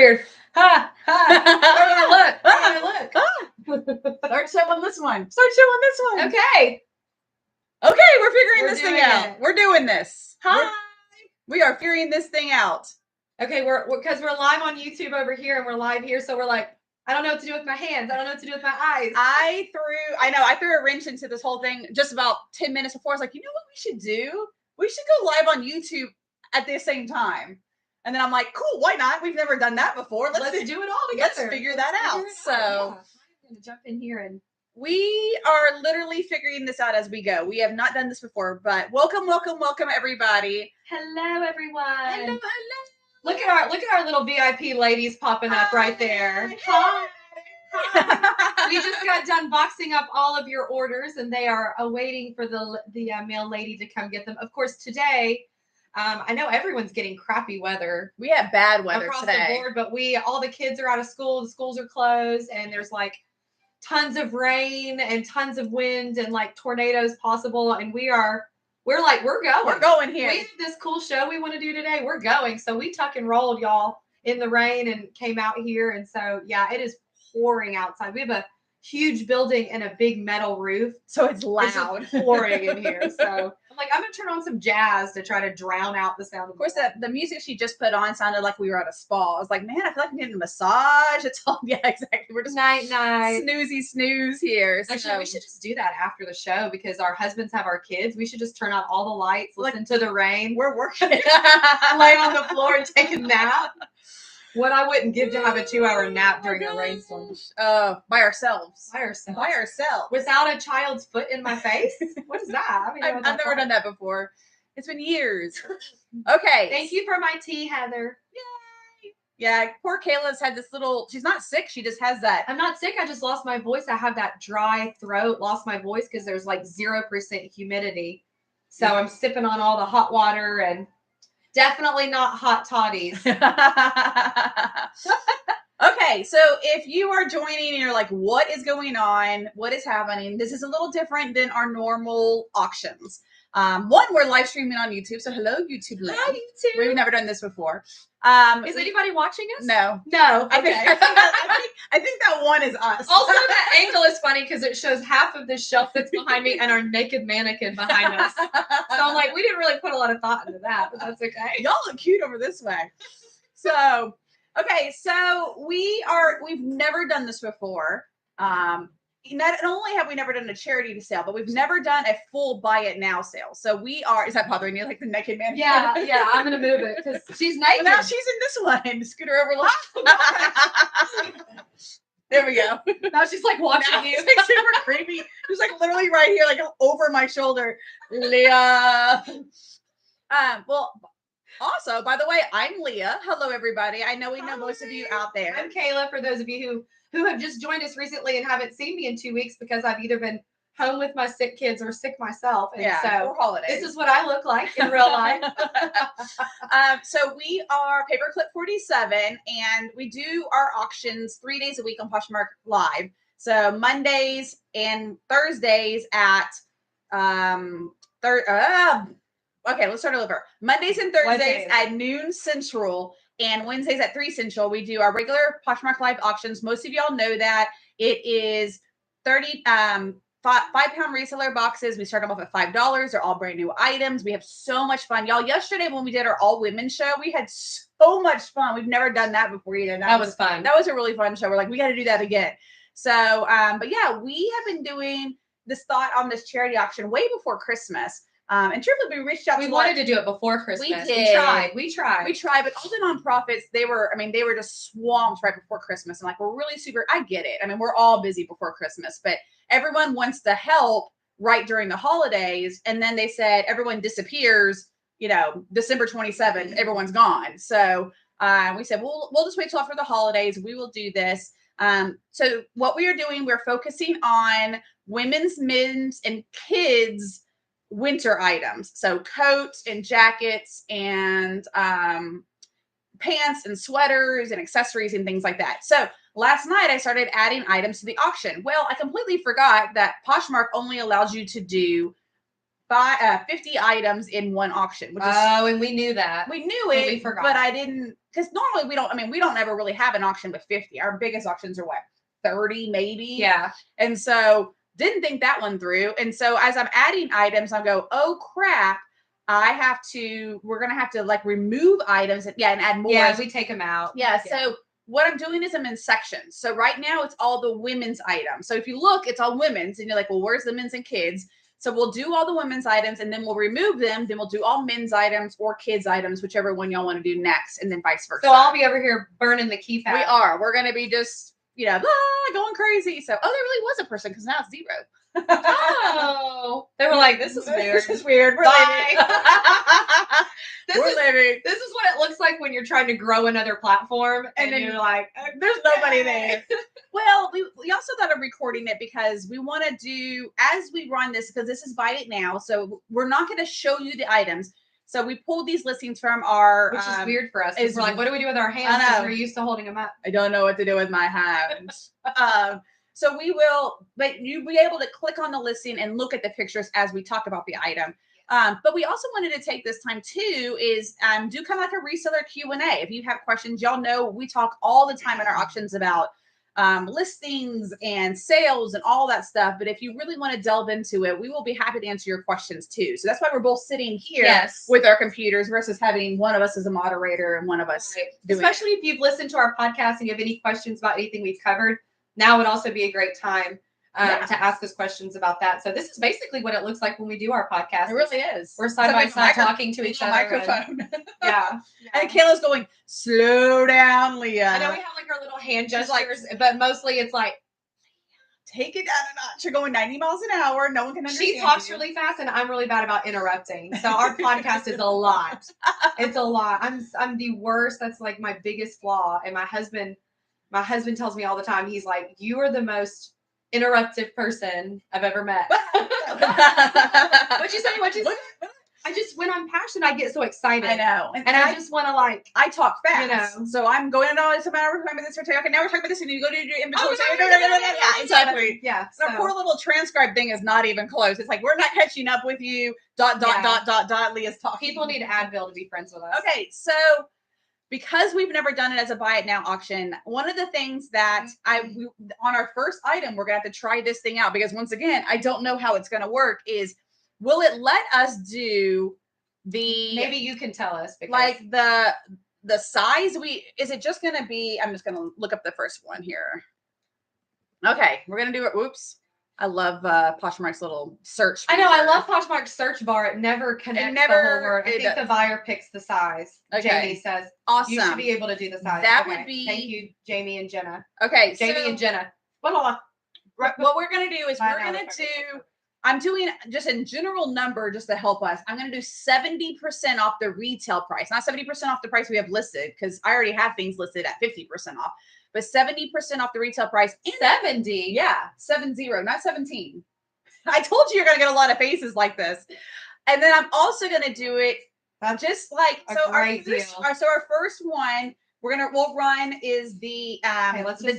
Weird. Ha, ha. Look. Start showing this one. Okay. Okay, we're figuring this thing doing out. it. We're doing this. Hi. We are figuring this thing out. Okay, because we're live on YouTube over here and we're live here, so we're like, I don't know what to do with my hands. I don't know what to do with my eyes. I threw a wrench into this whole thing just about 10 minutes before. I was like, you know what we should do? We should go live on YouTube at the same time. And then I'm like, cool, why not? We've never done that before. Let's do it all together. Let's figure that out. So I'm gonna jump in here and we are literally figuring this out as we go. We have not done this before, but welcome everybody. Hello, everyone. Hello. Look at our little VIP ladies popping up right there. Hi. We just got done boxing up all of your orders, and they are awaiting for the mail lady to come get them. Of course, today, I know everyone's getting crappy weather. We have bad weather across today. The board, but all the kids are out of school. The schools are closed, and there's like tons of rain and tons of wind and like tornadoes possible. And we're going. We're going here. We have this cool show we want to do today. We're going. So we tuck and rolled, y'all, in the rain and came out here. And so, yeah, it is pouring outside. We have a huge building and a big metal roof. So it's loud. It's pouring in here. So I'm like, I'm going to turn on some jazz to try to drown out the sound. Of course, the music she just put on sounded like we were at a spa. I was like, man, I feel like I'm getting a massage. It's all, yeah, exactly. We're just night. Snooze here. Actually, we should just do that after the show because our husbands have our kids. We should just turn out all the lights, listen to the rain. We're working. Lay on the floor and take a nap. What I wouldn't give to have a 2-hour nap during a rainstorm. By ourselves. Without a child's foot in my face? What is that? I've never done that before. It's been years. Okay. Thank you for my tea, Heather. Yay. Yeah, poor Kayla's had this little, she's not sick. She just has that. I'm not sick. I just lost my voice. I have that dry throat, lost my voice because there's like 0% humidity. So I'm sipping on all the hot water and definitely not hot toddies. Okay, so if you are joining and you're like, what is going on? What is happening? This is a little different than our normal auctions. One, we're live streaming on YouTube. So hello, YouTube land. Hi, YouTube. We've never done this before. Is anybody watching us? No. Okay. I think that one is us. Also, that angle is funny because it shows half of this shelf that's behind me and our naked mannequin behind us. So I'm like, we didn't really put a lot of thought into that, but that's okay. Y'all look cute over this way. So, okay, so we've never done this before. Not only have we never done a charity sale, but we've never done a full buy it now sale. So is that bothering you, like the naked man? Yeah, I'm gonna move it because she's naked. Well, now she's in this one. Scoot her over. There we go. Now she's like watching you. It's like super creepy. She's like literally right here, like over my shoulder. Leah. Well, also, by the way, I'm Leah. Hello, everybody. I know we know most of you out there. I'm Kayla. For those of you who have just joined us recently and haven't seen me in 2 weeks because I've either been home with my sick kids or sick myself. And so holidays. This is what I look like in real life. So we are Paperclip47 and we do our auctions 3 days a week on Poshmark Live. So Mondays and Thursdays at okay, let's start over. Mondays and Thursdays at noon Central. And Wednesdays at 3 Central, we do our regular Poshmark Live auctions. Most of y'all know that. It is 5-pound reseller boxes. We start them off at $5. They're all brand new items. We have so much fun. Y'all, yesterday when we did our all women show, we had so much fun. We've never done that before either. That was fun. That was a really fun show. We're like, we got to do that again. So, but yeah, we have been doing this thought on this charity auction way before Christmas. And truthfully, we reached out. We wanted to do it before Christmas. We did. We tried. But all the nonprofits, they were just swamped right before Christmas. And like, we're really super, I get it. I mean, we're all busy before Christmas, but everyone wants to help right during the holidays. And then they said, everyone disappears, December 27th, everyone's gone. So we said, we'll just wait till after the holidays. We will do this. So what we are doing, we're focusing on women's, men's, and kids' winter items. So coats and jackets and pants and sweaters and accessories and things like that. So last night I started adding items to the auction. Well, I completely forgot that Poshmark only allows you to do 50 items in one auction. And we knew that. We knew it, we forgot. but I didn't because normally we don't ever really have an auction with 50. Our biggest auctions are what, 30 maybe. Yeah. And so didn't think that one through. And so as I'm adding items, I go, oh crap, we're going to have to like remove items and add more. Yeah, we take them out. Yeah. So what I'm doing is I'm in sections. So right now it's all the women's items. So if you look, it's all women's and you're like, well, where's the men's and kids? So we'll do all the women's items and then we'll remove them. Then we'll do all men's items or kids items, whichever one y'all want to do next, and then vice versa. So I'll be over here burning the keypad. We are. We're going to be just, going crazy. So, there really was a person because now it's 0. Oh, they were like, this is weird. This is weird. We're Bye. living. This is what it looks like when you're trying to grow another platform and then you're like, there's nobody there. Well, we also thought of recording it because we want to do, as we run this, because this is Buy It Now. So we're not going to show you the items. So we pulled these listings from our, which is weird for us. We're like, what do we do with our hands? Because we're used to holding them up. I don't know what to do with my hands. So we will, but you'll be able to click on the listing and look at the pictures as we talk about the item. But we also wanted to take this time too is do kind of like a reseller Q&A. If you have questions, y'all know we talk all the time in our auctions about listings and sales and all that stuff. But if you really want to delve into it, we will be happy to answer your questions too. So that's why we're both sitting here with our computers versus having one of us as a moderator and one of us especially if you've listened to our podcast and you have any questions about anything we've covered. Now would also be a great time to ask us questions about that. So this is basically what it looks like when we do our podcast. It really is. We're side by side talking to each other. Microphone. Yeah. And Kayla's going, slow down, Leah. I know we have like our little hand gestures, but mostly it's like, take it down a notch. You're going 90 miles an hour. No one can understand. She talks really fast and I'm really bad about interrupting. So our podcast is a lot. It's a lot. I'm the worst. That's like my biggest flaw. And my husband tells me all the time, he's like, you are the most interruptive person I've ever met. What'd you say? I just, when I'm passionate, I get so excited. I know. And I just want to I talk fast. So I'm going, no, it's a matter of talking about this. Okay, now we're talking about this. And you go to your inventory. Yeah, exactly. Yeah. So our poor little transcribe thing is not even close. It's like, we're not catching up with you. ... Leah's talking. People need Advil to be friends with us. Okay. So, because we've never done it as a Buy It Now auction, one of the things that on our first item, we're going to have to try this thing out because once again, I don't know how it's going to work is, will it let us do maybe you can tell us because like the size is it just going to be, I'm just going to look up the first one here. Okay. We're going to do it. Whoops. I love Poshmark's little search feature. I know. I love Poshmark's search bar. It never connects the whole word. I think the buyer picks the size. Okay. Jamie says, awesome. You should be able to do the size. That would be. Thank you, Jamie and Jenna. Okay. Jamie and Jenna. What we're going to do is I'm doing just a general number just to help us. I'm going to do 70% off the retail price, not 70% off the price we have listed because I already have things listed at 50% off. But 70% off the retail price. 70? Yeah, 70, not 17. I told you you're going to get a lot of faces like this. And then I'm also going to do it just like, our first one we'll run is the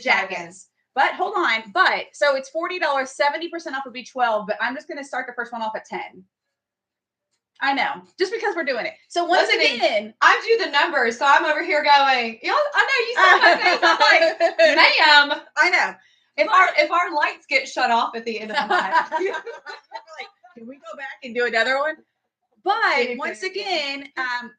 jackets. But hold on. So it's $40, 70% off would be 12, but I'm just going to start the first one off at 10. I know, just because we're doing it. So once again, I do the numbers, so I'm over here going, I know you saw my face. I'm like, ma'am. I know. If our lights get shut off at the end of the night, like, can we go back and do another one? But once again,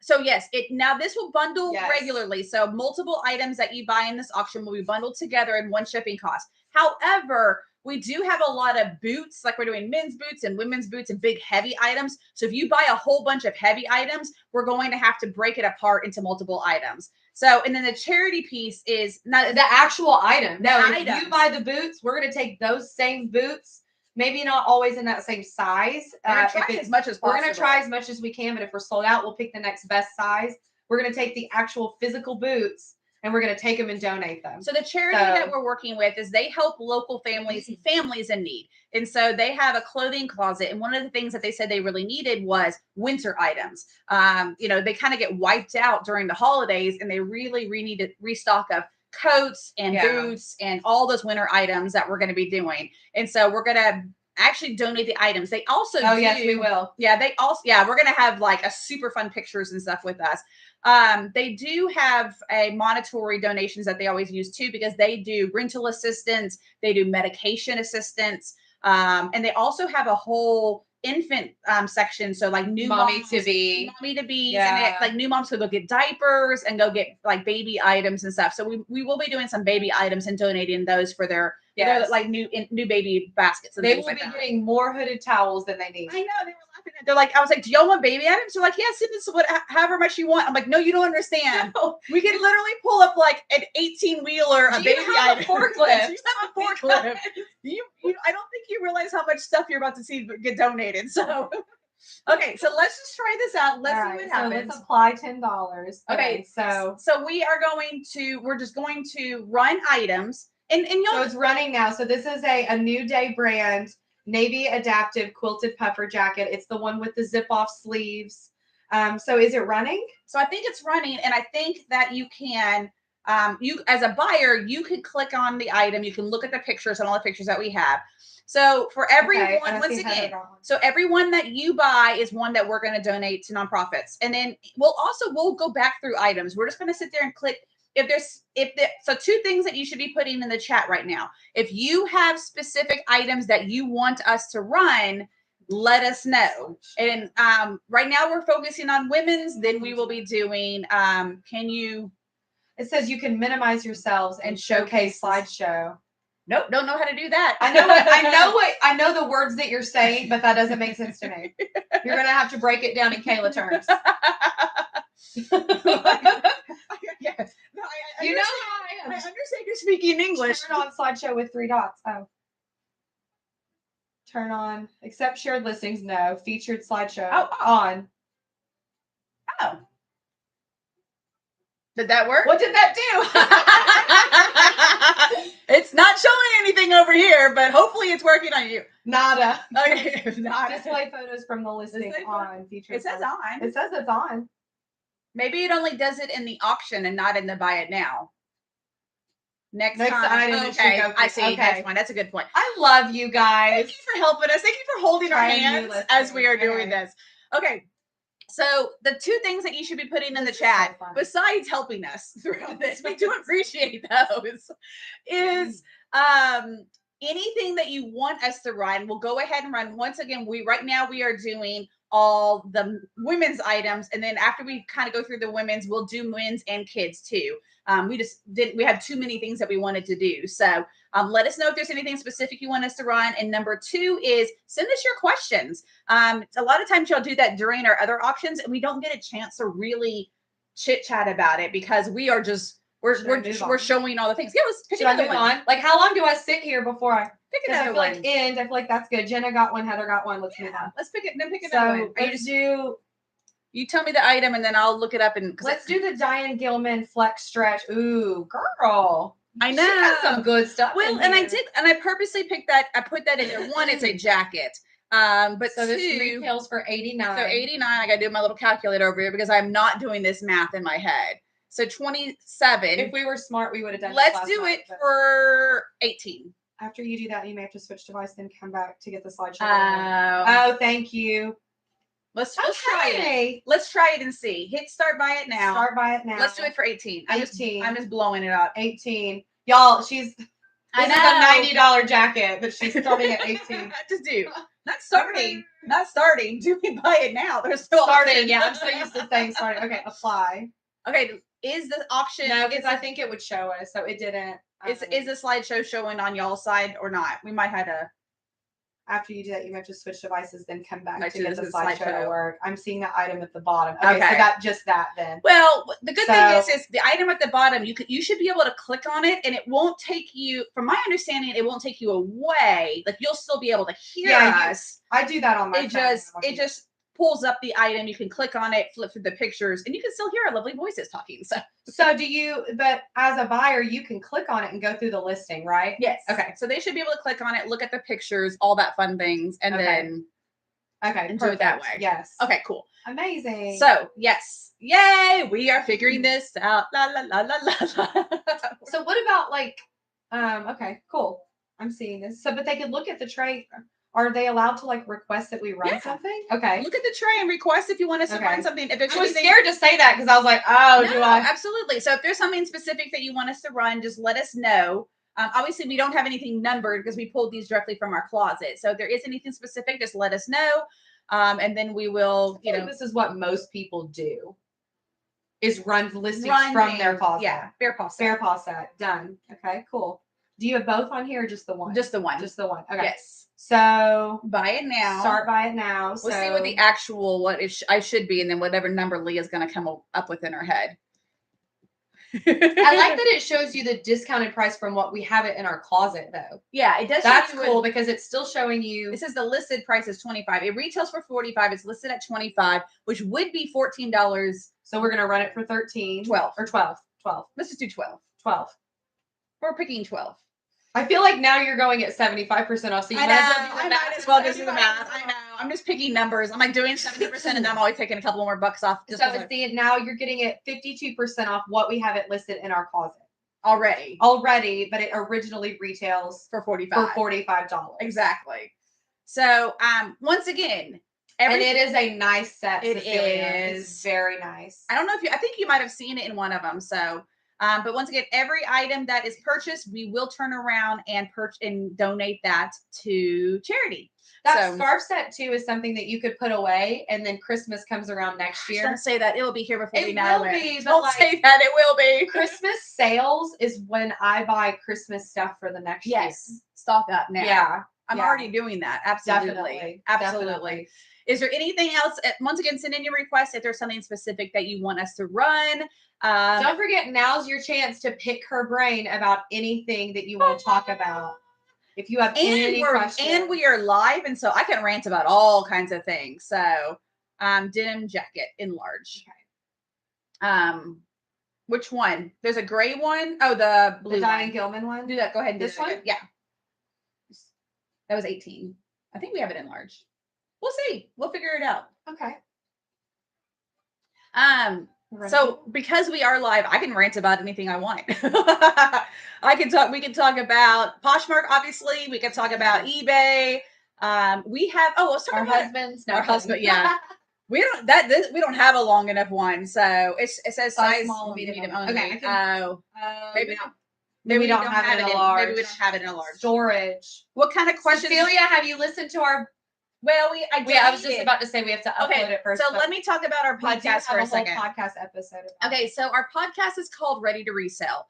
so yes, now this will bundle regularly. So multiple items that you buy in this auction will be bundled together in one shipping cost. However, we do have a lot of boots, like we're doing men's boots and women's boots and big heavy items. So if you buy a whole bunch of heavy items, we're going to have to break it apart into multiple items. So, and then the charity piece is not the actual item. If you buy the boots, we're going to take those same boots, maybe not always in that same size. We're going to try as much as possible. We're going to try as much as we can, but if we're sold out, we'll pick the next best size. We're going to take the actual physical boots and we're going to take them and donate them. So the charity that we're working with is they help local families in need. And so they have a clothing closet. And one of the things that they said they really needed was winter items. They kind of get wiped out during the holidays and they really need to restock of coats and boots and all those winter items that we're going to be doing. And so we're going to actually donate the items. They also yes, we will. Yeah, we're going to have like a super fun pictures and stuff with us. They do have a monetary donations that they always use too, because they do rental assistance, they do medication assistance, and they also have a whole infant section. So like new mommy moms, to be, mommy to be, Yeah. and like new moms could go get diapers and go get like baby items and stuff. So we will be doing some baby items and donating those for their like new baby baskets. And they things will like be that. getting more hooded towels than they need. I know, they were laughing at. They're like, I was like, do y'all want baby items? They're like, yeah, send us however much you want. I'm like, no, you don't understand. No. We can literally pull up like an 18-wheeler of baby items. Forklift. You have a forklift. You, I don't think you realize how much stuff you're about to see get donated. So, okay, so let's just try this out. Let's see what happens. So let's apply $10. Okay, so we are we're just going to run items, and you'll. So it's running now. So this is a New Day brand navy adaptive quilted puffer jacket. It's the one with the zip off sleeves. So is it running? So I think it's running, and I think that you can. You as a buyer, you can click on the item. You can look at the pictures and all the pictures that we have. So for everyone, once again, so everyone that you buy is one that we're going to donate to nonprofits. And then we'll go back through items. We're just going to sit there and click. So two things that you should be putting in the chat right now. If you have specific items that you want us to run, let us know. And right now we're focusing on women's. Then we will be doing, it says you can minimize yourselves and showcase slideshow. Nope, don't know how to do that. I know the words that you're saying, but that doesn't make sense to me. You're gonna have to break it down in Kayla terms. Yes. No, I you know how I am. I understand you're speaking English. Turn on slideshow with 3 dots. Oh. Turn on accept shared listings. No. Featured slideshow on. Oh. Did that work? What did that do? It's not showing anything over here, but hopefully it's working on you. Nada. Okay. Nada. Display photos from the listing on featured. It says on. It says it's on. Maybe it only does it in the auction and not in the buy it now. Next time. Item. Okay, I see. Okay. Next one. That's a good point. I love you guys. Thank you for helping us. Thank you for holding our hands as we are doing this. Okay. So the two things that you should be putting in the chat, besides helping us throughout this, we do appreciate those, is anything that you want us to run. We'll go ahead and run. Once again, right now we are doing all the women's items, and then after we kind of go through the women's, we'll do men's and kids too. We have too many things that we wanted to do. So let us know if there's anything specific you want us to run. And number 2 is send us your questions. A lot of times y'all do that during our other auctions, and we don't get a chance to really chit chat about it because we are just we're showing all the things. Yeah, let's pick another one. Like, how long do I sit here before I pick another one? I feel like that's good. Jenna got one. Heather got one. Let's move on. Let's pick it. Then pick another one. You tell me the item and then I'll look it up and let's do the Diane Gilman Flex Stretch. Ooh, girl. I know. She has some good stuff. Well, and I purposely picked that. I put that in there. One, it's a jacket. But so this retails for $89. So $89. I gotta do my little calculator over here because I'm not doing this math in my head. So 27. If we were smart, we would have done. Let's do it for 18. After you do that, you may have to switch device, then come back to get the slideshow. Oh, thank you. Let's try it. Let's try it and see. Hit start buy it now. Start buy it now. Let's do it for 18. I'm just blowing it up. 18. Y'all, this is a $90 jacket, but she's starting at 18. Just do. Not starting. Do we buy it now? There's still starting. Yeah, I'm so used to saying starting. Okay, apply. Okay, is the option? No, because I think it would show us, so it didn't. Is the slideshow showing on y'all's side or not? We might have to. After you do that, you have to switch devices, then come back to get the slideshow to work. I'm seeing that item at the bottom. Okay. So that then. Well, the good thing is the item at the bottom, you should be able to click on it and it won't take you, from my understanding, it won't take you away. Like you'll still be able to hear us. I do that on my phone. It just pulls up the item. You can click on it, flip through the pictures, and you can still hear our lovely voices talking. So but as a buyer, you can click on it and go through the listing, right? Yes. Okay. So they should be able to click on it, look at the pictures, all that fun things, and then do it that way. Yes. Okay, cool. Amazing. So yes. Yay! We are figuring this out. La la la la la. So what about okay, cool. I'm seeing this. So but they could look at the tray. Are they allowed to like request that we run something? Okay. Look at the tray and request if you want us to run something. If there's I was scared to say that because I was like, oh, do I? Absolutely. So if there's something specific that you want us to run, just let us know. Obviously, we don't have anything numbered because we pulled these directly from our closet. So if there is anything specific, just let us know. And then we will, this is what most people do. Is run listings from their closet. Yeah, Bear Paw Set. Bear Paw Set. Done. Okay, cool. Do you have both on here or just the one? Just the one. Just the one. Okay. Yes. So buy it now. Start buy it now. We'll see what the actual I should be, and then whatever number Leah's going to come up with in her head. I like that it shows you the discounted price from what we have it in our closet, though. Yeah, it does. That's cool because it's still showing you. It says the listed price is $25. It retails for $45. It's listed at $25, which would be $14. So we're gonna run it for 13, 12 or 12. Let's just do 12. 12. We're picking 12. I feel like now you're going at 75% off. So you might as well just do the math. I know. I'm just picking numbers. I'm like doing 70%, and then I'm always taking a couple more bucks off. So it's now you're getting it 52% off what we have it listed in our closet already. But it originally retails for $45. Exactly. So once again, and it is a nice set. It is. It's very nice. I don't know I think you might have seen it in one of them. So. But once again, every item that is purchased, we will turn around and donate that to charity. That scarf set too is something that you could put away, and then Christmas comes around next year. Don't say that; it will be here before we know it. Don't say that; it will be. Christmas sales is when I buy Christmas stuff for the next year. Yes, stock up now. Yeah, I'm already doing that. Absolutely. Definitely. Is there anything else? Once again, send in your request if there's something specific that you want us to run. Don't forget, now's your chance to pick her brain about anything that you want to talk about. If you have any questions. And we are live, and so I can rant about all kinds of things. So, denim jacket in large. Okay. Which one? There's a gray one. Oh, the blue. The Diane Gilman one. Do that. Go ahead. And this one. Yeah. That was 18. I think we have it in large. We'll see. We'll figure it out. Okay. So because we are live, I can rant about anything I want. We can talk about Poshmark, obviously. We can talk about eBay. We have let's talk our about husbands. Our husband, yeah. We don't have a long enough one, so it says size small, medium only. Okay. Maybe we don't have it in a large. Maybe we don't have it in a large storage. What kind of questions? Cecilia, have you listened to our? Well, I was just about to say we have to upload it first. So let me talk about our podcast for a second. Podcast episode. Okay, so our podcast is called Ready to Resell.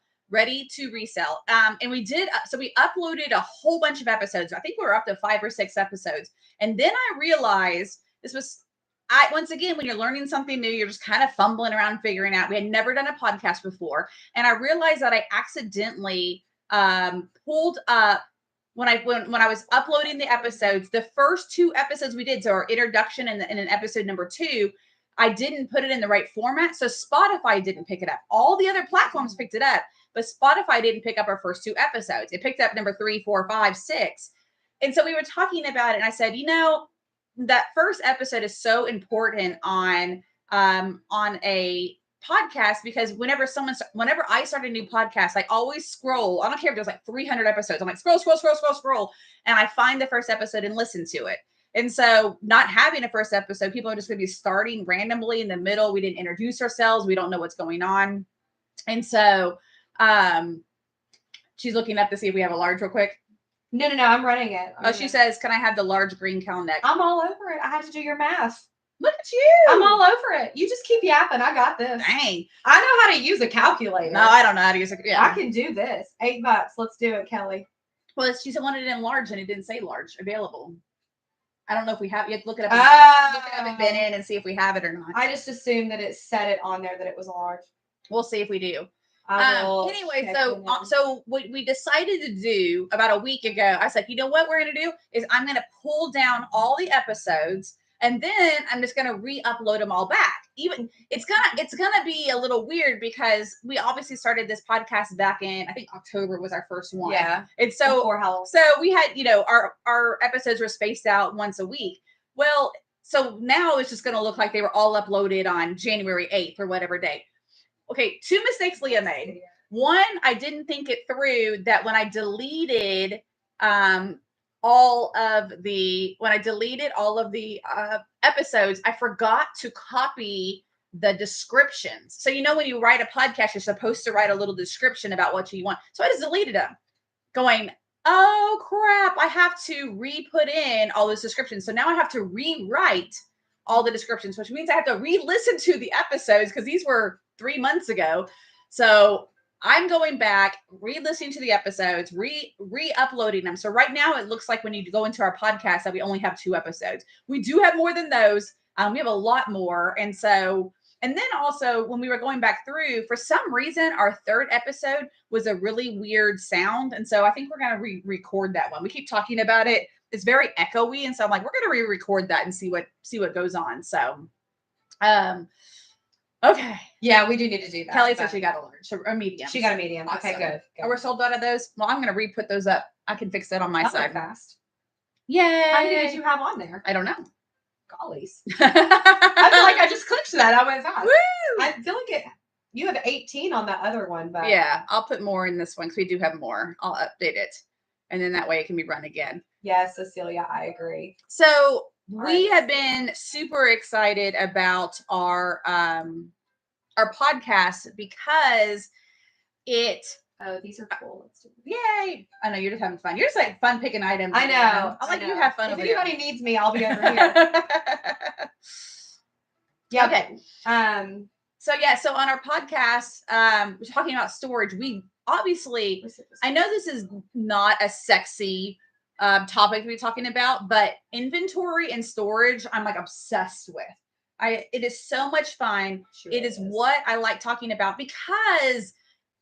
And we did. So we uploaded a whole bunch of episodes. I think we were up to 5 or 6 episodes. And then I realized once again, when you're learning something new, you're just kind of fumbling around figuring out. We had never done a podcast before, and I realized that I accidentally pulled up. When I was uploading the episodes, the first 2 episodes we did, so our introduction and in episode number 2, I didn't put it in the right format. So Spotify didn't pick it up. All the other platforms picked it up, but Spotify didn't pick up our first 2 episodes. It picked up number 3, 4, 5, 6. And so we were talking about it, and I said, that first episode is so important on a podcast, because whenever I start a new podcast, I always scroll. I don't care if there's like 300 episodes. I'm like scroll, and I find the first episode and listen to it. And so not having a first episode, people are just going to be starting randomly in the middle. We didn't introduce ourselves. We don't know what's going on. And so she's looking up to see if we have a large real quick. No, I'm running it. She says, can I have the large green cowl neck? I'm all over it. I had to do your math. Look at you. I'm all over it. You just keep yapping. I got this. Dang. I know how to use a calculator. No, I don't know how to use it. Yeah. I can do this. $8. Let's do it, Kelly. Well, she said wanted it in large, and it didn't say large available. I don't know if we have. You have to look it up. Look it up and been in and see if we have it or not. I just assumed that it said it on there that it was large. We'll see if we do. Anyway, so what we decided to do about a week ago, I said, you know what we're going to do is I'm going to pull down all the episodes, and then I'm just going to re-upload them all back. Even it's gonna be a little weird because we obviously started this podcast back in, I think October was our first one. Yeah. And so we had, our episodes were spaced out once a week. Well, so now it's just going to look like they were all uploaded on January 8th or whatever day. Okay, 2 mistakes Leah made. One, I didn't think it through that when I deleted when I deleted all of the episodes, I forgot to copy the descriptions. So, when you write a podcast, you're supposed to write a little description about what you want. So I just deleted them going, oh crap, I have to re-put in all those descriptions. So now I have to rewrite all the descriptions, which means I have to re-listen to the episodes because these were 3 months ago. So I'm going back, re-listening to the episodes, re-uploading them. So right now it looks like when you go into our podcast that we only have 2 episodes. We do have more than those. We have a lot more. And then also when we were going back through, for some reason, our 3rd episode was a really weird sound. And so I think we're going to re-record that one. We keep talking about it. It's very echoey. And so I'm like, we're going to re-record that and see what goes on. So, okay. Yeah, we do need to do that. Kelly said she got a large, so a medium. She got a medium. Awesome. Okay, good. Oh, we're sold out of those. Well, I'm going to re-put those up. I can fix that on my side. Fast. Yay. How many did you have on there? I don't know. Gollies. I feel like I just clicked that. I went fast. Woo! I feel like you have 18 on that other one, but yeah, I'll put more in this one because we do have more. I'll update it. And then that way it can be run again. Yes, Cecilia, I agree. So we have been super excited about our podcast because Oh, these are cool. Let's do it. Yay! I know you're just having fun. You're just like fun picking items. I know. I'll let you have fun. If over anybody there. needs me, I'll be over here. Yeah. Okay. So on our podcast, we're talking about storage. We obviously, I know this is not a sexy topic to be talking about, but inventory and storage, I'm like obsessed with. It is so much fun. Sure it is what I like talking about because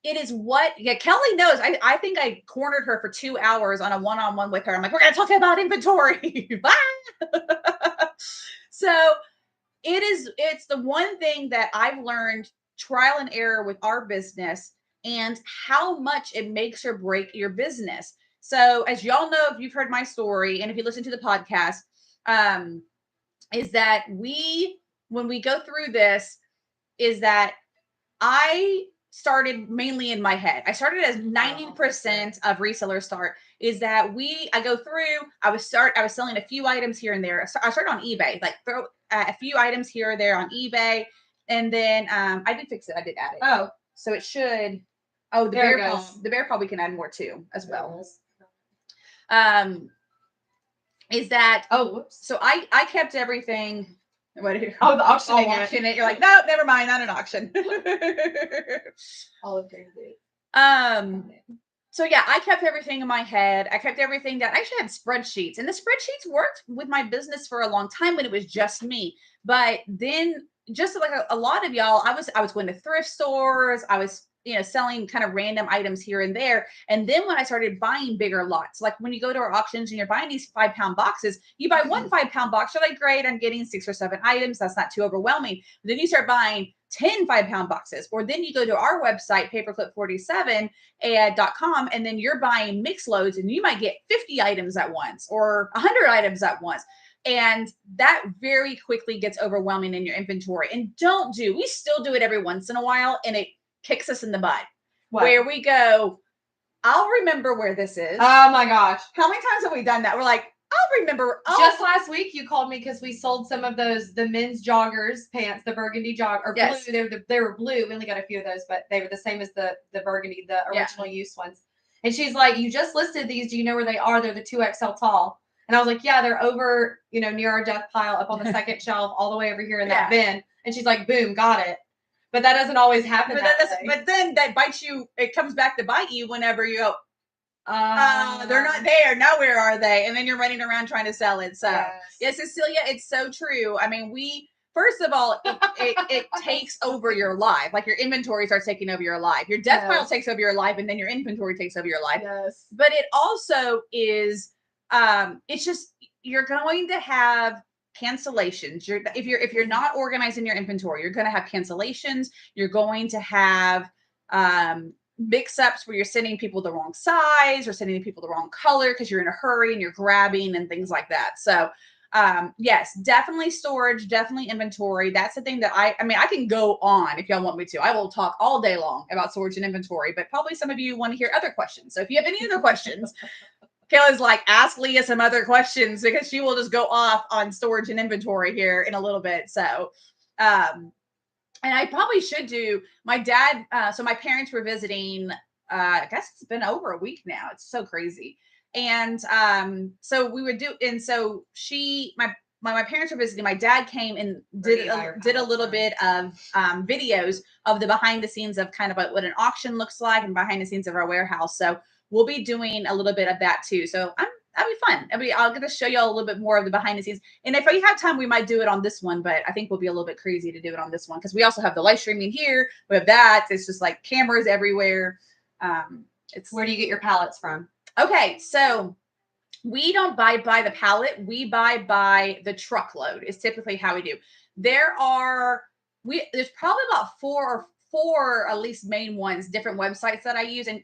it is what, Kelly knows. I think I cornered her for 2 hours on a one-on-one with her. I'm like, we're going to talk about inventory. So it's the one thing that I've learned trial and error with our business and how much it makes or break your business. So as y'all know, if you've heard my story and if you listen to the podcast, is that when we go through this, is that I started mainly in my head. I started as 90% of reseller start is that I go through, I was selling a few items here and there. I started on eBay, like throw a few items here or there on eBay. And then I did fix it. I did add it. Oh, so it should, the bear probably can add more too as well. Is that, whoops. So I kept everything. What are you? Oh, the auctioning it. You're like, no, never mind, not an auction. Olive green. So yeah, I kept everything in my head. I kept everything that I actually had spreadsheets, and the spreadsheets worked with my business for a long time when it was just me. But then, just like a lot of y'all, I was going to thrift stores. I was selling kind of random items here and there. And then when I started buying bigger lots, like when you go to our auctions and you're buying these 5-pound boxes, you buy one 5-pound box, you're like, great, I'm getting 6 or 7 items. That's not too overwhelming. But then you start buying 10 5-pound boxes, or then you go to our website, Paperclip47.com, and then you're buying mixed loads and you might get 50 items at once or 100 items at once. And that very quickly gets overwhelming in your inventory. And we still do it every once in a while, and it kicks us in the butt. What? Where we go, I'll remember where this is. Oh my gosh. How many times have we done that? We're like, I'll remember. Just last week, you called me because we sold some of the men's joggers pants, the burgundy yes. blue. They were blue. We only got a few of those, but they were the same as the burgundy, the original use ones. And she's like, you just listed these. Do you know where they are? They're the 2XL tall. And I was like, yeah, they're over, near our death pile up on the second shelf, all the way over here in that bin. And she's like, boom, got it. But that doesn't always happen. But then that bites you. It comes back to bite you whenever you go, they're not there. Now where are they? And then you're running around trying to sell it. So yes, Cecilia, it's so true. I mean, first of all, it takes over your life. Like your inventory starts taking over your life. Your death pile takes over your life, and then your inventory takes over your life. Yes. But it also is, it's just, you're going to have cancellations. If you're not organizing your inventory, you're going to have cancellations. You're going to have mix-ups where you're sending people the wrong size or sending people the wrong color because you're in a hurry and you're grabbing and things like that. So yes, definitely storage, definitely inventory. That's the thing that I can go on if y'all want me to. I will talk all day long about storage and inventory, but probably some of you want to hear other questions. So if you have any other questions, Kayla's like, ask Leah some other questions because she will just go off on storage and inventory here in a little bit. So, and I probably should do my dad. So my parents were visiting. I guess it's been over a week now. It's so crazy. And so we would do. And so my parents were visiting. My dad came and did a little bit of videos of the behind the scenes of kind of what an auction looks like and behind the scenes of our warehouse. So we'll be doing a little bit of that too. So that'll be fun. I'll get to show y'all a little bit more of the behind the scenes. And if we have time, we might do it on this one, but I think we'll be a little bit crazy to do it on this one because we also have the live streaming here. We have that. It's just like cameras everywhere. Where do you get your pallets from? Okay, so we don't buy by the pallet. We buy by the truckload is typically how we do. There's probably about four at least main ones, different websites that I use. And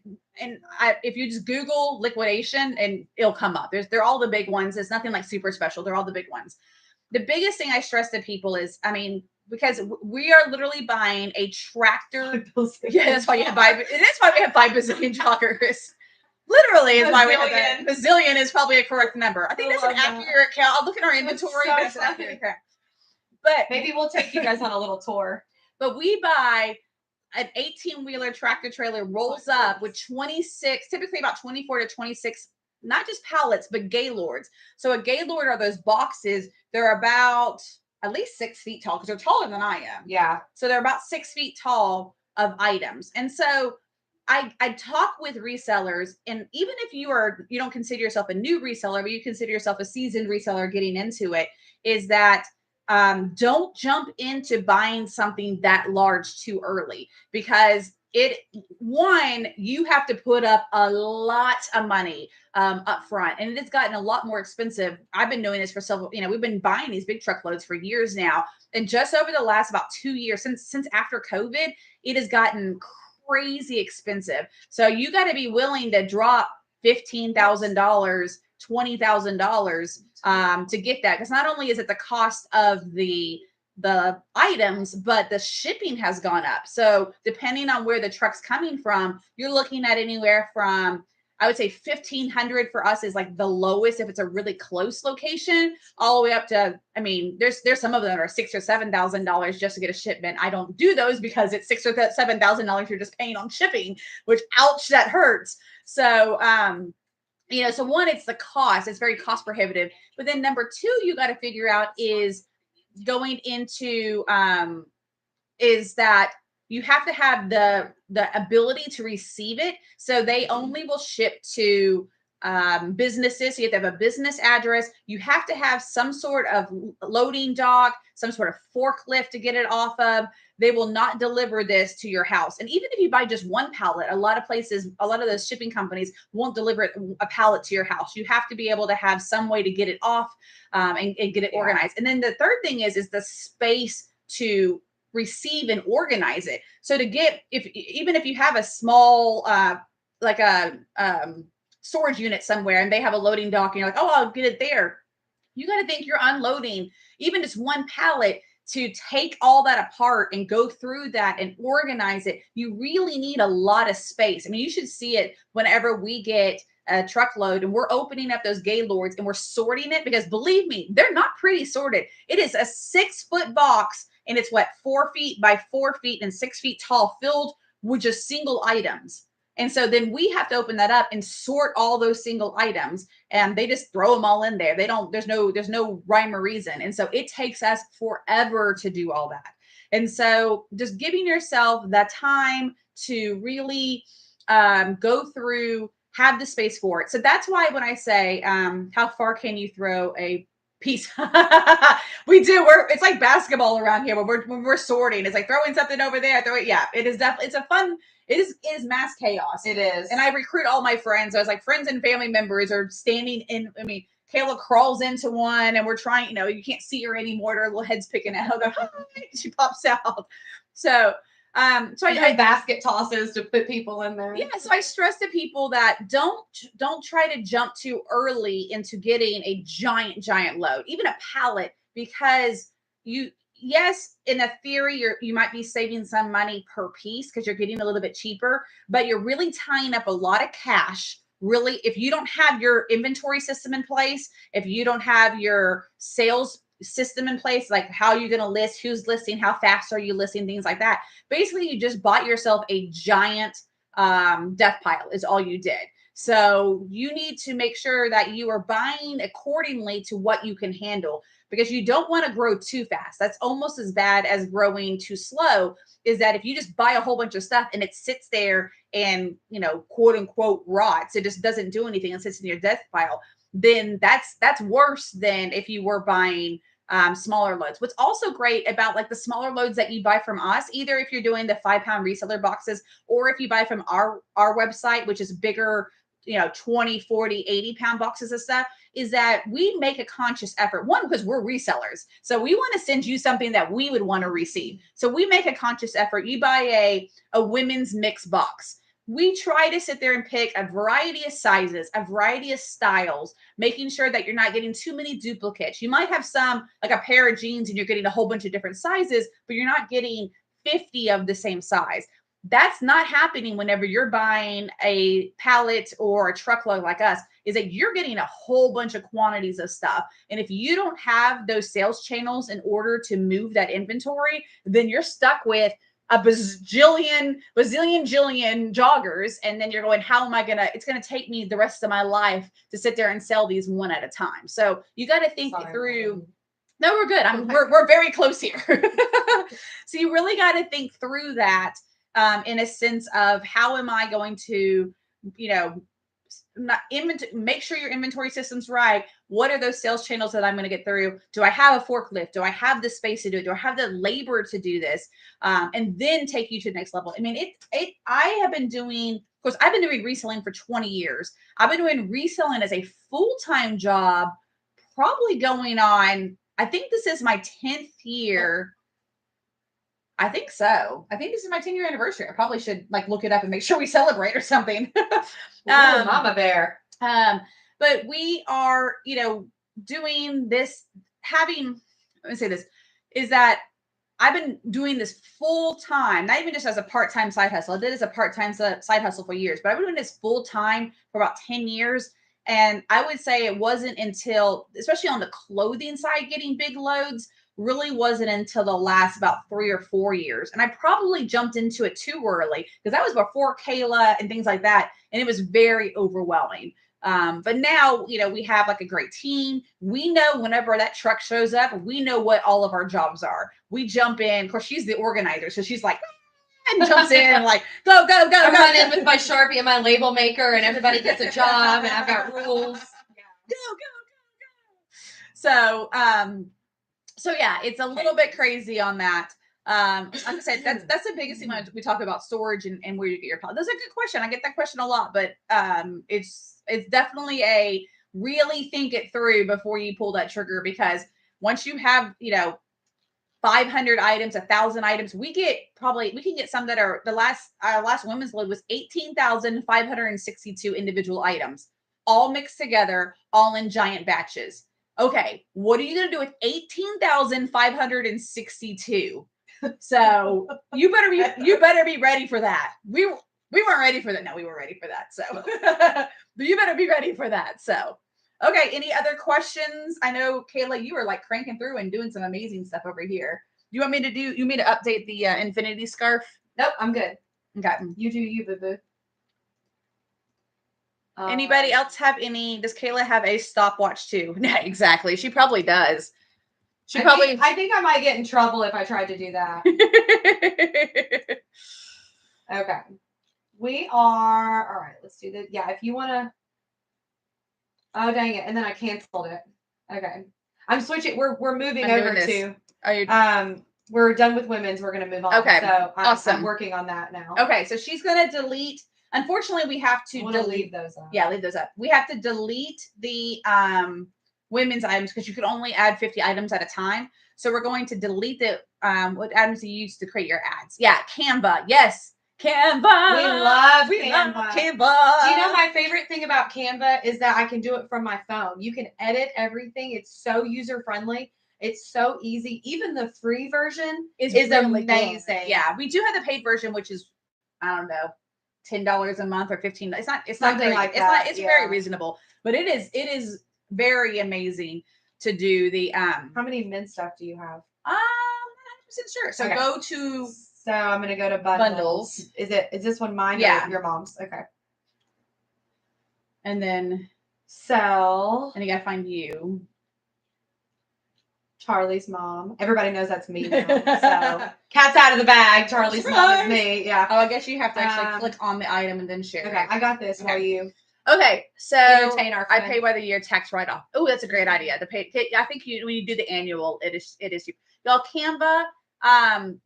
if you just Google liquidation and it'll come up. They're all the big ones. It's nothing like super special. They're all the big ones. The biggest thing I stress to people is, because we are literally buying a tractor. Yeah, that's why you have five. It is why we have 5 bazillion joggers. Literally is why we have that. Bazillion is probably a correct number. I think that's an accurate count. I'll look at our inventory. That's an accurate count. But maybe we'll take you guys on a little tour. But we buy an 18-wheeler tractor trailer rolls up with 26, typically about 24 to 26, not just pallets, but gaylords. So a gaylord are those boxes. They're about at least 6 feet tall because they're taller than I am. Yeah. So they're about 6 feet tall of items. And so I talk with resellers, and even if you don't consider yourself a new reseller, but you consider yourself a seasoned reseller getting into it, is that don't jump into buying something that large too early because you have to put up a lot of money up front, and it has gotten a lot more expensive. I've been doing this for several, we've been buying these big truckloads for years now. And just over the last about 2 years, since after COVID, it has gotten crazy expensive. So you got to be willing to drop $15,000, $20,000 to get that. Because not only is it the cost of the items, but the shipping has gone up. So depending on where the truck's coming from, you're looking at anywhere from, I would say $1,500 for us is like the lowest if it's a really close location, all the way up to, there's some of them that are $6,000 or $7,000 just to get a shipment. I don't do those because it's $6,000 or $7,000 you're just paying on shipping, which ouch, that hurts. So so one, it's the cost. It's very cost prohibitive. But then number two, you got to figure out is going into is that you have to have the ability to receive it. So they only will ship to businesses. So you have to have a business address. You have to have some sort of loading dock, some sort of forklift to get it off of. They will not deliver this to your house. And even if you buy just one pallet, a lot of those shipping companies won't deliver a pallet to your house. You have to be able to have some way to get it off and get it organized. And then the third thing is the space to receive and organize it. So even if you have a small, like a storage unit somewhere and they have a loading dock and you're like, oh, I'll get it there. You got to think you're unloading even just one pallet to take all that apart and go through that and organize it. You really need a lot of space. You should see it whenever we get a truckload and we're opening up those gaylords and we're sorting it, because believe me, they're not pretty sorted. It is a 6-foot box and it's 4 feet by 4 feet and 6 feet tall, filled with just single items. And so then we have to open that up and sort all those single items, and they just throw them all in there. There's no rhyme or reason. And so it takes us forever to do all that. And so just giving yourself that time to really go through, have the space for it. So that's why when I say, how far can you throw a piece? We do. It's like basketball around here when we're sorting. It's like throwing something over there. Yeah, it is definitely. It's a fun. It is mass chaos. It is. And I recruit all my friends. I was like, friends and family members are standing in. Kayla crawls into one, and we're trying. You can't see her anymore. Her little head's picking out. She pops out. So I basket tosses to put people in there. Yeah. So I stress to people that don't try to jump too early into getting a giant load, even a pallet, because yes, in a theory, you might be saving some money per piece because you're getting a little bit cheaper, but you're really tying up a lot of cash really, if you don't have your inventory system in place, if you don't have your sales system in place, like how you're going to list, who's listing, how fast are you listing, things like that. Basically, you just bought yourself a giant death pile is all you did. So you need to make sure that you are buying accordingly to what you can handle, because you don't want to grow too fast. That's almost as bad as growing too slow, is that if you just buy a whole bunch of stuff and it sits there and, you know, quote unquote rots, it just doesn't do anything and sits in your death pile, then that's worse than if you were buying smaller loads. What's also great about like the smaller loads that you buy from us, either if you're doing the 5-pound reseller boxes, or if you buy from our website, which is bigger, you know, 20, 40, 80-pound boxes of stuff, is that we make a conscious effort. One, because we're resellers. So we want to send you something that we would want to receive. So we make a conscious effort. You buy a women's mix box. We try to sit there and pick a variety of sizes, a variety of styles, making sure that you're not getting too many duplicates. You might have some, like a pair of jeans, and you're getting a whole bunch of different sizes, but you're not getting 50 of the same size. That's not happening whenever you're buying a pallet or a truckload like us, is that you're getting a whole bunch of quantities of stuff. And if you don't have those sales channels in order to move that inventory, then you're stuck with a bazillion joggers. And then you're going, how am I going to, it's going to take me the rest of my life to sit there and sell these one at a time. So you got to think through. No, we're good. We're very close here. So you really got to think through that in a sense of, how am I going to, you know, make sure your inventory system's right. What are those sales channels that I'm going to get through? Do I have a forklift? Do I have the space to do it? Do I have the labor to do this? And then take you to the next level. I mean, I have been doing, of course, I've been doing reselling for 20 years. I've been doing reselling as a full-time job, probably going on, I think this is my 10th year. I think so. I think this is my 10-year anniversary. I probably should like look it up and make sure we celebrate or something. Mama bear. But we are, you know, doing this, let me say this, is that I've been doing this full time, not even just as a part-time side hustle. I did as a part-time side hustle for years, but I've been doing this full time for about 10 years. And I would say it wasn't until, especially on the clothing side, getting big loads really wasn't until the last about 3 or 4 years. And I probably jumped into it too early, because that was before Kayla and things like that. And it was very overwhelming. But now, you know, we have like a great team. We know whenever that truck shows up, we know what all of our jobs are. We jump in. Of course, she's the organizer. So she's like, and jumps in and like, go. I run in with my Sharpie and my label maker, and everybody gets a job, and I've got rules. Go. So yeah, it's a little bit crazy on that. Like I said, that's the biggest thing when we talk about storage and where you get your pallet. That's a good question. I get that question a lot, but it's definitely a really think it through before you pull that trigger, because once you have, you know, 500 items, 1,000 items, we can get some that are, our last women's load was 18,562 individual items, all mixed together, all in giant batches. Okay, what are you going to do with 18,562? So you better be ready for that. We weren't ready for that. No, we were ready for that. So but you better be ready for that. So, okay. Any other questions? I know Kayla, you were like cranking through and doing some amazing stuff over here. Do you want me to update the infinity scarf? Nope, I'm good. Okay. You do you, boo-boo. Anybody else have any? Does Kayla have a stopwatch too? Yeah, exactly. She probably does. I think I might get in trouble if I tried to do that. Okay. We are, all right, let's do this. Yeah, if you want to, oh, dang it. And then I canceled it. Okay. I'm switching. We're moving over to, we're done with women's. We're going to move on. Okay. So awesome. I'm working on that now. Okay. So she's going to delete. Unfortunately, we have to leave those up. Yeah, leave those up. We have to delete the women's items, because you can only add 50 items at a time. So we're going to delete the what items you use to create your ads. Yeah, Canva. Yes, Canva. We love Canva. Do you know my favorite thing about Canva is that I can do it from my phone. You can edit everything. It's so user friendly. It's so easy. Even the free version is really amazing. Good. Yeah, we do have the paid version, which is, I don't know, $10 a month or $15. It's not Something great. like It's that, it's yeah. very reasonable, but it is very amazing to do the How many men's stuff do you have? I'm not 100% sure. So Okay. go to So I'm gonna go to bundles. Is this one mine Yeah. or your mom's? Okay. and then So you gotta find you. Charlie's mom. Everybody knows that's me now. So cat's out of the bag. Charlie's mom is me. Yeah. Oh, I guess you have to actually click on the item and then share. Okay, it. I got this while you Okay, so entertain our I friend. pay by the year tax write off. Oh, that's a great idea. I think when you do the annual, it is y'all Canva.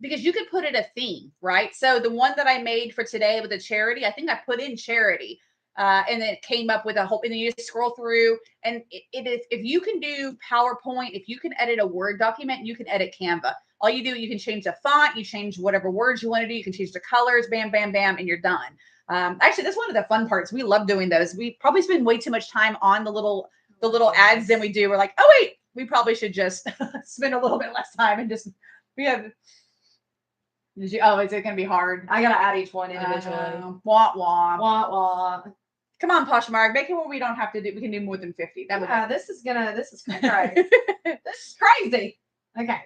Because you could put it a theme, right? So the one that I made for today with the charity, I think I put in charity. And then it came up with a whole, and then you just scroll through, and it is, if you can do PowerPoint, if you can edit a Word document, you can edit Canva. All you do, you can change the font, you change whatever words you want to do, you can change the colors, bam, bam, bam, and you're done. Actually, that's one of the fun parts. We love doing those. We probably spend way too much time on the little ads than we do. We're like, oh wait, we probably should just spend a little bit less time and just is it going to be hard? I gotta add each one individually. Wah wah. Wah wah. Come on, Poshmark, make it where we don't have to do. We can do more than 50. This is crazy. This is crazy. Okay,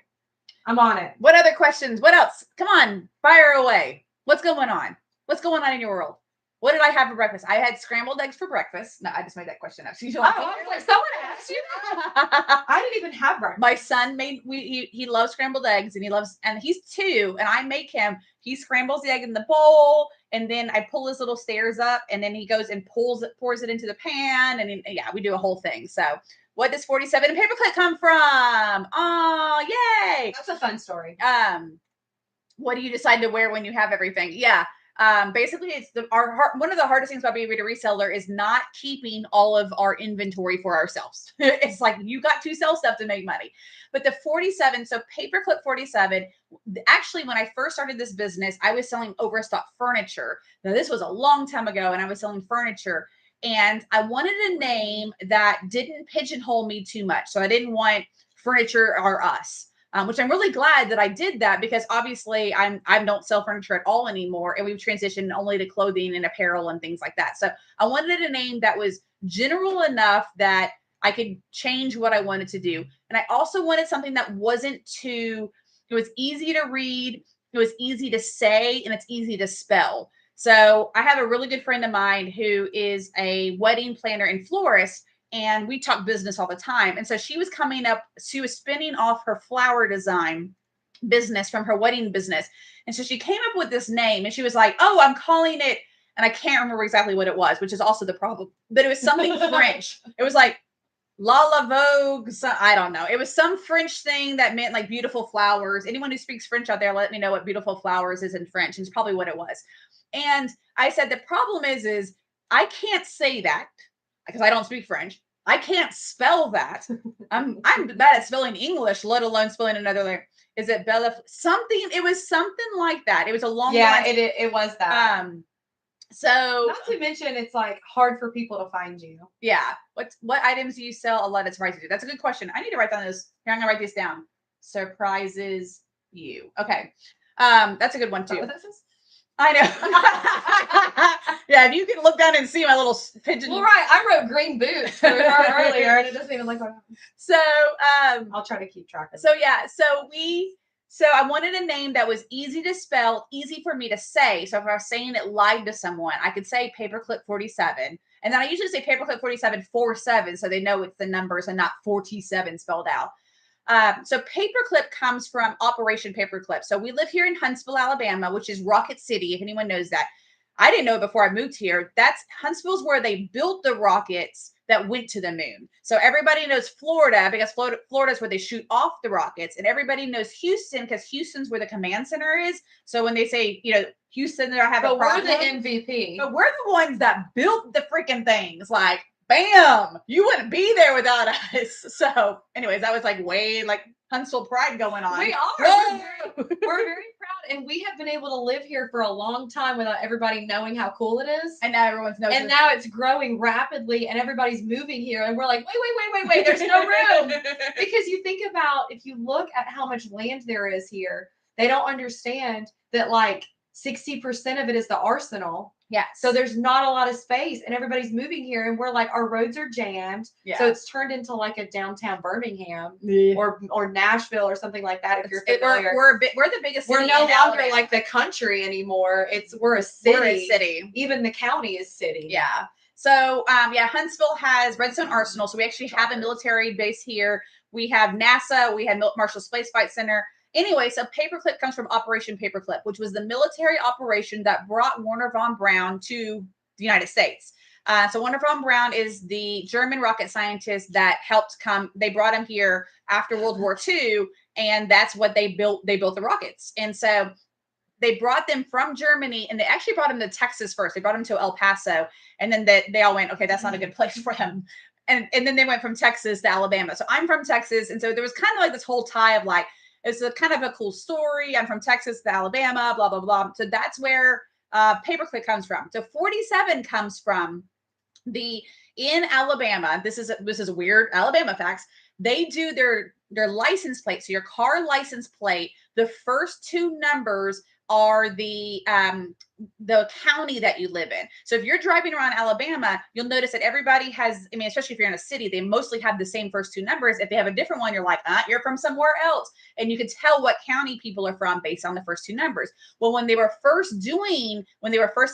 I'm on it. What other questions? What else? Come on, fire away. What's going on? What's going on in your world? What did I have for breakfast? I had scrambled eggs for breakfast. No, I just made that question up. Someone asked you that. I didn't even have breakfast. My son made he loves scrambled eggs, and he's 2, and I make him. He scrambles the egg in the bowl, and then I pull his little stairs up, and then he goes and pours it into the pan, and we do a whole thing. So, what does 47 and paperclip come from? Oh, yay! That's a fun story. What do you decide to wear when you have everything? Yeah. Basically, it's one of the hardest things about being a reseller is not keeping all of our inventory for ourselves. It's like you got to sell stuff to make money. But the 47, so Paperclip47, actually, when I first started this business, I was selling overstock furniture. Now, this was a long time ago, and I was selling furniture. And I wanted a name that didn't pigeonhole me too much. So I didn't want furniture or us. Which I'm really glad that I did that, because obviously I don't sell furniture at all anymore, and we've transitioned only to clothing and apparel and things like that. So I wanted a name that was general enough that I could change what I wanted to do. And I also wanted something that wasn't it was easy to read, it was easy to say, and it's easy to spell. So I have a really good friend of mine who is a wedding planner and florist, and we talk business all the time. And so she was spinning off her flower design business from her wedding business. And so she came up with this name, and she was like, oh, I'm calling it, and I can't remember exactly what it was, which is also the problem, but it was something French. It was like La Vogue. I don't know. It was some French thing that meant like beautiful flowers. Anyone who speaks French out there, let me know what beautiful flowers is in French. And it's probably what it was. And I said, the problem is I can't say that because I don't speak French. I can't spell that. I'm bad at spelling English, let alone spelling another language. Is it Bella? Something. It was something like that. It was a long. Yeah, it was that. So not to mention, it's like hard for people to find you. Yeah. What items do you sell? A lot of surprises you. That's a good question. I need to write down this. Here, I'm gonna write this down. Surprises you. Okay. That's a good one too. What this is? I know. Yeah, if you can look down and see my little pigeon. Well, right. I wrote green boots earlier, and it doesn't even look like that. So, I'll try to keep track of it. So, yeah. So I wanted a name that was easy to spell, easy for me to say. So if I was saying it live to someone, I could say Paperclip47. And then I usually say Paperclip47 47, so they know it's the numbers and not 47 spelled out. So Paperclip comes from Operation Paperclip. So we live here in Huntsville, Alabama, which is Rocket City, if anyone knows that. I didn't know before I moved here. Huntsville's where they built the rockets that went to the moon. So everybody knows Florida because Florida is where they shoot off the rockets. And everybody knows Houston because Houston's where the command center is. So when they say, Houston, they have a problem. We're the MVP. But we're the ones that built the freaking things. Like, bam, you wouldn't be there without us. So anyways, that was like way like Huntsville pride going on. We are. We're very proud, and we have been able to live here for a long time without everybody knowing how cool it is. And now everyone's knows. And now it's growing rapidly, and everybody's moving here, and we're like, wait, there's no room. Because you think about, if you look at how much land there is here, they don't understand that like 60% of it is the arsenal. Yeah. So there's not a lot of space, and everybody's moving here, and we're like, our roads are jammed. Yeah. So it's turned into like a downtown Birmingham Yeah. or Nashville or something like that. If you're familiar, we're the biggest. We're city no in longer Alabama. like the country anymore. We're a city. We're a city. Even the county is city. Yeah. So Huntsville has Redstone Arsenal. So we actually have a military base here. We have NASA. We have Marshall Space Flight Center. Anyway, so Paperclip comes from Operation Paperclip, which was the military operation that brought Wernher von Braun to the United States. So Wernher von Braun is the German rocket scientist that helped come. They brought him here after World War II, and that's what they built. They built the rockets, and so they brought them from Germany, and they actually brought them to Texas first. They brought them to El Paso, and then they all went, okay, that's not a good place for them. And then they went from Texas to Alabama. So I'm from Texas, and so there was kind of like this whole tie of like, it's a kind of a cool story. I'm from Texas to Alabama, blah, blah, blah. So that's where Paperclip comes from. So 47 comes from in Alabama. This is a weird Alabama facts. They do their license plate. So your car license plate, the first two numbers are the county that you live in. So if you're driving around Alabama, you'll notice that everybody has, I mean, especially if you're in a city, they mostly have the same first two numbers. If they have a different one, you're like, you're from somewhere else. And you can tell what county people are from based on the first two numbers. Well, when they were first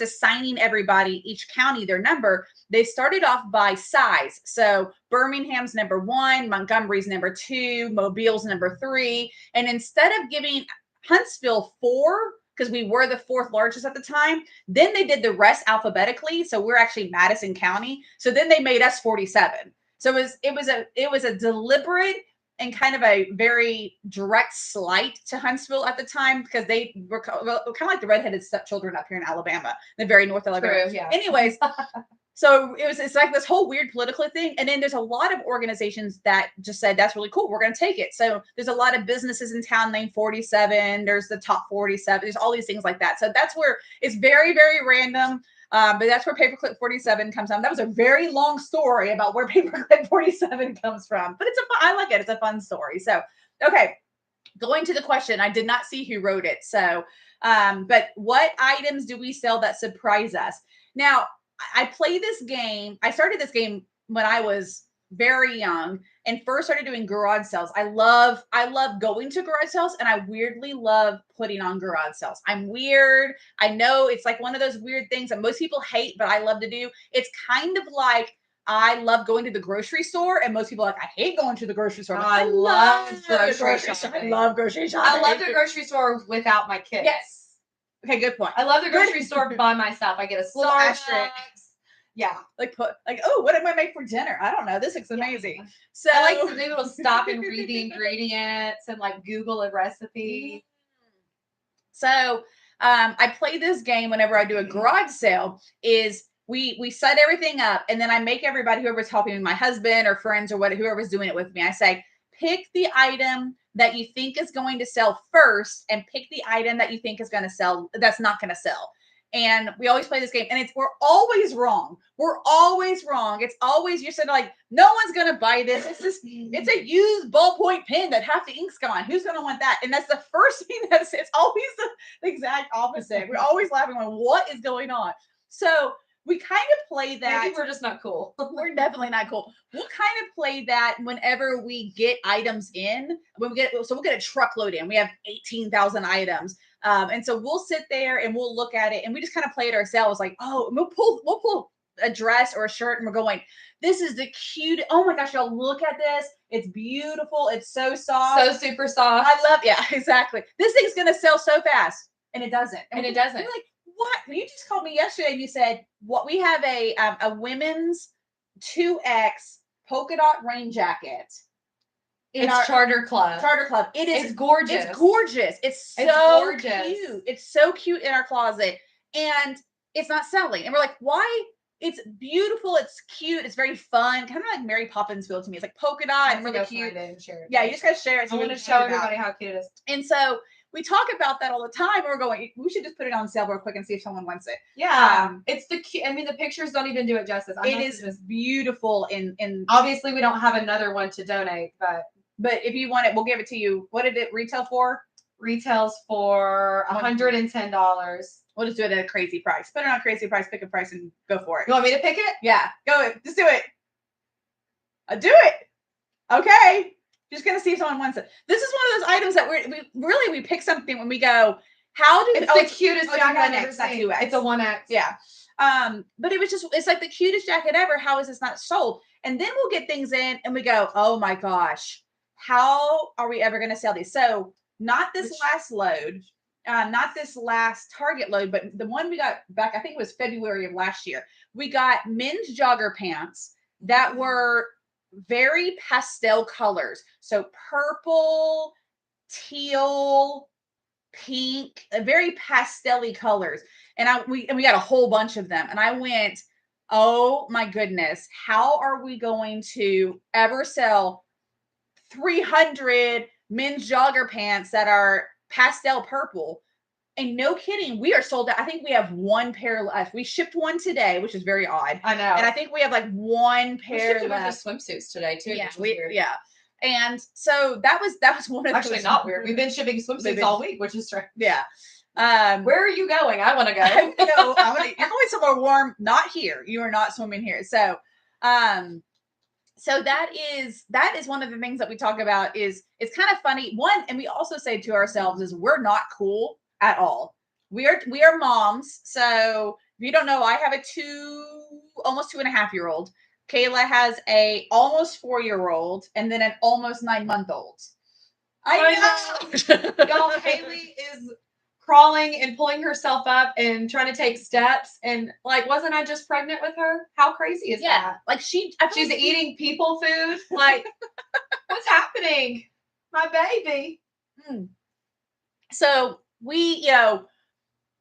assigning everybody, each county, their number, they started off by size. So Birmingham's number 1, Montgomery's number 2, Mobile's number 3. And instead of giving Huntsville 4, because we were the 4th largest at the time, then they did the rest alphabetically. So we're actually Madison County. So then they made us 47. So it was a deliberate and kind of a very direct slight to Huntsville at the time, because they were kind of like the redheaded stepchildren up here in Alabama, the very north Alabama. True, yeah. Anyways, so it's like this whole weird political thing. And then there's a lot of organizations that just said, that's really cool, we're going to take it. So there's a lot of businesses in town named 47. There's the top 47. There's all these things like that. So that's where it's very, very random. But that's where Paperclip 47 comes from. That was a very long story about where Paperclip 47 comes from, but I like it. It's a fun story. So, okay. Going to the question, I did not see who wrote it. So, but what items do we sell that surprise us? Now, I play this game. I started this game when I was very young and first started doing garage sales. I love going to garage sales, and I weirdly love putting on garage sales. I'm weird. I know it's like one of those weird things that most people hate, but I love to do. It's kind of like I love going to the grocery store, and most people are like, I hate going to the grocery store. I love grocery shopping. I love grocery shopping. I love the grocery store without my kids. Yes. Okay, good point. I love the grocery store by myself. I get a Starbucks. Yeah. Like oh, what am I make for dinner? I don't know. This looks amazing. Yeah. So I like to be able to stop and read the ingredients and like Google a recipe. So I play this game whenever I do a garage sale. Is we set everything up, and then I make everybody, whoever's helping me, my husband or friends or whoever's doing it with me, I say, pick the item that you think is going to sell first, and pick the item that you think is going to sell that's not going to sell. And we always play this game, and we're always wrong. We're always wrong. It's always, you said like, no one's gonna buy this. It's a used ballpoint pen that half the ink's gone. Who's gonna want that? And that's the first thing it's always the exact opposite. We're always laughing like, what is going on? So we kind of play that. Maybe we're just not cool. We're definitely not cool. We'll kind of play that whenever we get items in. We'll get a truckload in. We have 18,000 items. And so we'll sit there and we'll look at it, and we just kind of play it ourselves. Like, oh, we'll pull a dress or a shirt, and we're going, this is the cute. Oh my gosh, y'all, look at this. It's beautiful. It's so soft. So super soft. Yeah, exactly. This thing's going to sell so fast. And it doesn't. And it doesn't. You're like, what? You just called me yesterday and you said, what? We have a women's 2X polka dot rain jacket. It's Charter Club. Charter Club. It's gorgeous. It's gorgeous. It's so gorgeous. Cute. It's so cute in our closet. And it's not selling. And we're like, why? It's beautiful. It's cute. It's very fun. Kind of like Mary Poppins feel to me. It's like polka dot and really cute. Yeah, you just gotta share it. I want to show everybody how cute it is. And so we talk about that all the time. We're going, we should just put it on sale real quick and see if someone wants it. Yeah. It's the pictures don't even do it justice. It is just beautiful. In obviously we don't have another one to donate, but if you want it, we'll give it to you. What did it retail for? retails for $110. We'll just do it at a crazy price. Put it on a crazy price, pick a price, and go for it. You want me to pick it? Yeah, go. Just do it. Do it. Okay. Just gonna see if someone wants it. This is one of those items that we pick something when we go. How do it's the cutest jacket I've ever seen. It's a 1X. Yeah. But it's like the cutest jacket ever. How is this not sold? And then we'll get things in and we go, oh my gosh, how are we ever going to sell these? So not this last load, not this last Target load, but the one we got back, I think it was February of last year. We got men's jogger pants that were very pastel colors. So purple, teal, pink, very pastel-y colors. And we got a whole bunch of them. And I went, oh my goodness, how are we going to ever sell 300 men's jogger pants that are pastel purple? And no kidding, we are sold out. I think we have one pair left. We shipped one today, which is very odd. I know. And I think we have like one pair left. We shipped a bunch of swimsuits today too. Yeah, yeah. And so that was one of actually not weird. We've been shipping swimsuits all week, which is strange. Yeah. Where are you going? I want to go. You're going somewhere warm. Not here. You are not swimming here. So, so that is one of the things that we talk about. Is it's kind of funny. One, and we also say to ourselves is we're not cool at all. We are moms. So if you don't know, I have a almost 2.5-year-old. Kayla has a almost 4-year-old and then an almost 9-month-old. I know. Y'all, Haley is crawling and pulling herself up and trying to take steps. And like, wasn't I just pregnant with her? How crazy is that? Like she's eating people food. Like, what's happening? My baby. So we, I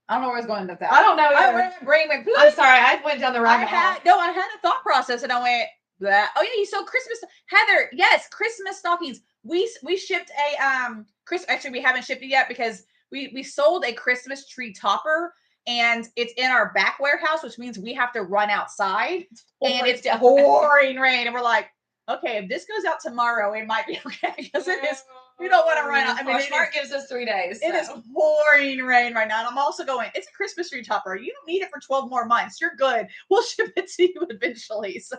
don't know where I was going with that. I don't know. I'm sorry. I went down the rabbit hole. I had a thought process and I went, that. Oh yeah, you sold Christmas. Heather, yes, Christmas stockings. We shipped a actually we haven't shipped it yet because we sold a Christmas tree topper and it's in our back warehouse, which means we have to run outside and it's pouring rain. And we're like, okay, if this goes out tomorrow, it might be okay because it is. We don't want to run out. I mean, Poshmark gives us 3 days. It is pouring rain right now. And I'm also going, it's a Christmas tree topper. You don't need it for 12 more months. You're good. We'll ship it to you eventually. So,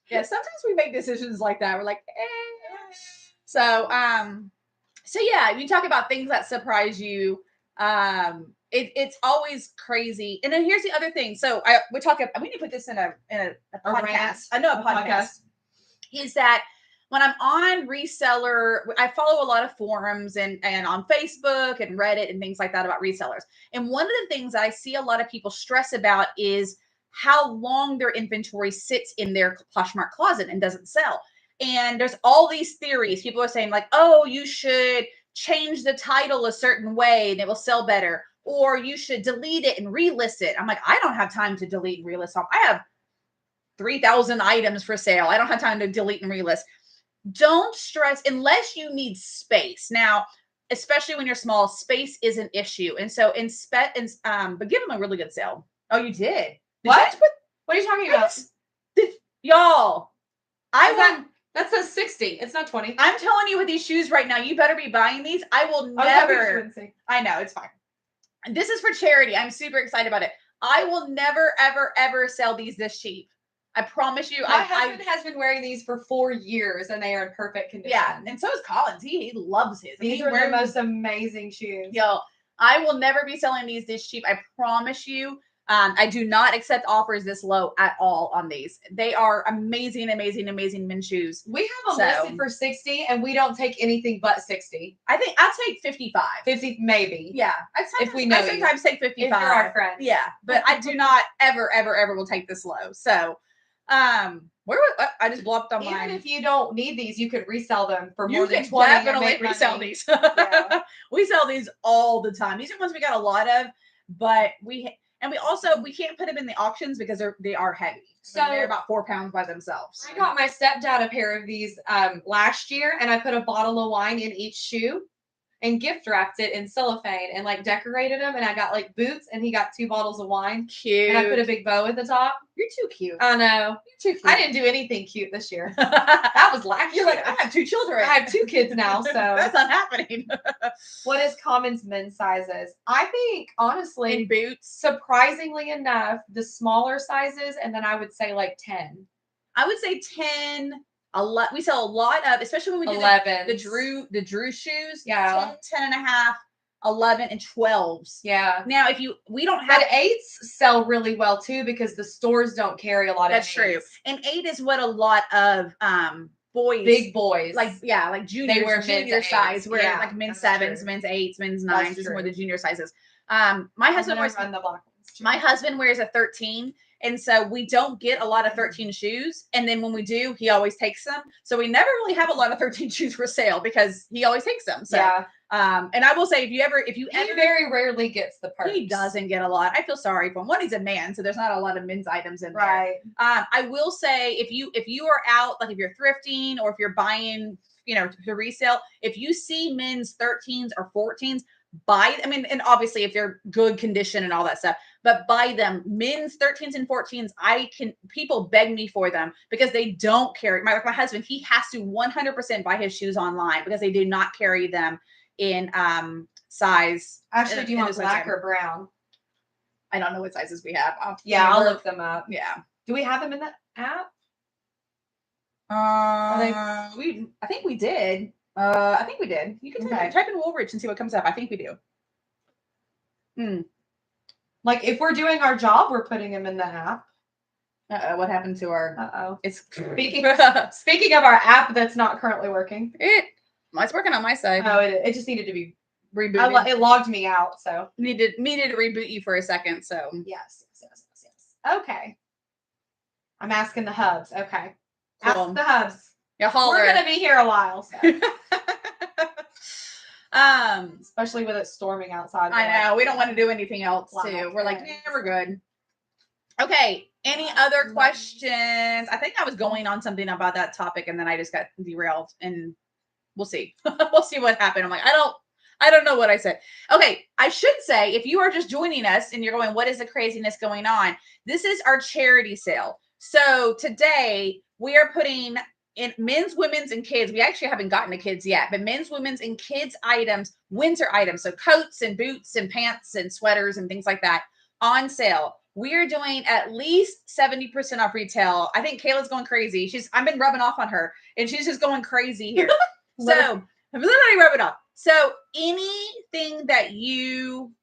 yeah, sometimes we make decisions like that. We're like, eh. So yeah, you talk about things that surprise you. It's always crazy. And then here's the other thing. So we need to put this in a podcast. I know a podcast. Is that when I'm on Reseller, I follow a lot of forums and on Facebook and Reddit and things like that about resellers. And one of the things I see a lot of people stress about is how long their inventory sits in their Poshmark closet and doesn't sell. And there's all these theories. People are saying like, oh, you should change the title a certain way and it will sell better. Or you should delete it and relist it. I'm like, I don't have time to delete and relist. I have 3,000 items for sale. I don't have time to delete and relist. Don't stress unless you need space. Now, especially when you're small, space is an issue. And so but give them a really good sale. Oh, you did? What? What are you talking about? Y'all, that's a 60. It's not 20. I'm telling you with these shoes right now, you better be buying these. I will never. I know, it's fine. This is for charity. I'm super excited about it. I will never, ever, ever sell these this cheap. I promise you. My husband has been wearing these for 4 years and they are in perfect condition. Yeah, and so is Collins. He loves his. These are the most amazing shoes. Yo, I will never be selling these this cheap. I promise you. I do not accept offers this low at all on these. They are amazing, amazing, amazing men's shoes. We have them listed for 60 and we don't take anything but 60. I think I'll take 55. 50 maybe. Yeah. If we know I sometimes take 55. If you're our friend. Yeah. But I do not ever, ever, ever will take this low. So I just blocked on mine. Even if you don't need these, you could resell them for more than 20. You can definitely resell these. Yeah. We sell these all the time. These are ones we got a lot of, but we can't put them in the auctions because they are heavy. So they're about 4 pounds by themselves. I got my stepdad a pair of these last year, and I put a bottle of wine in each shoe. and gift wrapped it in cellophane and like decorated them. And I got like boots and he got 2 bottles of wine. Cute. And I put a big bow at the top. You're too cute. I know. You're too cute. I didn't do anything cute this year. That was last You're year. like, I have 2 children. I have 2 kids now, so That's not happening. what is Common's men's sizes? I think honestly, In boots. surprisingly enough, the smaller sizes, and then I would say like 10. I would say 10. A lot. We sell a lot of, especially when we do 11. the Drew shoes. Yeah. 10, 10 and a half, 11, and 12s. Yeah. Now, we don't have But 8s sell really well too because the stores don't carry a lot of. That's true. And 8 is what a lot of boys, big boys, like juniors, they wear junior size, where yeah, like men's 7s, true. men's 8s, men's 9s is more the junior sizes. My husband wears the black ones. My husband wears a 13. And so we don't get a lot of 13 shoes. And then when we do, he always takes them. So we never really have a lot of 13 shoes for sale because he always takes them. So, yeah. And I will say, if you ever, he very rarely gets the perks. He doesn't get a lot. I feel sorry for him. One, he's a man, so there's not a lot of men's items in there. Right. I will say, if you are out, like if you're thrifting or if you're buying, to resale, if you see men's 13s or 14s, buy. I mean, and obviously if they're good condition and all that stuff, but buy them. Men's 13s and 14s, people beg me for them because they don't carry. My husband, he has to 100% buy his shoes online because they do not carry them in size. Actually, do you want black or brown? I don't know what sizes we have. I'll look them up. Yeah. Do we have them in the app? I think we did. I think we did. You can type in Woolrich and see what comes up. I think we do. Like if we're doing our job, we're putting them in the app. What happened to our? It's speaking of our app that's not currently working. It's working on my side. Oh, it just needed to be rebooted. It logged me out, so needed to reboot you for a second. So yes. Okay. I'm asking the hubs. Okay. Cool. Ask the hubs. Yeah, holler. We're gonna be here a while. So. Especially with it storming outside. I know. We don't want to do anything else too. We're like, we're good. Okay. Any other questions? I think I was going on something about that topic and then I just got derailed and we'll see. We'll see what happened. I'm like, I don't know what I said. Okay. I should say, if you are just joining us and you're going, what is the craziness going on? This is our charity sale. So today we are putting in men's, women's, and kids. We actually haven't gotten to kids yet, but men's, women's, and kids items, winter items. So coats and boots and pants and sweaters and things like that on sale. We are doing at least 70% off retail. I think Kayla's going crazy. I've been rubbing off on her and she's just going crazy here. So I'm literally rubbing off. So anything that you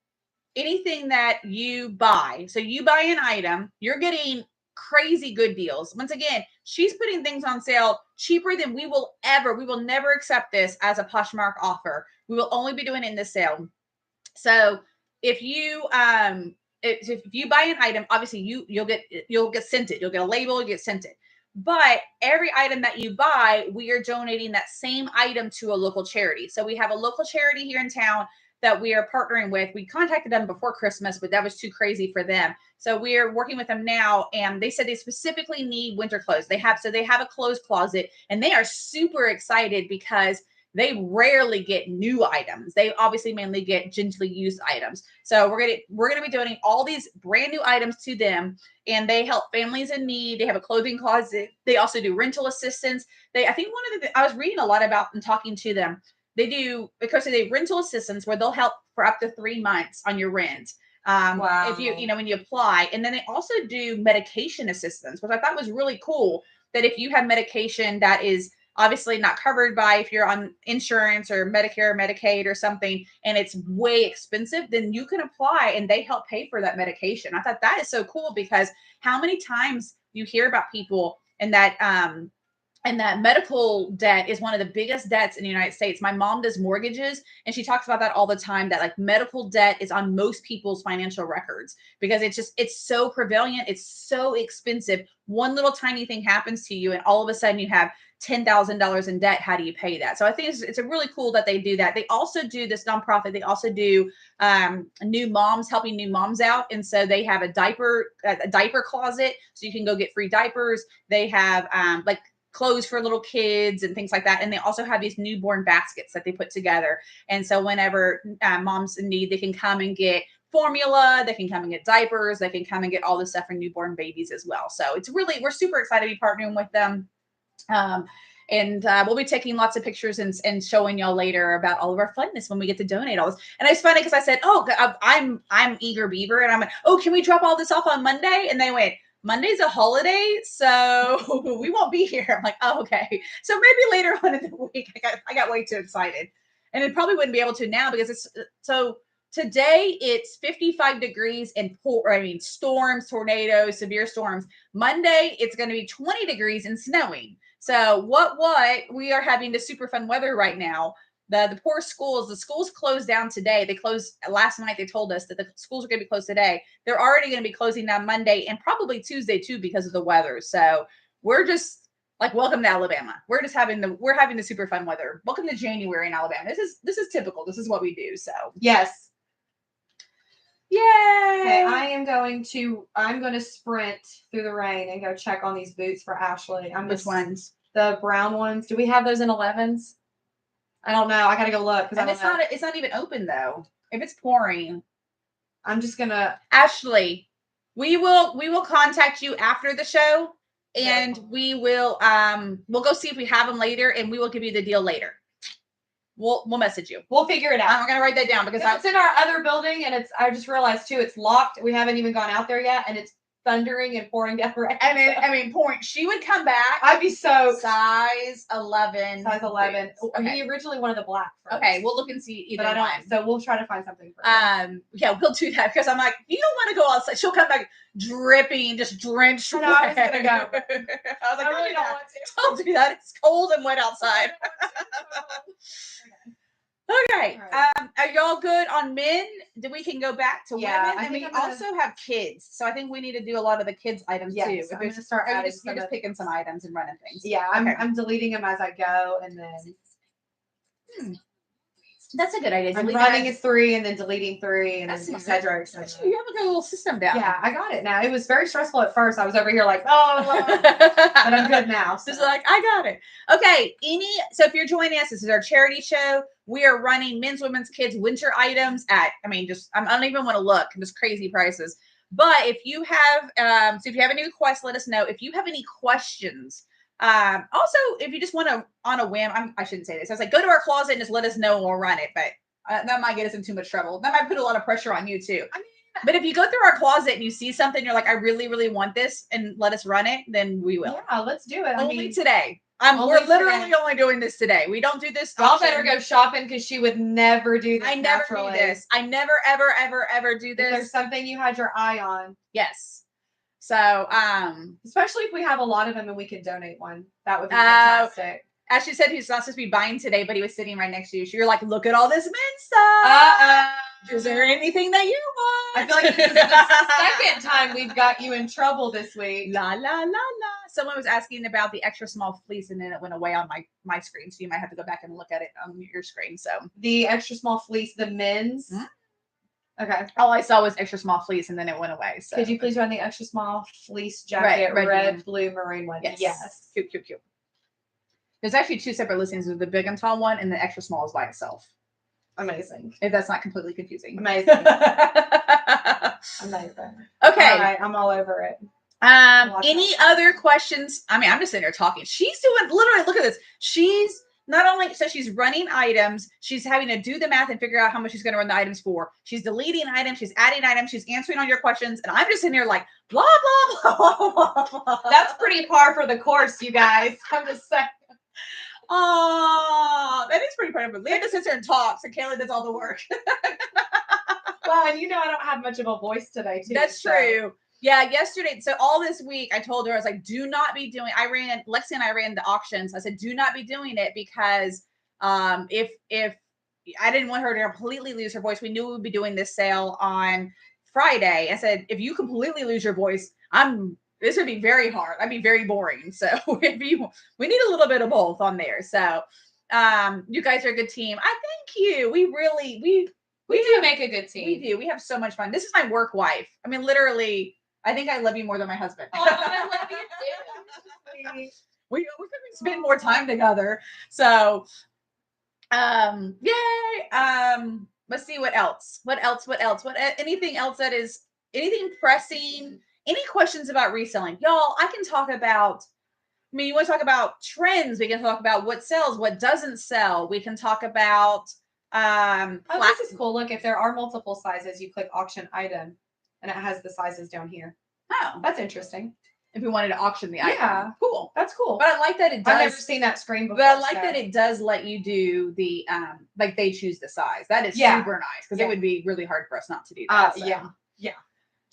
buy, so you buy an item, you're getting crazy good deals. Once again, she's putting things on sale cheaper than we will never accept this as a Poshmark offer. We will only be doing it in this sale. So if you buy an item, obviously you'll get sent it. You'll get a label, you get sent it. But every item that you buy, we are donating that same item to a local charity. So we have a local charity here in town that we are partnering with. We contacted them before Christmas, but that was too crazy for them. So we are working with them now. And they said they specifically need winter clothes. They have a clothes closet and they are super excited because they rarely get new items. They obviously mainly get gently used items. So we're going to be donating all these brand new items to them, and they help families in need. They have a clothing closet. They also do rental assistance. I think I was reading a lot about and talking to them. They do, because they do rental assistance where they'll help for up to 3 months on your rent. Wow. If when you apply. And then they also do medication assistance, which I thought was really cool, that if you have medication that is obviously not covered by, if you're on insurance or Medicare or Medicaid or something, and it's way expensive, then you can apply and they help pay for that medication. I thought that is so cool because how many times you hear about people and that medical debt is one of the biggest debts in the United States. My mom does mortgages and she talks about that all the time, that like medical debt is on most people's financial records because it's so prevalent. It's so expensive. One little tiny thing happens to you and all of a sudden you have $10,000 in debt. How do you pay that? So I think it's a really cool that they do that. They also do this nonprofit. They also do new moms, helping new moms out. And so they have a diaper closet so you can go get free diapers. They have clothes for little kids and things like that. And they also have these newborn baskets that they put together. And so whenever mom's in need, they can come and get formula, they can come and get diapers, they can come and get all this stuff for newborn babies as well. So it's really, we're super excited to be partnering with them. And we'll be taking lots of pictures and showing y'all later about all of our funness when we get to donate all this. And it's funny because I said, oh, I'm eager beaver. And I'm like, oh, can we drop all this off on Monday? And they went, Monday's a holiday, so we won't be here. I'm like, oh, okay. So maybe later on in the week, I got way too excited. And it probably wouldn't be able to now because it's so today it's 55 degrees and storms, tornadoes, severe storms. Monday, it's going to be 20 degrees and snowing. So what we are having the super fun weather right now. The poor schools, the schools closed down today. They closed last night. They told us that the schools are going to be closed today. They're already going to be closing down Monday and probably Tuesday too because of the weather. So we're just like, welcome to Alabama. We're having the super fun weather. Welcome to January in Alabama. This is typical. This is what we do. So yes. Yay. Okay, I'm going to sprint through the rain and go check on these boots for Ashley. Which ones? The brown ones. Do we have those in 11s? I don't know. I gotta go look because it's not even open though. If it's pouring, I'm just gonna. Ashley, we will contact you after the show, and we will we'll go see if we have them later, and we will give you the deal later. We'll message you. We'll figure it out. I'm gonna write that down because it's in our other building, and I just realized too, it's locked. We haven't even gone out there yet, and it's thundering and pouring down rain. I mean, pouring. She would come back. I'd be so size 11. Size 11. Okay. He originally wanted the black first. Okay, we'll look and see either one. So we'll try to find something for her. Yeah, we'll do that because I'm like, you don't want to go outside. She'll come back dripping, just drenched. No, I was gonna go. I was like, I really don't want to. Don't do that. It's cold and wet outside. Okay. Right. Are y'all good on men? Then we can go back to women. And we also have kids. So I think we need to do a lot of the kids items too. If I'm going to start adding you're just picking some items and running things. Yeah, I'm deleting them as I go, and then that's a good idea. I'm running 3 and then deleting 3 and then et cetera, et cetera. You have a good little system down. Yeah, I got it now. It was very stressful at first. I was over here like, but I'm good now. So. Just like, I got it. Okay. So if you're joining us, this is our charity show. We are running men's, women's, kids winter items at, I don't even want to look. Just crazy prices. But if you have, if you have any requests, let us know. If you have any questions, also, if you just want to, on a whim, I shouldn't say this. I was like, go to our closet and just let us know and we'll run it. But that might get us in too much trouble. That might put a lot of pressure on you too. But if you go through our closet and you see something, you're like, I really, really want this and let us run it, then we will. Yeah, let's do it. Only today. We're literally only doing this today. We don't do this. Y'all better go shopping because she would never do this. I never do this. I never, ever, ever, ever do this. If there's something you had your eye on. Yes. So, especially if we have a lot of them and we could donate one, that would be fantastic. Ashley said he's not supposed to be buying today, but he was sitting right next to you. So you're like, look at all this men's stuff. Is there anything that you want? I feel like this is the second time we've got you in trouble this week. La, la, la, la. Someone was asking about the extra small fleece and then it went away on my screen. So you might have to go back and look at it on your screen. So the extra small fleece, the men's. Mm-hmm. Okay. All I saw was extra small fleece and then it went away. So could you please run the extra small fleece jacket, red, blue, maroon one? Yes. Cute. There's actually 2 separate listings. There's the big and tall one and the extra small is by itself. Amazing. If that's not completely confusing. Amazing. Amazing. Okay. All right, I'm all over it. Any other questions? I'm just sitting here talking. She's doing literally, look at this. She's not only, so she's running items, she's having to do the math and figure out how much she's going to run the items for. She's deleting items, she's adding items, she's answering all your questions. And I'm just sitting here like, blah, blah, blah, blah, blah. That's pretty par for the course, you guys. I'm just saying. Oh, that is pretty part of it. Leah just sits there and talks, and Kayla does all the work. Well, and I don't have much of a voice today, too. That's true. Yeah, yesterday. So all this week, I told her, I was like, do not be doing. Lexi and I ran the auctions. I said, do not be doing it because if I didn't want her to completely lose her voice, we knew we would be doing this sale on Friday. I said, if you completely lose your voice, this would be very hard. I'd be very boring. So we need a little bit of both on there. So you guys are a good team. I thank you. We do make a good team. We do. We have so much fun. This is my work wife. Literally, I think I love you more than my husband. Oh, I love you too. We could spend more time together. So, yay. Let's see what else. What anything else that is anything pressing? Any questions about reselling? Y'all, I can talk about. I mean, you want to talk about trends? We can talk about what sells, what doesn't sell. We can talk about. Oh, this is cool. Look, if there are multiple sizes, you click auction item, and it has the sizes down here. Oh, that's interesting. If we wanted to auction the item, cool. That's cool. But I like that it does. I've never seen that screen before. But I like that it does let you do the like they choose the size. That is super nice because it would be really hard for us not to do that. Yeah,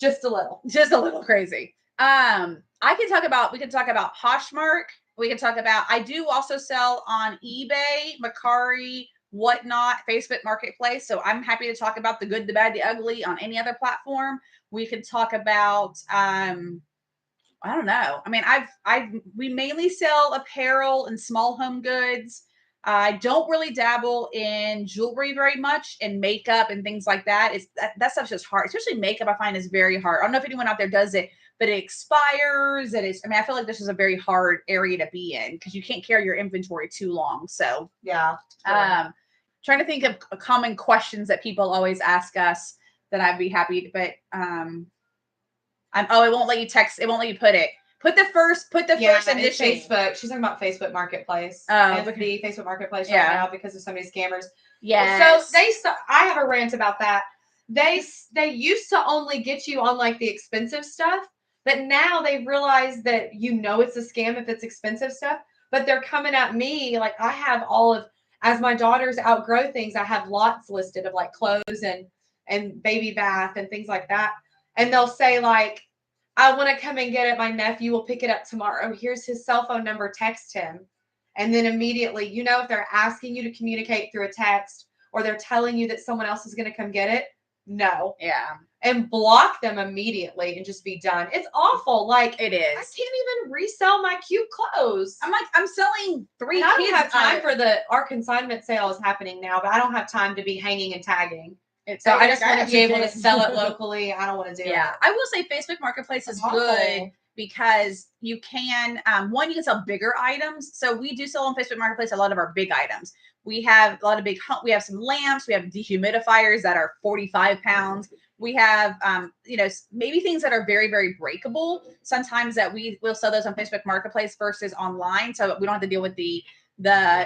just a little crazy. We can talk about Poshmark. We can talk about. I do also sell on eBay, Mercari, whatnot, Facebook Marketplace. So I'm happy to talk about the good, the bad, the ugly on any other platform. We can talk about. I don't know. I mean, we mainly sell apparel and small home goods. I don't really dabble in jewelry very much and makeup and things like that. That stuff's just hard, especially makeup. I find is very hard. I don't know if anyone out there does it, but it expires. I feel like this is a very hard area to be in because you can't carry your inventory too long. So trying to think of common questions that people always ask us that I'd be happy to, but it won't let you text. It won't let you put it. Put the first initial. Facebook. She's talking about Facebook Marketplace. The Facebook Marketplace right now because of so many scammers. Yeah. So I have a rant about that. They used to only get you on like the expensive stuff, but now they've realized that it's a scam if it's expensive stuff. But they're coming at me like I have as my daughters outgrow things, I have lots listed of like clothes and baby bath and things like that. And they'll say like, I want to come and get it. My nephew will pick it up tomorrow. Here's his cell phone number. Text him. And then immediately, if they're asking you to communicate through a text or they're telling you that someone else is going to come get it, no. Yeah. And block them immediately and just be done. It's awful. Like it is. I can't even resell my cute clothes. I'm selling 3 I don't have time for our consignment sale is happening now, but I don't have time to be hanging and tagging. So I just want to be able to sell it locally. I don't want to do it. Yeah, I will say Facebook Marketplace is good because you can, you can sell bigger items. So we do sell on Facebook Marketplace a lot of our big items. We have a lot of we have some lamps. We have dehumidifiers that are 45 pounds. We have, maybe things that are very, very breakable. Sometimes that we will sell those on Facebook Marketplace versus online. So we don't have to deal with the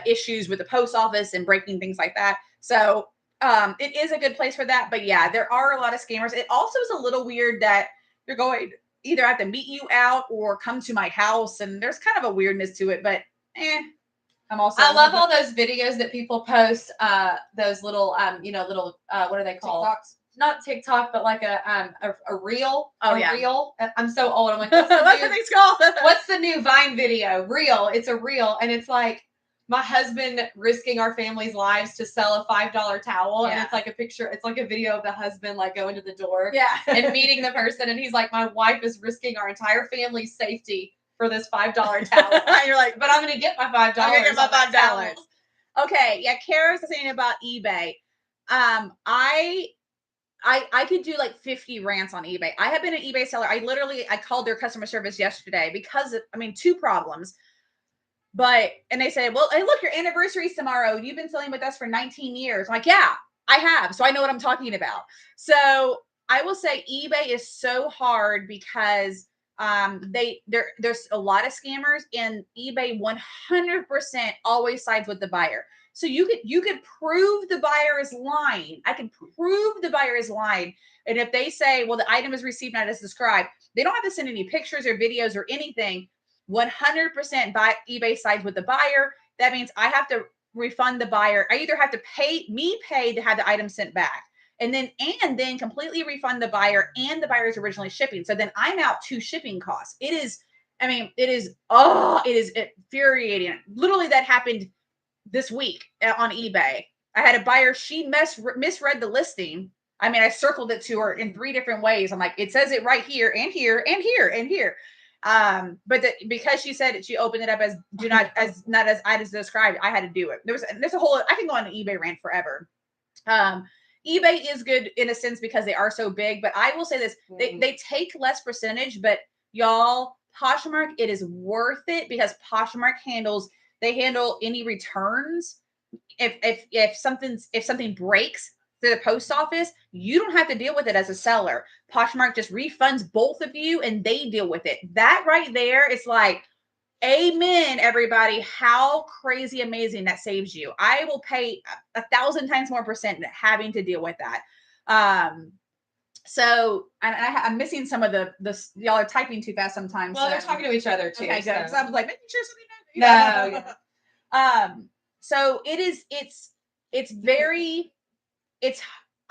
issues with the post office and breaking things like that. So it is a good place for that. But yeah, there are a lot of scammers. It also is a little weird that you're going either have to meet you out or come to my house. And there's kind of a weirdness to it, but I love all those videos that people post, those little, what are they called? TikToks. Not TikTok, but like a reel. Oh, a reel. I'm so old. I'm like, what's what's the new Vine video? Reel. It's a reel. And it's like my husband risking our family's lives to sell a $5 towel. Yeah. And it's like a picture. It's like a video of the husband like going to the door and meeting the person. And he's like, my wife is risking our entire family's safety for this $5 towel. You're like, but I'm going to get my $5. I'm going to get my $5. Okay. Yeah. Kara's saying about eBay. I could do like 50 rants on eBay. I have been an eBay seller. I called their customer service yesterday because of, 2 problems. And they said, well, hey, look, your anniversary's tomorrow. You've been selling with us for 19 years. I'm like, yeah, I have. So I know what I'm talking about. So I will say eBay is so hard because there's a lot of scammers and eBay 100% always sides with the buyer. So you could prove the buyer is lying. I can prove the buyer is lying. And if they say, well, the item is received not as described, they don't have to send any pictures or videos or anything. 100% by eBay sides with the buyer. That means I have to refund the buyer. I either have to pay to have the item sent back and then completely refund the buyer and the buyer's originally shipping. So then I'm out 2 shipping costs. It is infuriating. Literally that happened this week on eBay. I had a buyer, she misread the listing. I circled it to her in 3 different ways. I'm like, it says it right here and here and here and here. Because she said she opened it up as not as described, I had to do it. There's a whole, I can go on an eBay rant forever. eBay is good in a sense because they are so big, but I will say this, they take less percentage, but y'all, Poshmark, it is worth it because Poshmark handles any returns. If something breaks through the post office, you don't have to deal with it as a seller. Poshmark just refunds both of you and they deal with it. That right there is like, amen, everybody. How crazy amazing that saves you. I will pay 1,000 times more percent having to deal with that. So I'm missing some of the y'all are typing too fast sometimes. Well, they're talking to each other too. Okay, good. So I was like, making sure something. No. So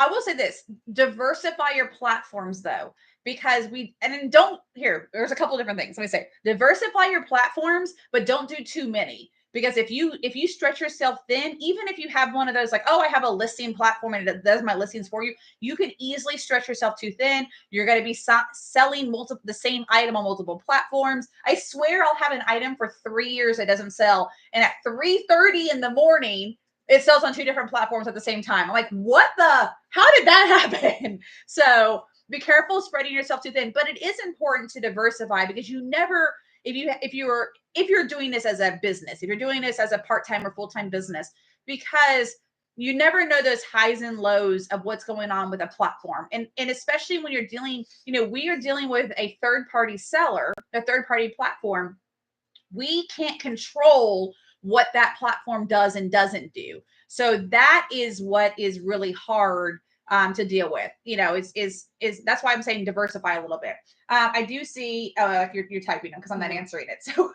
I will say this, diversify your platforms though, because there's a couple different things. Let me say, diversify your platforms, but don't do too many. Because if you stretch yourself thin, even if you have one of those, like, oh, I have a listing platform and it does my listings for you, you can easily stretch yourself too thin. You're going to be selling the same item on multiple platforms. I swear I'll have an item for 3 years that doesn't sell. And at 3:30 in the morning, it sells on 2 different platforms at the same time. I'm like, how did that happen? So be careful spreading yourself too thin, but it is important to diversify because you never, if you're doing this as a business, if you're doing this as a part-time or full-time business, because you never know those highs and lows of what's going on with a platform. And especially when you're dealing, we are dealing with a third-party seller, a third-party platform. We can't control what that platform does and doesn't do. So that is what is really hard to deal with. Is that's why I'm saying diversify a little bit. I do see you're typing them because I'm not answering it. So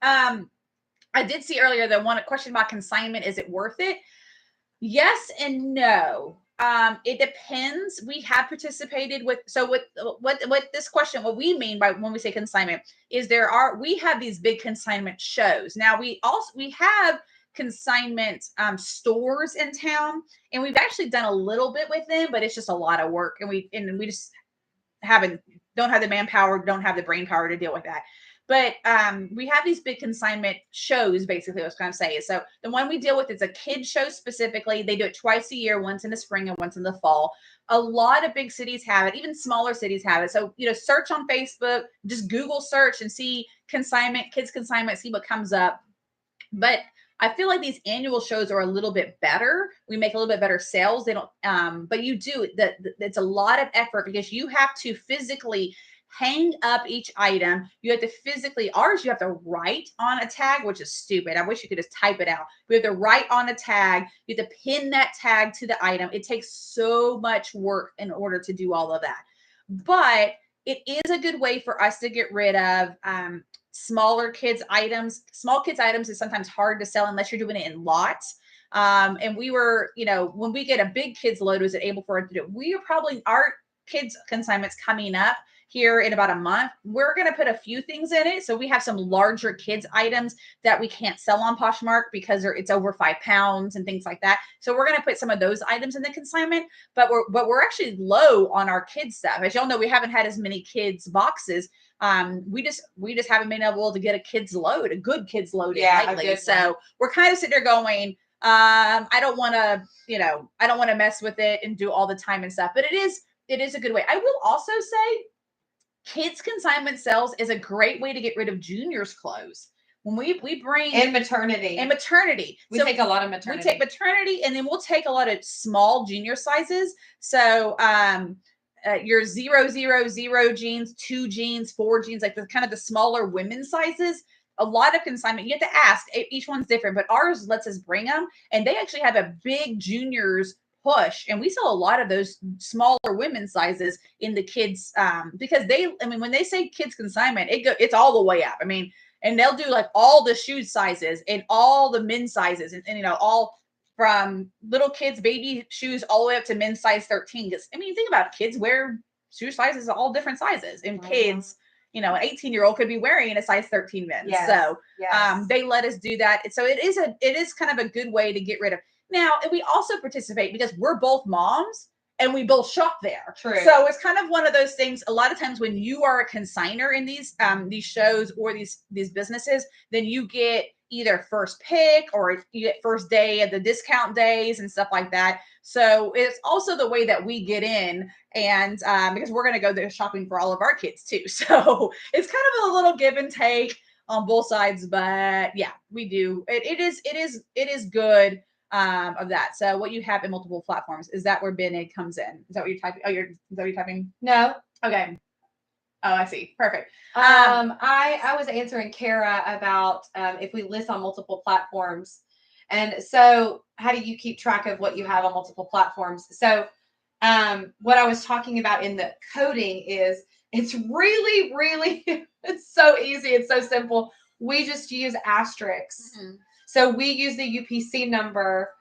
I did see earlier the one question about consignment. Is it worth it? Yes and no. It depends. We have participated with, so what this question, what we mean by when we say consignment is we have these big consignment shows. Now we have consignment stores in town, and we've actually done a little bit with them, but it's just a lot of work, and we just don't have the manpower, don't have the brain power to deal with that. But we have these big consignment shows, basically, what I was going to say. So the one we deal with is a kid show specifically. They do it twice a year, once in the spring and once in the fall. A lot of big cities have it. Even smaller cities have it. So, search on Facebook, just Google search and see kids consignment, see what comes up. But I feel like these annual shows are a little bit better. We make a little bit better sales. They don't, but it's a lot of effort because you have to physically hang up each item. You have to you have to write on a tag, which is stupid. I wish you could just type it out. We have to write on a tag. You have to pin that tag to the item. It takes so much work in order to do all of that. But it is a good way for us to get rid of smaller kids items. Small kids items is sometimes hard to sell unless you're doing it in lots. And we were, when we get a big kids load, was it able for it to do? Our kids consignments coming up here in about a month. We're going to put a few things in it. So we have some larger kids items that we can't sell on Poshmark because it's over 5 pounds and things like that. So we're going to put some of those items in the consignment, but we're actually low on our kids stuff. As y'all know, we haven't had as many kids boxes. We just haven't been able to get a good kids load lately. So we're kind of sitting there going, I don't want to mess with it and do all the time and stuff, but it is a good way. I will also say kids consignment sales is a great way to get rid of juniors clothes. When we bring and maternity, we take a lot of maternity. We take maternity, and then we'll take a lot of small junior sizes. So your 000 jeans, 2 jeans, 4 jeans, like the smaller women's sizes. A lot of consignment, you have to ask. Each one's different, but ours lets us bring them, and they actually have a big juniors push, and we sell a lot of those smaller women's sizes in the kids because when they say kids consignment, it's all the way up. And they'll do like all the shoe sizes and all the men's sizes and all from little kids baby shoes all the way up to men's size 13. Because you think about it, kids wear shoe sizes all different sizes, and kids, an 18-year-old could be wearing a size 13 men's. Yes. So yes. They let us do that. So it is kind of a good way to get rid of. Now, and we also participate because we're both moms and we both shop there. True. So it's kind of one of those things. A lot of times when you are a consignor in these shows or these businesses, then you get either first pick or you get first day of the discount days and stuff like that. So it's also the way that we get in, and because we're going to go there shopping for all of our kids too. So it's kind of a little give and take on both sides, but yeah, we do. It is good of that. So what you have in multiple platforms, is that where Bid comes in? Is that what you're typing? Is that what you're typing? No. Okay. Oh, I see. Perfect. I was answering Kara about if we list on multiple platforms. And so how do you keep track of what you have on multiple platforms? So what I was talking about in the coding is it's really, really, it's so easy. It's so simple. We just use asterisks. Mm-hmm. So we use the UPC number.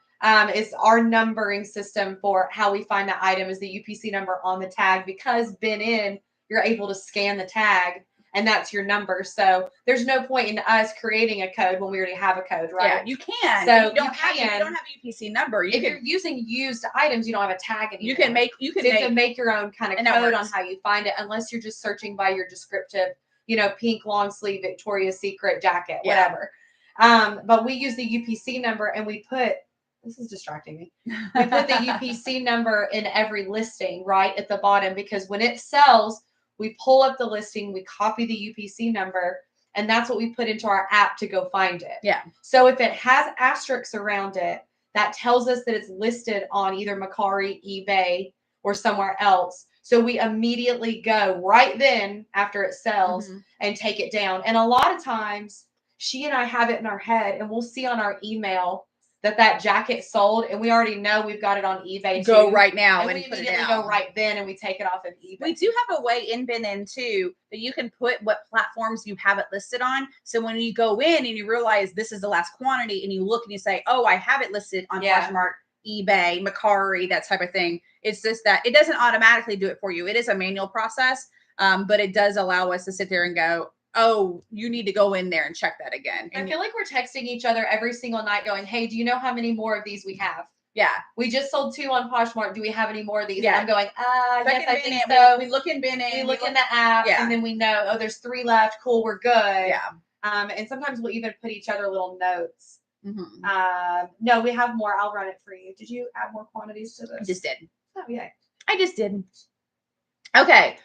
Is our numbering system for how we find the item is the UPC number on the tag, because you're able to scan the tag and that's your number. So there's no point in us creating a code when we already have a code, right? Yeah, you can. So you don't have a UPC number. If you're using used items, you don't have a tag anymore. You can make your own kind of code on how you find it, unless you're just searching by your descriptive, pink long sleeve Victoria's Secret jacket, whatever. But we use the UPC number, and this is distracting me. We put the UPC number in every listing right at the bottom, because when it sells, we pull up the listing, we copy the UPC number, and that's what we put into our app to go find it. Yeah. So if it has asterisks around it, that tells us that it's listed on either Mercari, eBay, or somewhere else. So we immediately go right then after it sells and take it down. And a lot of times she and I have it in our head, and we'll see on our email that jacket sold, and we already know we've got it on eBay. Go right now, and we immediately go right then, and we take it off of eBay. We do have a way in Bin too that you can put what platforms you have it listed on. So when you go in and you realize this is the last quantity, and you look and you say, "Oh, I have it listed on Poshmark, eBay, Mercari," that type of thing. It's just that it doesn't automatically do it for you. It is a manual process, but it does allow us to sit there and go, "Oh, you need to go in there and check that again." And I feel like we're texting each other every single night going, "Hey, do you know how many more of these we have?" Yeah. We just sold 2 on Poshmark. Do we have any more of these? Yeah. And I'm going, yes, I think so. We look in Bin. We look in the app, and then we know, oh, there's 3 left. Cool, we're good. Yeah. And sometimes we'll even put each other little notes. Mm-hmm. No, we have more. I'll run it for you. Did you add more quantities to this? I just did. Oh, yeah. I just did. Okay.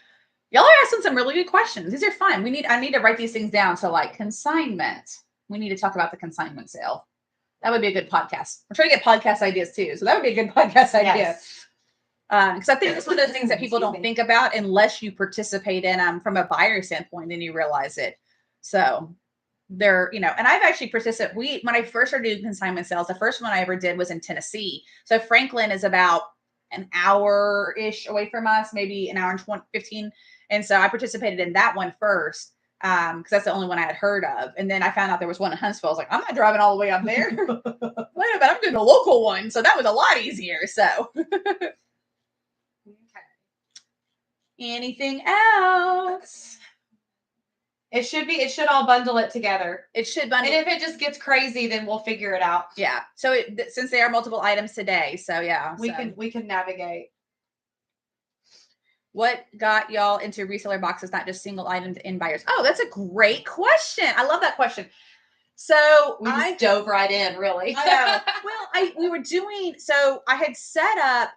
Y'all are asking some really good questions. These are fun. I need to write these things down. So like consignment. We need to talk about the consignment sale. That would be a good podcast. We're trying to get podcast ideas too. So that would be a good podcast idea. Because I think it's one of the things that people don't think about unless you participate in them from a buyer standpoint, and you realize it. So they're, and I've actually participated. When I first started doing consignment sales, the first one I ever did was in Tennessee. So Franklin is about an hour-ish away from us, maybe an hour and 15. And so I participated in that one first, because that's the only one I had heard of. And then I found out there was one in Huntsville. I was like, I'm not driving all the way up there. Wait a minute, I'm doing a local one. So that was a lot easier. So okay. Anything else? It should all bundle it together. It should bundle. And if it just gets crazy, then we'll figure it out. Yeah. So since there are multiple items today, so yeah. We can navigate. What got y'all into reseller boxes, not just single items in buyers? Oh, that's a great question. I love that question. So we just dove right in, really. I know. Well, I had set up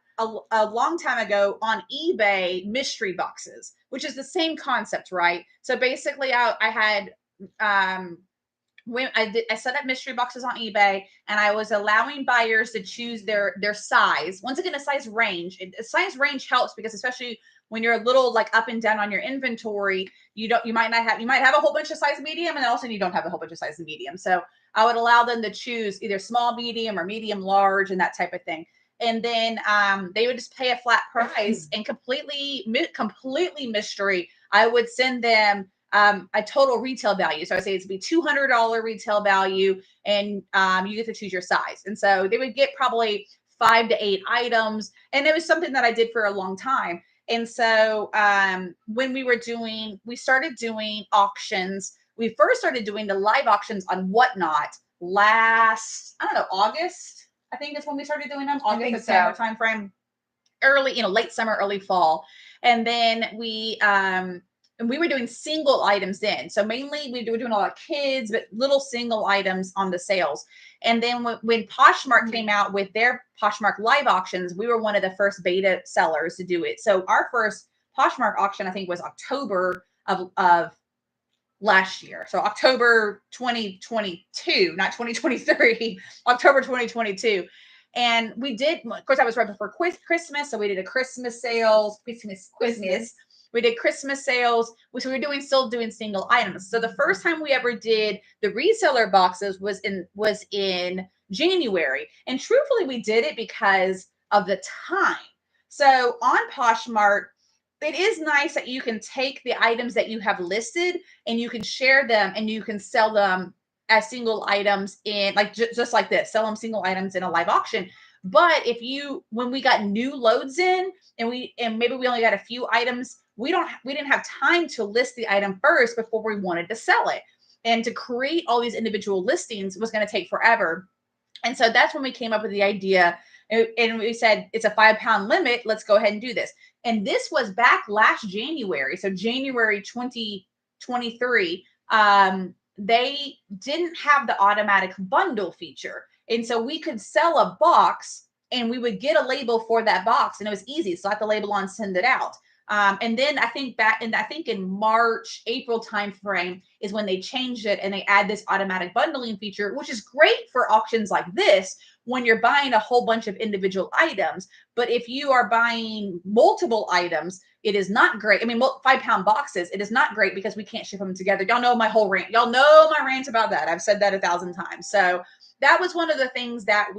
a long time ago on eBay mystery boxes, which is the same concept, right? So basically I had I set up mystery boxes on eBay, and I was allowing buyers to choose their size. Once again, a size range. A size range helps because, especially when you're a little like up and down on your inventory, you might have a whole bunch of size medium, and then also you don't have a whole bunch of size medium. So I would allow them to choose either small, medium, or medium large, and that type of thing. And then they would just pay a flat price, and completely mystery. I would send them a total retail value. So I say it's be $200 retail value, and you get to choose your size. And so they would get probably 5 to 8 items. And it was something that I did for a long time. And so when we started doing auctions, we first started doing the live auctions on Whatnot last, August, I think is when we started doing them. August, September timeframe, early, late summer, early fall. And then we and we were doing single items then. So mainly we were doing a lot of kids, but little single items on the sales. And then when Poshmark came out with their Poshmark live auctions, we were one of the first beta sellers to do it. So our first Poshmark auction, I think, was October of last year. So October 2022, not 2023, October 2022. And we did, of course, I was right before Christmas. So we did a Christmas sales, Christmas. We did Christmas sales, which we were still doing single items. So the first time we ever did the reseller boxes was in January. And truthfully, we did it because of the time. So on Poshmark, it is nice that you can take the items that you have listed and you can share them and you can sell them as single items in like just like this, sell them single items in a live auction. But when we got new loads in and maybe we only got a few items, we didn't have time to list the item first before we wanted to sell it. And to create all these individual listings was going to take forever. And so that's when we came up with the idea. And we said, it's a 5 pound limit. Let's go ahead and do this. And this was back last January. So January 2023, they didn't have the automatic bundle feature. And so we could sell a box and we would get a label for that box. And it was easy. Slap the label on, send it out. And then I think in March, April timeframe is when they changed it and they add this automatic bundling feature, which is great for auctions like this when you're buying a whole bunch of individual items. But if you are buying multiple items, it is not great. I mean, 5 pound boxes, it is not great because we can't ship them together. Y'all know my whole rant. Y'all know my rant about that. I've said that 1,000 times. So that was one of the things that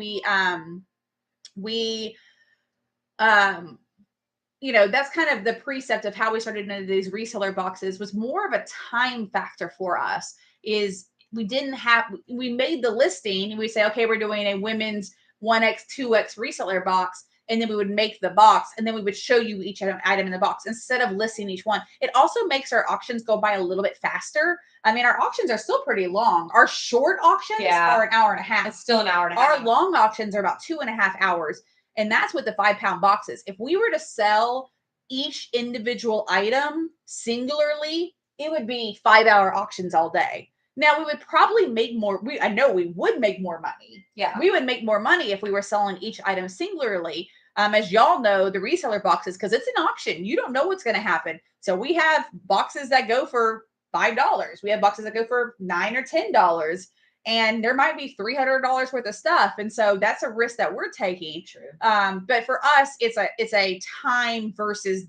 that's kind of the precept of how we started into these reseller boxes was more of a time factor for us. Is we made the listing and we say, okay, we're doing a women's 1X, 2X reseller box. And then we would make the box and then we would show you each item in the box instead of listing each one. It also makes our auctions go by a little bit faster. I mean, our auctions are still pretty long. Our short auctions are an hour and a half. It's still an hour and a half. Our long auctions are about 2.5 hours. And that's with the 5 pound boxes. If we were to sell each individual item singularly, it would be 5-hour auctions all day. Now we would probably make more. I know we would make more money. Yeah. We would make more money if we were selling each item singularly. As y'all know, the reseller boxes, because it's an auction, you don't know what's going to happen. So we have boxes that go for $5. We have boxes that go for $9 or $10. And there might be $300 worth of stuff. And so that's a risk that we're taking. True. But for us, it's a time versus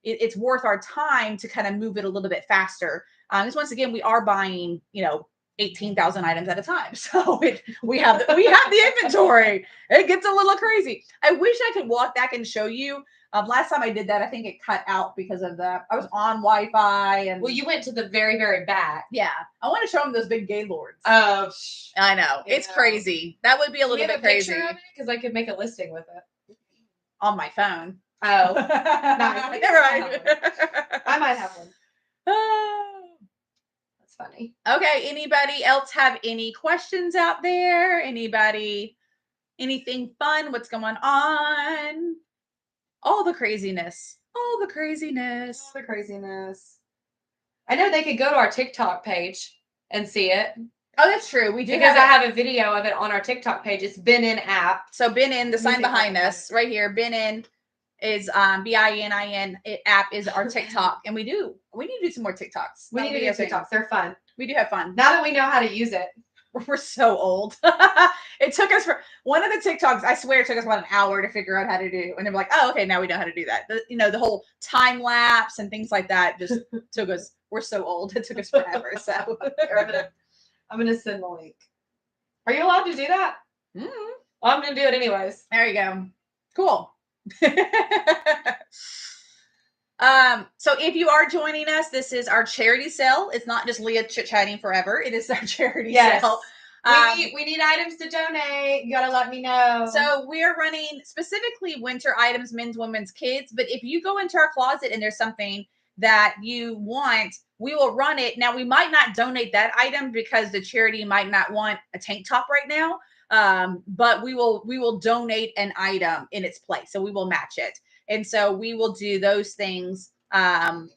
it's worth our time to kind of move it a little bit faster. Because once again, we are buying, 18,000 items at a time. So we have the inventory. It gets a little crazy. I wish I could walk back and show you. Last time I did that, I think it cut out because of I was on Wi-Fi and. Well, you went to the very, very back. Yeah, I want to show them those big gay lords. Oh, I know it's crazy. That would be a little bit crazy. Because I could make a listing with it on my phone. Oh, nice. Never mind. I might have one. That's funny. Okay. Anybody else have any questions out there? Anything fun? What's going on? All the craziness. I know they could go to our TikTok page and see it. Oh, that's true. We do. Because I have a video of it on our TikTok page. It's Been In app. So Been In, the sign behind us right here. Been In is BININ app is our TikTok. And we need to do some more TikToks. We need to do TikToks. They're fun. We do have fun. Now that we know how to use it. We're so old. It took us one of the TikToks, I swear it took us about an hour to figure out how to do. And they're like, oh, okay, now we know how to do that. The whole time lapse and things like that just took us. We're so old. It took us forever. So I'm going to send the link. Are you allowed to do that? Mm-hmm. Well, I'm going to do it anyways. There you go. Cool. So if you are joining us, this is our charity sale. It's not just Leah chit-chatting forever. It is our charity sale. We need items to donate. You got to let me know. So we are running specifically winter items, men's, women's, kids. But if you go into our closet and there's something that you want, we will run it. Now, we might not donate that item because the charity might not want a tank top right now. But we will donate an item in its place. So we will match it. And so we will do those things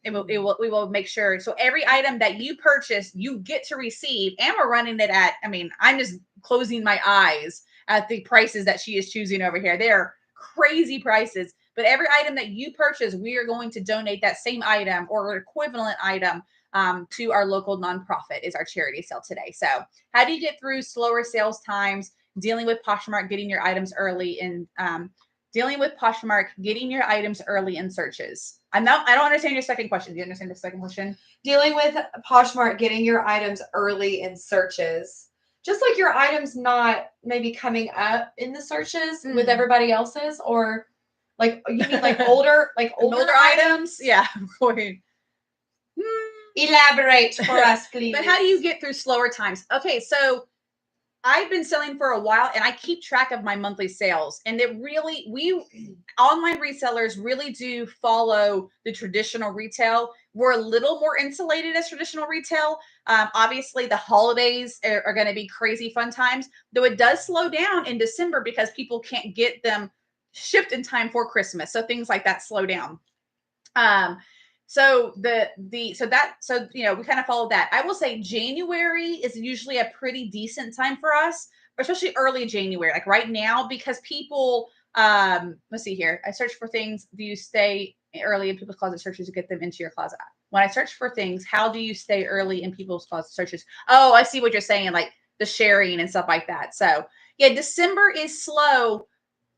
we will make sure. So every item that you purchase, you get to receive, and we're running it at, I mean, I'm just closing my eyes at the prices that she is choosing over here. They're crazy prices, but every item that you purchase, we are going to donate that same item or equivalent item to our local nonprofit is our charity sale today. So how do you get through slower sales times, dealing with Poshmark, getting your items early in searches? I don't understand your second question. Do you understand the second question? Dealing with Poshmark, getting your items early in searches. Just like your items not maybe coming up in the searches with everybody else's, or like you mean like older items? Yeah. Elaborate for us, please. But how do you get through slower times? Okay, so I've been selling for a while and I keep track of my monthly sales. And online resellers really do follow the traditional retail. We're a little more insulated as traditional retail. Obviously, the holidays are going to be crazy fun times, though it does slow down in December because people can't get them shipped in time for Christmas. So things like that slow down. So we kind of follow that. I will say January is usually a pretty decent time for us, especially early January, like right now, because people, let's see here. I search for things. Do you stay early in people's closet searches to get them into your closet? When I search for things, how do you stay early in people's closet searches? Oh, I see what you're saying, like the sharing and stuff like that. So yeah, December is slow.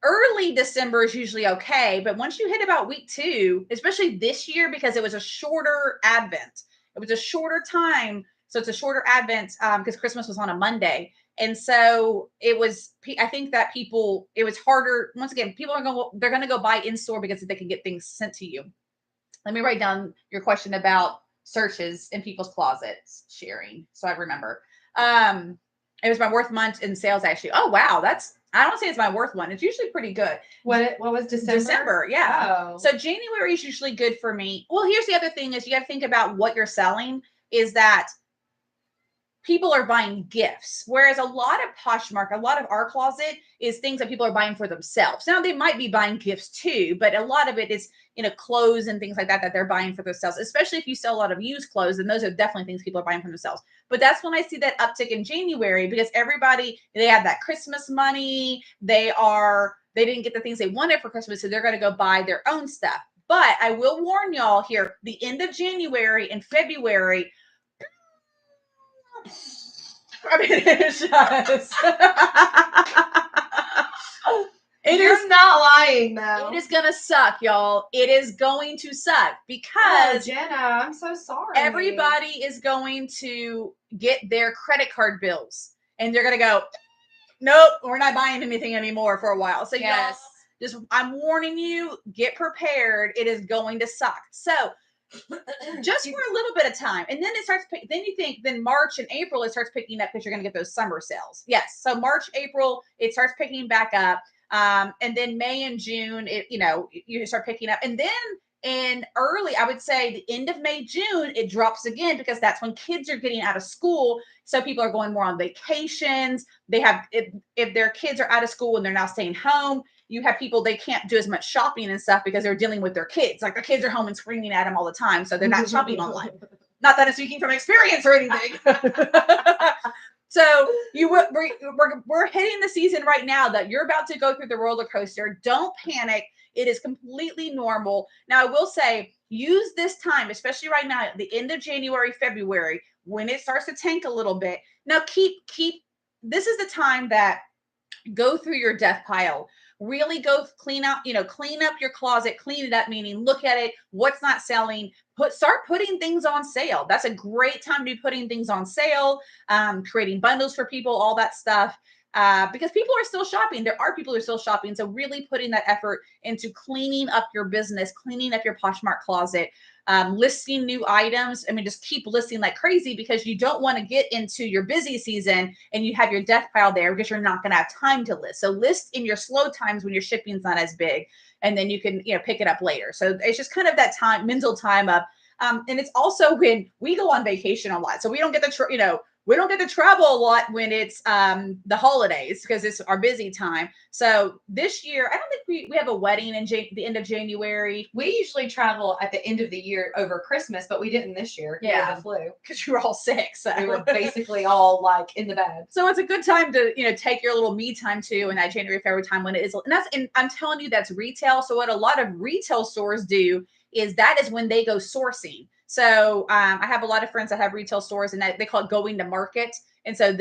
Early December is usually okay, but once you hit about week 2, especially this year, because it was a shorter Advent, it was a shorter time. So it's a shorter Advent because Christmas was on a Monday. And so I think that it was harder. Once again, they're going to go buy in store because they can get things sent to you. Let me write down your question about searches in people's closets sharing. So I remember, it was my worst month in sales actually. Oh, wow. I don't say it's my worst one. It's usually pretty good. What was December? December, yeah. Oh. So January is usually good for me. Well, here's the other thing is you got to think about what you're selling is that people are buying gifts, whereas a lot of Poshmark, a lot of our closet is things that people are buying for themselves. Now they might be buying gifts too, but a lot of it is, clothes and things like that they're buying for themselves, especially if you sell a lot of used clothes, and those are definitely things people are buying for themselves. But that's when I see that uptick in January because they have that Christmas money. They didn't get the things they wanted for Christmas, so they're going to go buy their own stuff. But I will warn y'all here, the end of January and February, I mean, it's just. You're not lying, though. It is going to suck, y'all. It is going to suck because Jenna, I'm so sorry. Everybody is going to get their credit card bills and they're going to go, nope, we're not buying anything anymore for a while. So yes, I'm warning you, get prepared. It is going to suck. So just for a little bit of time. And then then March and April, it starts picking up because you're going to get those summer sales. Yes. So March, April, it starts picking back up. And then May and June, you start picking up. And then in early, I would say the end of May, June, it drops again because that's when kids are getting out of school. So people are going more on vacations. If their kids are out of school and they're now staying home, you have people, they can't do as much shopping and stuff because they're dealing with their kids. Like their kids are home and screaming at them all the time. So they're not shopping online. Not that I'm speaking from experience or anything. So we're hitting the season right now that you're about to go through the roller coaster. Don't panic. It is completely normal. Now, I will say, use this time, especially right now at the end of January, February, when it starts to tank a little bit. Now, this is the time that go through your death pile. Really go clean up your closet, clean it up, meaning look at it, what's not selling, start putting things on sale. That's a great time to be putting things on sale, creating bundles for people, all that stuff. Because people are still shopping. There are people who are still shopping. So really putting that effort into cleaning up your business, cleaning up your Poshmark closet, listing new items. I mean, just keep listing like crazy because you don't want to get into your busy season and you have your death pile there because you're not going to have time to list. So list in your slow times when your shipping's not as big, and then you can, pick it up later. So it's just kind of that time, mental time of, and it's also when we go on vacation a lot. So we don't get we don't get to travel a lot when it's the holidays because it's our busy time. So this year, I don't think we have a wedding in the end of January. We usually travel at the end of the year over Christmas, but we didn't this year. Yeah, the flu because you were all sick. So we were basically all like in the bed. So it's a good time to take your little me time too in that January, February time when it is. And I'm telling you, that's retail. So what a lot of retail stores do is that is when they go sourcing. So I have a lot of friends that have retail stores, and they call it going to market. And so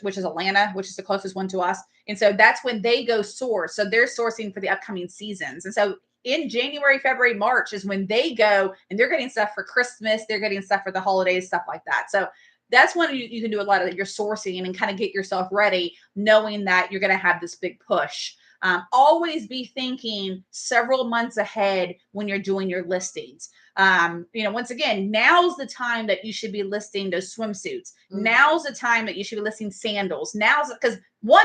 which is Atlanta, which is the closest one to us. And so that's when they go source. So they're sourcing for the upcoming seasons. And so in January, February, March is when they go and they're getting stuff for Christmas. They're getting stuff for the holidays, stuff like that. So that's when you can do a lot of your sourcing and kind of get yourself ready, knowing that you're going to have this big push. Always be thinking several months ahead when you're doing your listings. Once again, now's the time that you should be listing those swimsuits. Mm-hmm. Now's the time that you should be listing sandals. Now's because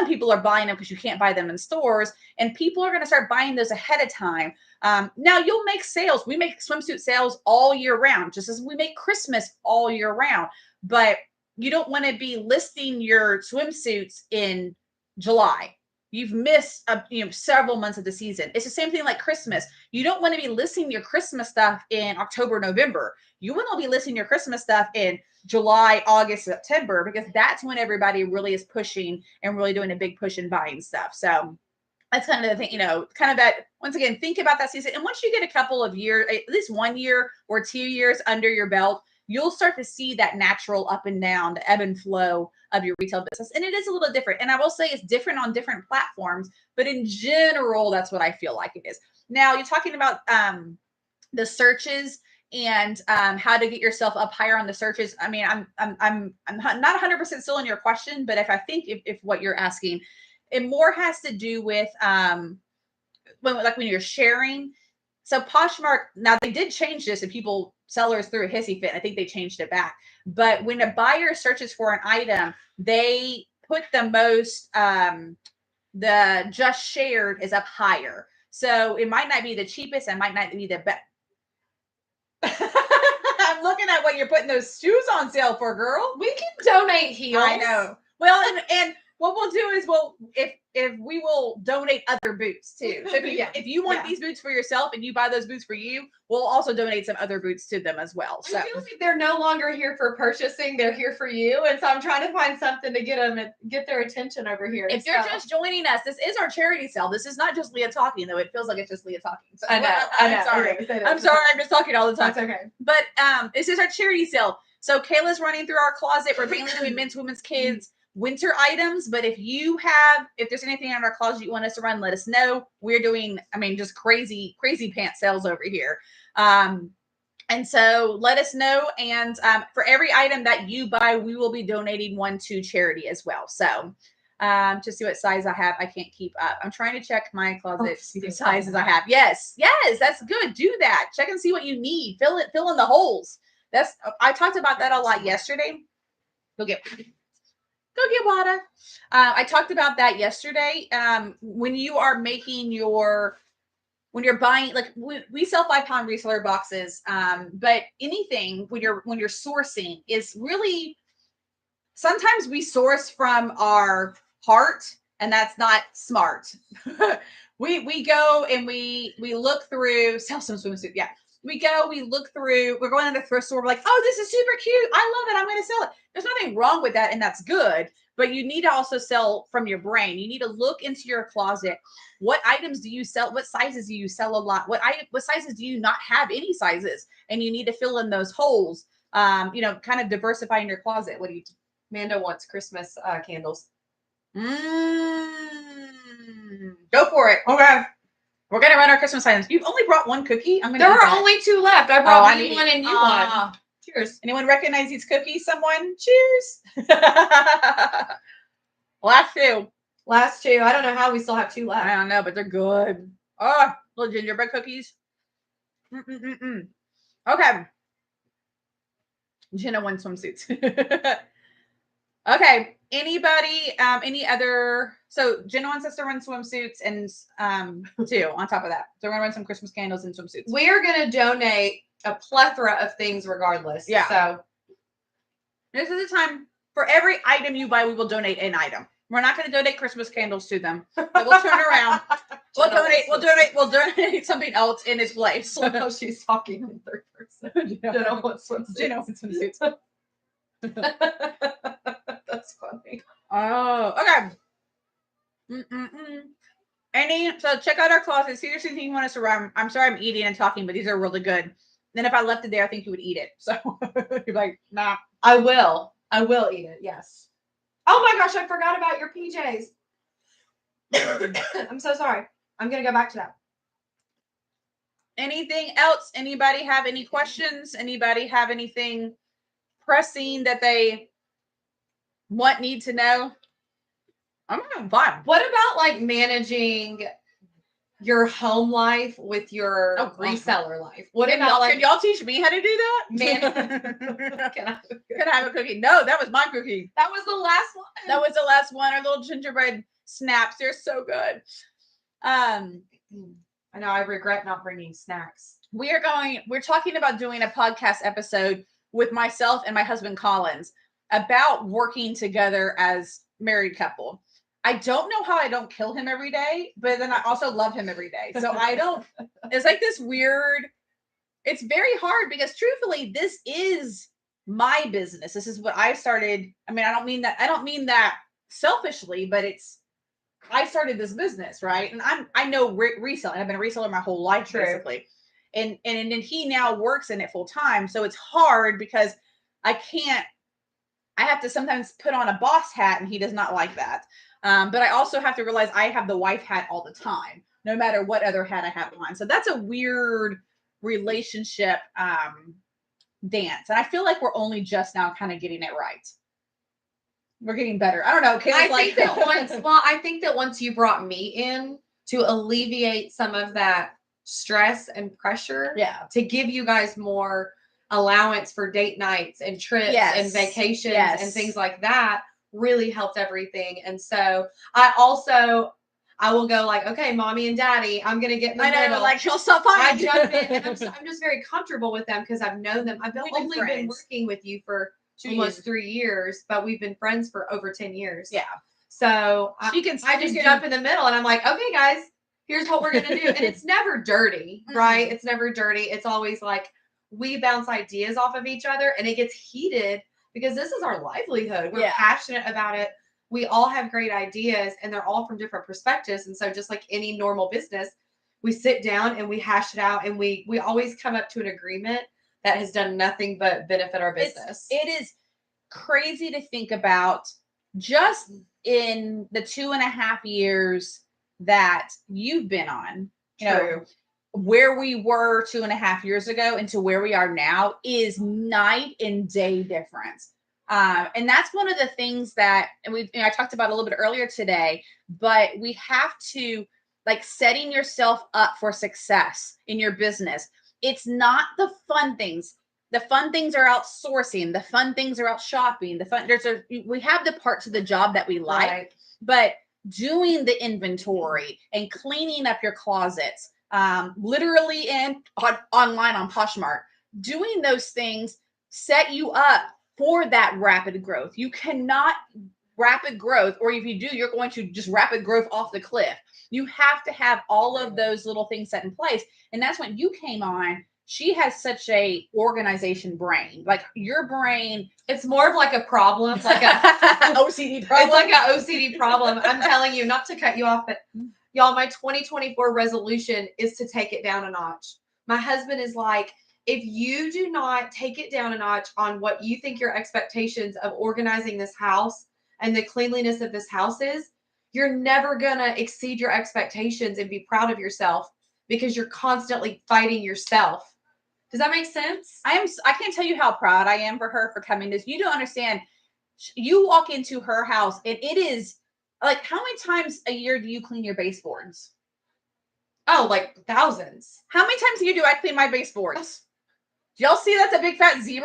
people are buying them because you can't buy them in stores, and people are going to start buying those ahead of time. Now you'll make sales. We make swimsuit sales all year round, just as we make Christmas all year round. But you don't want to be listing your swimsuits in July. You've missed several months of the season. It's the same thing like Christmas. You don't want to be listing your Christmas stuff in October, November. You want to be listing your Christmas stuff in July, August, September, because that's when everybody really is pushing and really doing a big push and buying stuff. So that's kind of the thing, kind of that, once again, think about that season. And once you get a couple of years, at least 1 year or 2 years under your belt, you'll start to see that natural up and down, the ebb and flow of your retail business. And it is a little different. And I will say it's different on different platforms, but in general, that's what I feel like it is. Now you're talking about the searches and how to get yourself up higher on the searches. I mean, I'm not 100% still in your question, but if what you're asking, it more has to do with when you're sharing. So Poshmark, now they did change this, and sellers threw a hissy fit. I think they changed it back. But when a buyer searches for an item, they put the most, the just shared is up higher. So it might not be the cheapest. It might not be the best. I'm looking at what you're putting those shoes on sale for, girl. We can donate heels. I know. Well, and what we'll do is if we will donate other boots too. So if you want these boots for yourself and you buy those boots for you, we'll also donate some other boots to them as well. So I feel like they're no longer here for purchasing; they're here for you. And so I'm trying to find something to get their attention over here. If you're just joining us, this is our charity sale. This is not just Leah talking, though. It feels like it's just Leah talking. So, I know. I'm sorry. I'm sorry. I'm just talking all the time. That's okay. But this is our charity sale. So Kayla's running through our closet. We're mainly doing men's, women's, kids. Winter items, but if there's anything in our closet you want us to run, let us know. We're doing, just crazy pants sales over here. And so let us know. And for every item that you buy, we will be donating one to charity as well. So to see what size I have, I can't keep up. I'm trying to check my closet, see the sizes I have. Yes, that's good. Do that. Check and see what you need. Fill in the holes. I talked about that a lot yesterday. Go get water. I talked about that yesterday. When you are when you're buying, like we sell 5-pound reseller boxes. But anything when you're sourcing is really, sometimes we source from our heart, and that's not smart. we go and we look through, sell some swimsuit. Yeah. We look through, we're going to the thrift store. We're like, oh, this is super cute. I love it. I'm going to sell it. There's nothing wrong with that. And that's good. But you need to also sell from your brain. You need to look into your closet. What items do you sell? What sizes do you sell a lot? What sizes do you not have any sizes? And you need to fill in those holes, kind of diversifying your closet. What do you do? Amanda wants Christmas candles. Go for it. Okay. We're going to run our Christmas items. You've only brought one cookie? There are only 2 left. I brought me one and you one. Cheers. Anyone recognize these cookies? Someone? Cheers. Last 2. I don't know how we still have 2 left. I don't know, but they're good. Oh, little gingerbread cookies. Okay. Jenna won swimsuits. Okay. Anybody, any other? So Jenna wants us to run swimsuits and 2 on top of that. So we're going to run some Christmas candles and swimsuits. We are going to donate a plethora of things regardless. Yeah. So this is the time. For every item you buy, we will donate an item. We're not going to donate Christmas candles to them. But we'll turn around. We'll donate something else in its place. I know she's talking in third person. Jenna wants swimsuits. That's funny. Oh, okay. So check out our closet. See if there's anything you want us to run. I'm sorry I'm eating and talking, but these are really good. Then if I left it there, I think you would eat it. So you're like, nah. I will eat it. Yes. Oh my gosh, I forgot about your PJs. I'm so sorry. I'm going to go back to that. Anything else? Anybody have any questions? Anybody have anything pressing that they need to know? I'm having fun. What about like managing your home life with your reseller life? What about can y'all teach me how to do that? Can I have a cookie? No, that was my cookie. That was the last one. That was the last one. Our little gingerbread snaps. They're so good. I know I regret not bringing snacks. We're talking about doing a podcast episode with myself and my husband Collins about working together as married couple. I don't know how I don't kill him every day, but then I also love him every day. So it's like this weird, it's very hard because truthfully, this is my business. This is what I started. I mean, I don't mean that selfishly, but I started this business, right? And I know reselling. I've been a reseller my whole life, basically. And then he now works in it full time. So it's hard because I have to sometimes put on a boss hat and he does not like that. But I also have to realize I have the wife hat all the time, no matter what other hat I have on. So that's a weird relationship dance. And I feel like we're only just now kind of getting it right. We're getting better. I don't know. I think that once you brought me in to alleviate some of that stress and pressure, to give you guys more allowance for date nights and trips and vacations and things like that, really helped everything. And so I will go like, okay, mommy and daddy, I'm going to get in the middle. Like she'll stop fine. I jump in and I'm just very comfortable with them because I've known them. I've only been working with you for almost 3 years, but we've been friends for over 10 years. Yeah. So I just jump in the middle and I'm like, okay, guys, here's what we're going to do. And it's never dirty, right? It's never dirty. It's always like we bounce ideas off of each other and it gets heated because this is our livelihood. We're passionate about it. We all have great ideas and they're all from different perspectives. And so just like any normal business, we sit down and we hash it out and we always come up to an agreement that has done nothing but benefit our business. It is crazy to think about just in the 2.5 years that you've been on, you know, where we were 2.5 years ago and to where we are now is night and day difference. And that's one of the things that, and I talked about a little bit earlier today, but we have to like setting yourself up for success in your business. It's not the fun things. The fun things are outsourcing. The fun things are out shopping. We have the parts of the job that we like, but doing the inventory and cleaning up your closets, literally online on Poshmark, doing those things set you up for that rapid growth. You cannot rapid growth, or if you do, you're going to just rapid growth off the cliff. You have to have all of those little things set in place. And that's when you came on. She has such a organization brain. Like your brain, it's more of like a problem, like a OCD problem. It's like an OCD problem. I'm telling you, not to cut you off, but y'all, my 2024 resolution is to take it down a notch. My husband is like, if you do not take it down a notch on what you think your expectations of organizing this house and the cleanliness of this house is, you're never going to exceed your expectations and be proud of yourself because you're constantly fighting yourself. Does that make sense? I can't tell you how proud I am for her for coming to this. You don't understand. You walk into her house and it is like, how many times a year do you clean your baseboards? Oh, like thousands. How many times a year do I clean my baseboards? Do y'all see that's a big fat 0?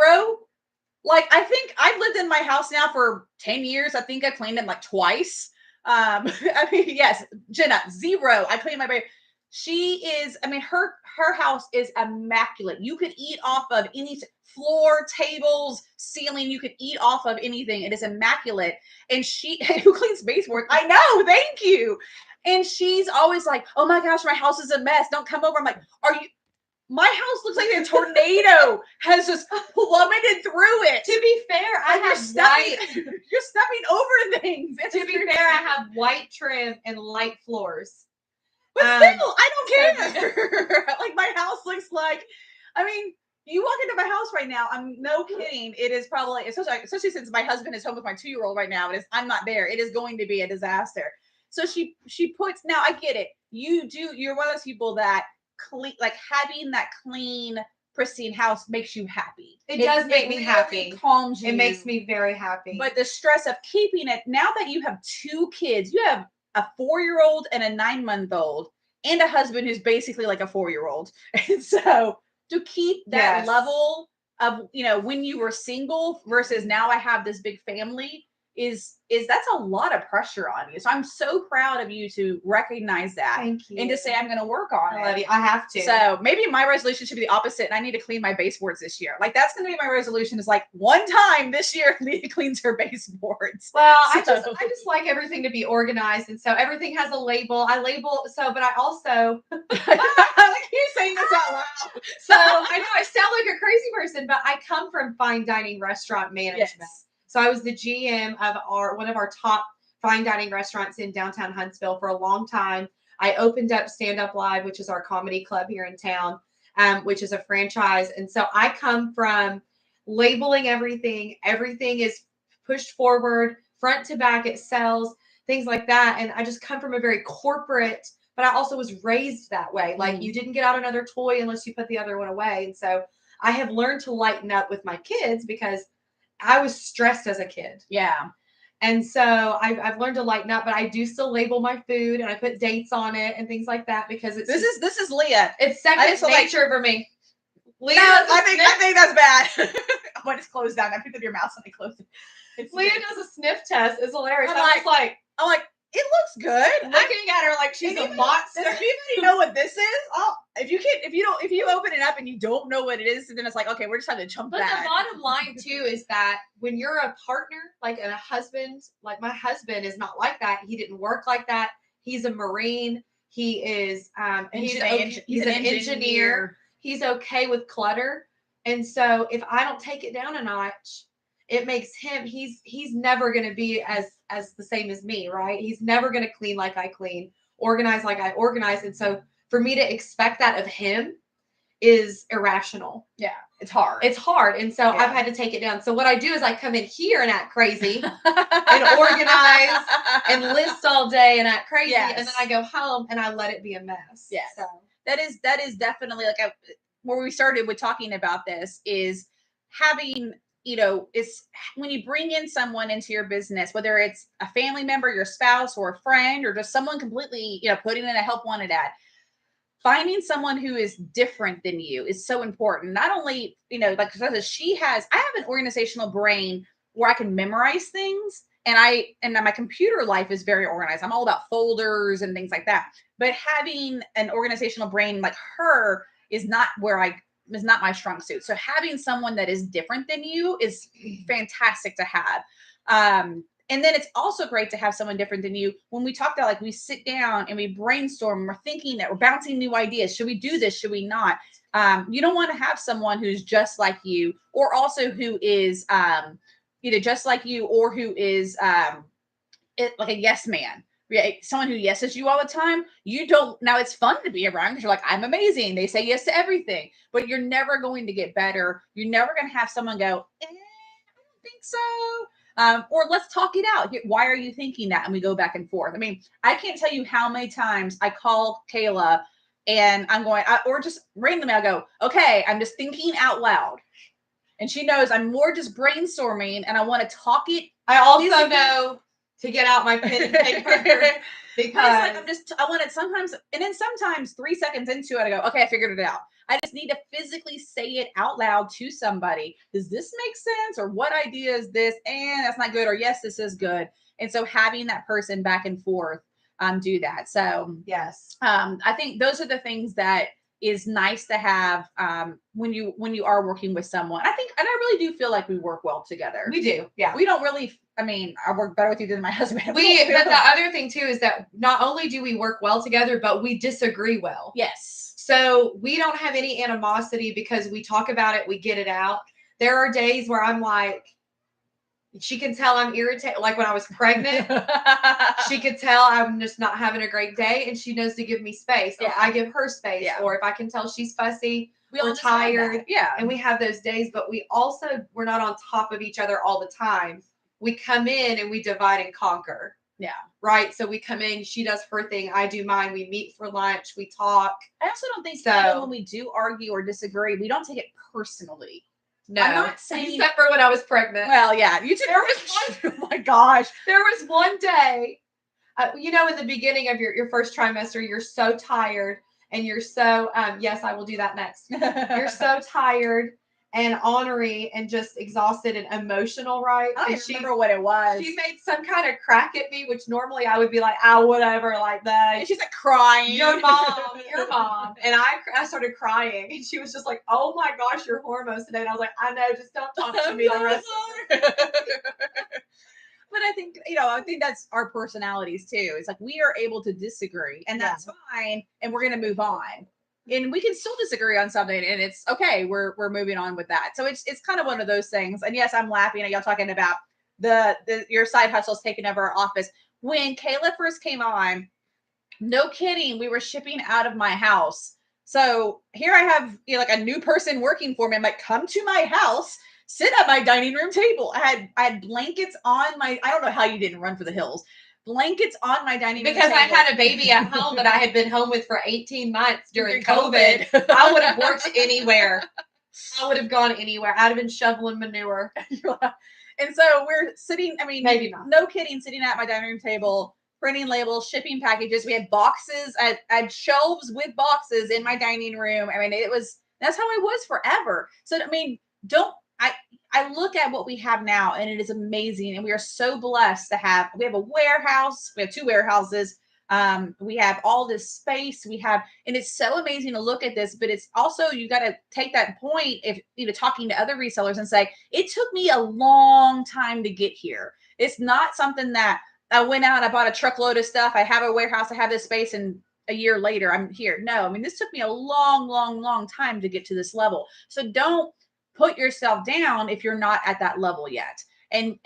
Like, I think I've lived in my house now for 10 years. I think I cleaned it like twice. I mean, yes, Jenna, 0. I clean my baseboard. She is, I mean, her house is immaculate. You could eat off of any floor, tables, ceiling. You could eat off of anything. It is immaculate. And she, who cleans baseboards? I know. Thank you. And she's always like, oh my gosh, my house is a mess. Don't come over. I'm like, are you? My house looks like a tornado has just plummeted through it. To be fair, I have white. You're stepping over things. To be fair, I have white trim and light floors. But still, I don't care. Like my house looks like, I mean, you walk into my house right now. I'm no kidding. It is probably, especially since my husband is home with my 2-year-old right now. I'm not there. It is going to be a disaster. So she puts, now I get it. You're one of those people that clean, like having that clean, pristine house makes you happy. It does make me really happy. Calms you. It makes me very happy. But the stress of keeping it, now that you have 2 kids, you have a 4-year-old and a 9-month-old and a husband who's basically like a 4-year-old. And so to keep that level of, when you were single versus now I have this big family is that's a lot of pressure on you. So I'm so proud of you to recognize that. Thank you. And to say I'm going to work on it. I love you. I have to. So maybe my resolution should be the opposite, and I need to clean my baseboards this year. Like that's going to be my resolution. Is like one time this year, Leah cleans her baseboards. Well, I just like everything to be organized, and so everything has a label. I label but I also you're saying this out loud. So I know I sound like a crazy person, but I come from fine dining restaurant management. Yes. So I was the GM of one of our top fine dining restaurants in downtown Huntsville for a long time. I opened up Stand Up Live, which is our comedy club here in town, which is a franchise. And so I come from labeling everything. Everything is pushed forward, front to back. It sells, things like that. And I just come from a very corporate, but I also was raised that way. Like you didn't get out another toy unless you put the other one away. And so I have learned to lighten up with my kids because I was stressed as a kid. Yeah. And so I've learned to lighten up, but I do still label my food and I put dates on it and things like that because this is Leah. It's second nature for me. Leah, no, I think that's bad. I just closed down. I picked up your mouse and I closed it. Leah does a sniff test. It's hilarious. I'm like, it looks good. Looking at her like she's a monster. Does anybody know what this is? If you open it up and you don't know what it is, then it's like, okay, we're just having to chunk that. But the bottom line too is that when you're a partner, like a husband, like my husband is not like that. He didn't work like that. He's a Marine. He is he's an engineer. He's okay with clutter. And so if I don't take it down a notch, it makes him, he's never going to be as the same as me, right? He's never going to clean like I clean, organize like I organize. And so for me to expect that of him is irrational. Yeah. It's hard. It's hard. And so I've had to take it down. So what I do is I come in here and act crazy and organize and list all day and act crazy. Yes. And then I go home and I let it be a mess. Yeah. So that is definitely like where we started with talking about this is having, it's when you bring in someone into your business, whether it's a family member, your spouse, or a friend, or just someone completely, putting in a help wanted ad, finding someone who is different than you is so important. Not only, like I have an organizational brain where I can memorize things, and my computer life is very organized. I'm all about folders and things like that. But having an organizational brain like her is not my strong suit. So having someone that is different than you is fantastic to have. And then it's also great to have someone different than you. When we talked about, like, we sit down and we brainstorm, we're thinking that we're bouncing new ideas. Should we do this? Should we not? You don't want to have someone who's just like you, or also who is, just like you, or who is like a yes man. Right? Someone who yeses you all the time. You don't. Now it's fun to be around because you're like, I'm amazing. They say yes to everything, but you're never going to get better. You're never going to have someone go, I don't think so. Or let's talk it out. Why are you thinking that? And we go back and forth. I mean, I can't tell you how many times I call Kayla and I'm going, or just randomly I go, okay, I'm just thinking out loud. And she knows I'm more just brainstorming and I want to talk it. I also know to get out my pen and paper because I want it sometimes. And then sometimes 3 seconds into it, I go, okay, I figured it out. I just need to physically say it out loud to somebody. Does this make sense? Or what idea is this? And that's not good. Or yes, this is good. And so having that person back and forth do that. So yes, I think those are the things that is nice to have when you are working with someone. I think, and I really do feel like we work well together. we do. Yeah, We don't really. I mean, I work better with you than my husband. but the other thing too is that not only do we work well together, but we disagree well. Yes. So we don't have any animosity because we talk about it, we get it out. There are days where I'm like, she can tell I'm irritated. Like when I was pregnant, she could tell I'm just not having a great day, and she knows to give me space. Yeah. Or I give her space. Yeah. Or if I can tell she's fussy, we we're tired. Yeah. And we have those days, but we're not on top of each other all the time. We come in and we divide and conquer. Yeah. Right. So we come in, she does her thing, I do mine. We meet for lunch, we talk. I also don't think so when we do argue or disagree, we don't take it personally. No, I'm not saying, except for when I was pregnant. Well, yeah, you took. There was one, oh my gosh, there was one day, in the beginning of your first trimester, you're so tired and you're so yes, I will do that next. You're so tired and ornery and just exhausted and emotional, right? I and don't remember what it was. She made some kind of crack at me, which normally I would be like, whatever, like that. And she's like crying. Your mom. And I started crying. And she was just like, oh my gosh, your hormones today. And I was like, I know, just don't talk to me the rest of the But I think, that's our personalities too. It's like we are able to disagree and that's fine. And we're going to move on. And we can still disagree on something and it's okay. We're moving on with that. So it's kind of one of those things. And yes, I'm laughing at y'all talking about your side hustles taking over our office. When Kayla first came on, no kidding, we were shipping out of my house. So here I have like a new person working for me. I'm like, come to my house, sit at my dining room table. I had blankets on I don't know how you didn't run for the hills. Blankets on my dining room because table. I had a baby at home that I had been home with for 18 months during COVID. I would have worked anywhere. I would have gone anywhere. I'd have been shoveling manure. And so we're sitting, maybe not. No kidding, sitting at my dining room table, printing labels, shipping packages. We had boxes. I had shelves with boxes in my dining room. That's how I was forever. So, I look at what we have now and it is amazing. And we are so blessed to we have a warehouse. We have 2 warehouses. We have all this space and it's so amazing to look at this, but it's also, you got to take that point if, talking to other resellers and say, it took me a long time to get here. It's not something that I went out, I bought a truckload of stuff. I have a warehouse, I have this space and a year later I'm here. No, this took me a long, long, long time to get to this level. So don't put yourself down if you're not at that level yet, and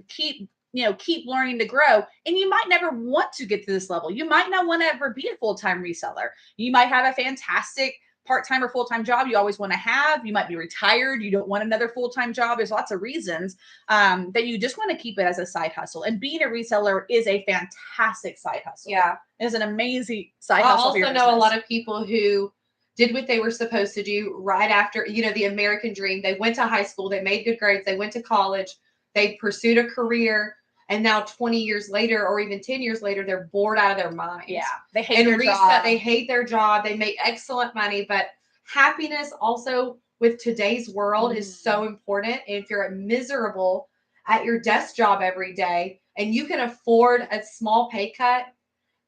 keep learning to grow. And you might never want to get to this level. You might not want to ever be a full-time reseller. You might have a fantastic part-time or full-time job you always want to have. You might be retired. You don't want another full-time job. There's lots of reasons that you just want to keep it as a side hustle. And being a reseller is a fantastic side hustle. Yeah. It's an amazing side hustle. I also know a lot of people who did what they were supposed to do right after, the American dream. They went to high school, they made good grades, they went to college, they pursued a career, and now 20 years later or even 10 years later, they're bored out of their minds. Yeah, they hate their job. They hate their job. They make excellent money, but happiness also with today's world is so important. And if you're miserable at your desk job every day and you can afford a small pay cut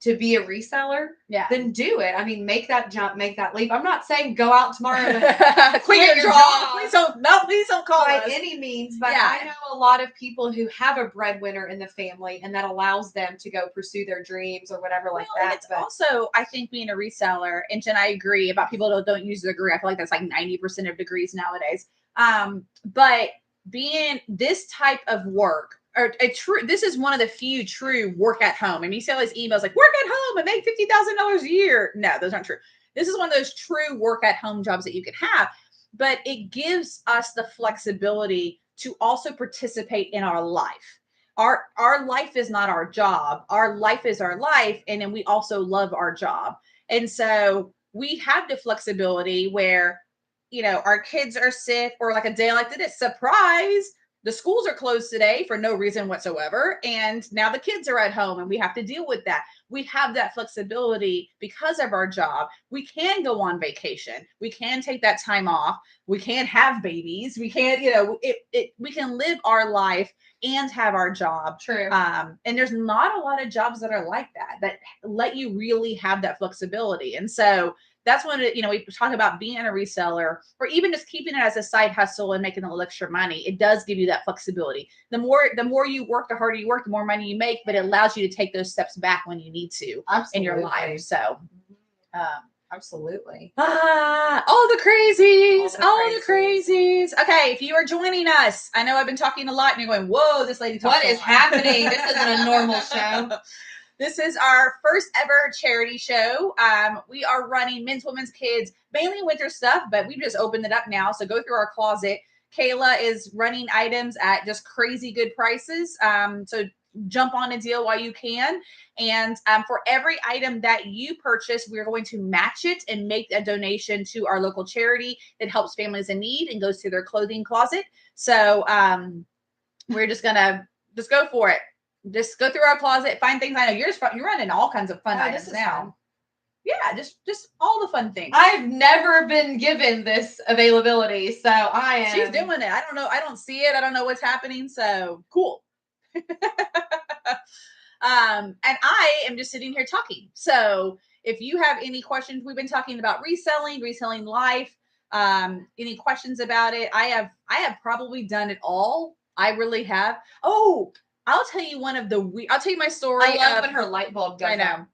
to be a reseller, then do it. Make that jump, make that leap. I'm not saying go out tomorrow and quit your job. Please don't call by us. any means. But I know a lot of people who have a breadwinner in the family, and that allows them to go pursue their dreams or whatever like that. And it's also, I think, being a reseller, and Jen, I agree about people that don't use the degree. I feel like that's like 90% of degrees nowadays. But being this type of work, this is one of the few true work at home. You see all these emails like work at home and make $50,000 a year. No, those aren't true. This is one of those true work at home jobs that you can have, but it gives us the flexibility to also participate in our life. Our life is not our job. Our life is our life. And then we also love our job. And so we have the flexibility where, our kids are sick or like a day like this, surprise, the schools are closed today for no reason whatsoever. And now the kids are at home and we have to deal with that. We have that flexibility because of our job. We can go on vacation. We can take that time off. We can have babies. We can, we can live our life and have our job. True. And there's not a lot of jobs that are like that let you really have that flexibility. And so that's when, we talk about being a reseller or even just keeping it as a side hustle and making a little extra money. It does give you that flexibility. The more you work, the harder you work, the more money you make, but it allows you to take those steps back when you need to in your life. So, absolutely. All the crazies. Okay, if you are joining us, I know I've been talking a lot and you're going, whoa, this lady talks What is happening? This isn't a normal show. This is our first ever charity show. We are running men's, women's, kids, mainly winter stuff, but we've just opened it up now. So go through our closet. Kayla is running items at just crazy good prices. So jump on a deal while you can. And for every item that you purchase, we're going to match it and make a donation to our local charity that helps families in need and goes to their clothing closet. So we're just going to go for it. Just go through our closet, find things. I know you're running all kinds of fun items now. Fun. Yeah, just all the fun things. I've never been given this availability, so She's doing it. I don't know. I don't see it. I don't know what's happening. So cool. And I am just sitting here talking. So if you have any questions, we've been talking about reselling life. Any questions about it? I have probably done it all. I really have. Oh, I'll tell you I'll tell you my story. I love when her light bulb goes I know. on.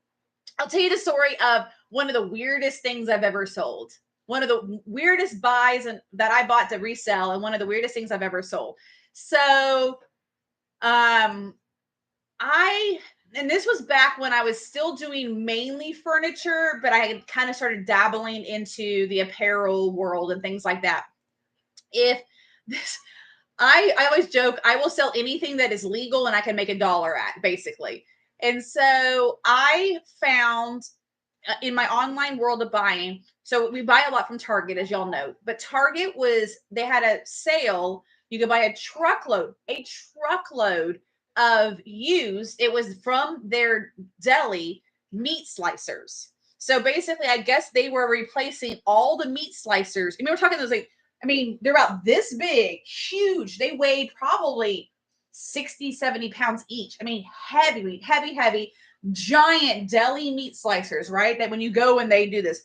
I'll tell you the story of one of the weirdest things I've ever sold. One of the weirdest buys that I bought to resell, and one of the weirdest things I've ever sold. So, and this was back when I was still doing mainly furniture, but I had kind of started dabbling into the apparel world and things like that. I always joke, I will sell anything that is legal and I can make $1 at, basically. And so I found in my online world of buying, so we buy a lot from Target, as y'all know, but Target they had a sale. You could buy a truckload of used, it was from their deli, meat slicers. So basically, I guess they were replacing all the meat slicers. I mean, we're talking those they're about this big, huge. They weighed probably 60, 70 pounds each. I mean, heavy, giant deli meat slicers, right? That when you go and they do this.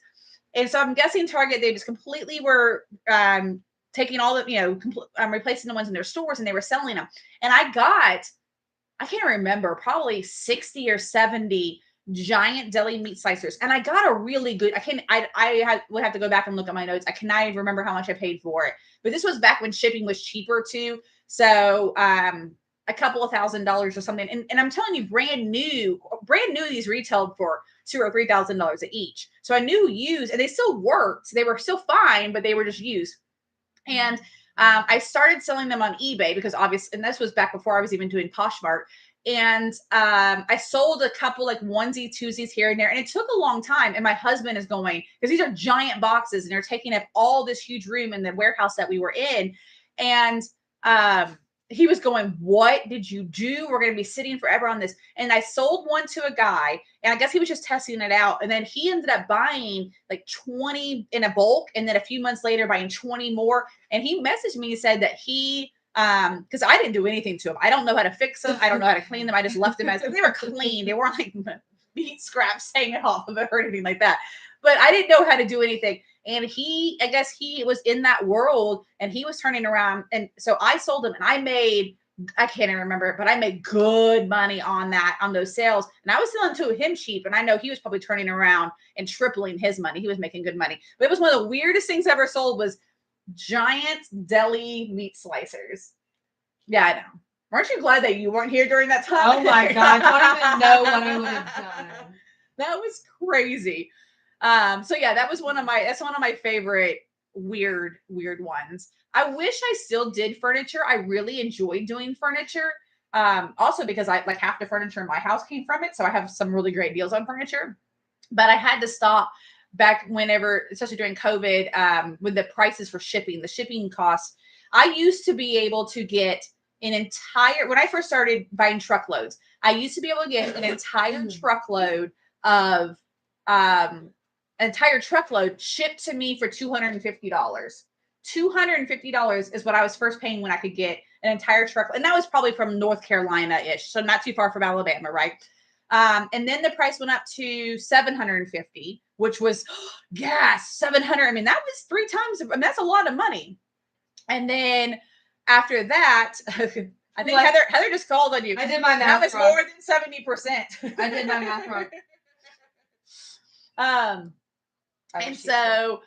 And so I'm guessing Target, they just completely were taking all the, replacing the ones in their stores and they were selling them. And I can't remember, probably 60 or 70 giant deli meat slicers. And I got a really good, would have to go back and look at my notes. I cannot even remember how much I paid for it, but this was back when shipping was cheaper too. So, a couple of $1,000s or something. And I'm telling you, brand new, these retailed for $2,000 or $3,000 each. So I knew used, and they still worked. They were still fine, but they were just used. And I started selling them on eBay because obviously, and this was back before I was even doing Poshmark. And I sold a couple like onesie, twosies here and there. And it took a long time. And my husband is going, because these are giant boxes and they're taking up all this huge room in the warehouse that we were in. And he was going, what did you do? We're going to be sitting forever on this. And I sold one to a guy, and I guess he was just testing it out. And then he ended up buying like 20 in a bulk. And then a few months later, buying 20 more. And he messaged me and said that because I didn't do anything to them. I don't know how to fix them. I don't know how to clean them. I just left them as they were clean. They weren't like meat scraps hanging off of it or anything like that. But I didn't know how to do anything. And I guess he was in that world and he was turning around. And so I sold him and I can't even remember it, but I made good money on those sales. And I was selling to him cheap. And I know he was probably turning around and tripling his money. He was making good money. But it was one of the weirdest things I ever sold was giant deli meat slicers. Yeah, I know. Weren't you glad that you weren't here during that time? Oh my God. I don't even know what I would have done. That was crazy. So yeah, that's one of my favorite weird ones. I wish I still did furniture. I really enjoyed doing furniture. Also because half the furniture in my house came from it. So I have some really great deals on furniture, but I had to stop back whenever, especially during COVID, with the prices for shipping, the shipping costs. I used to be able to get when I first started buying truckloads, I used to be able to get an entire truckload of, shipped to me for $250. $250 is what I was first paying when I could get an entire truck. And that was probably from North Carolina-ish. So not too far from Alabama, right? And then the price went up to $750, which was gas, 700. I mean, that was 3 times. I mean, that's a lot of money. And then after that, I think Heather just called on you. I did my math. That was wrong. More than 70%. I did my math wrong. And so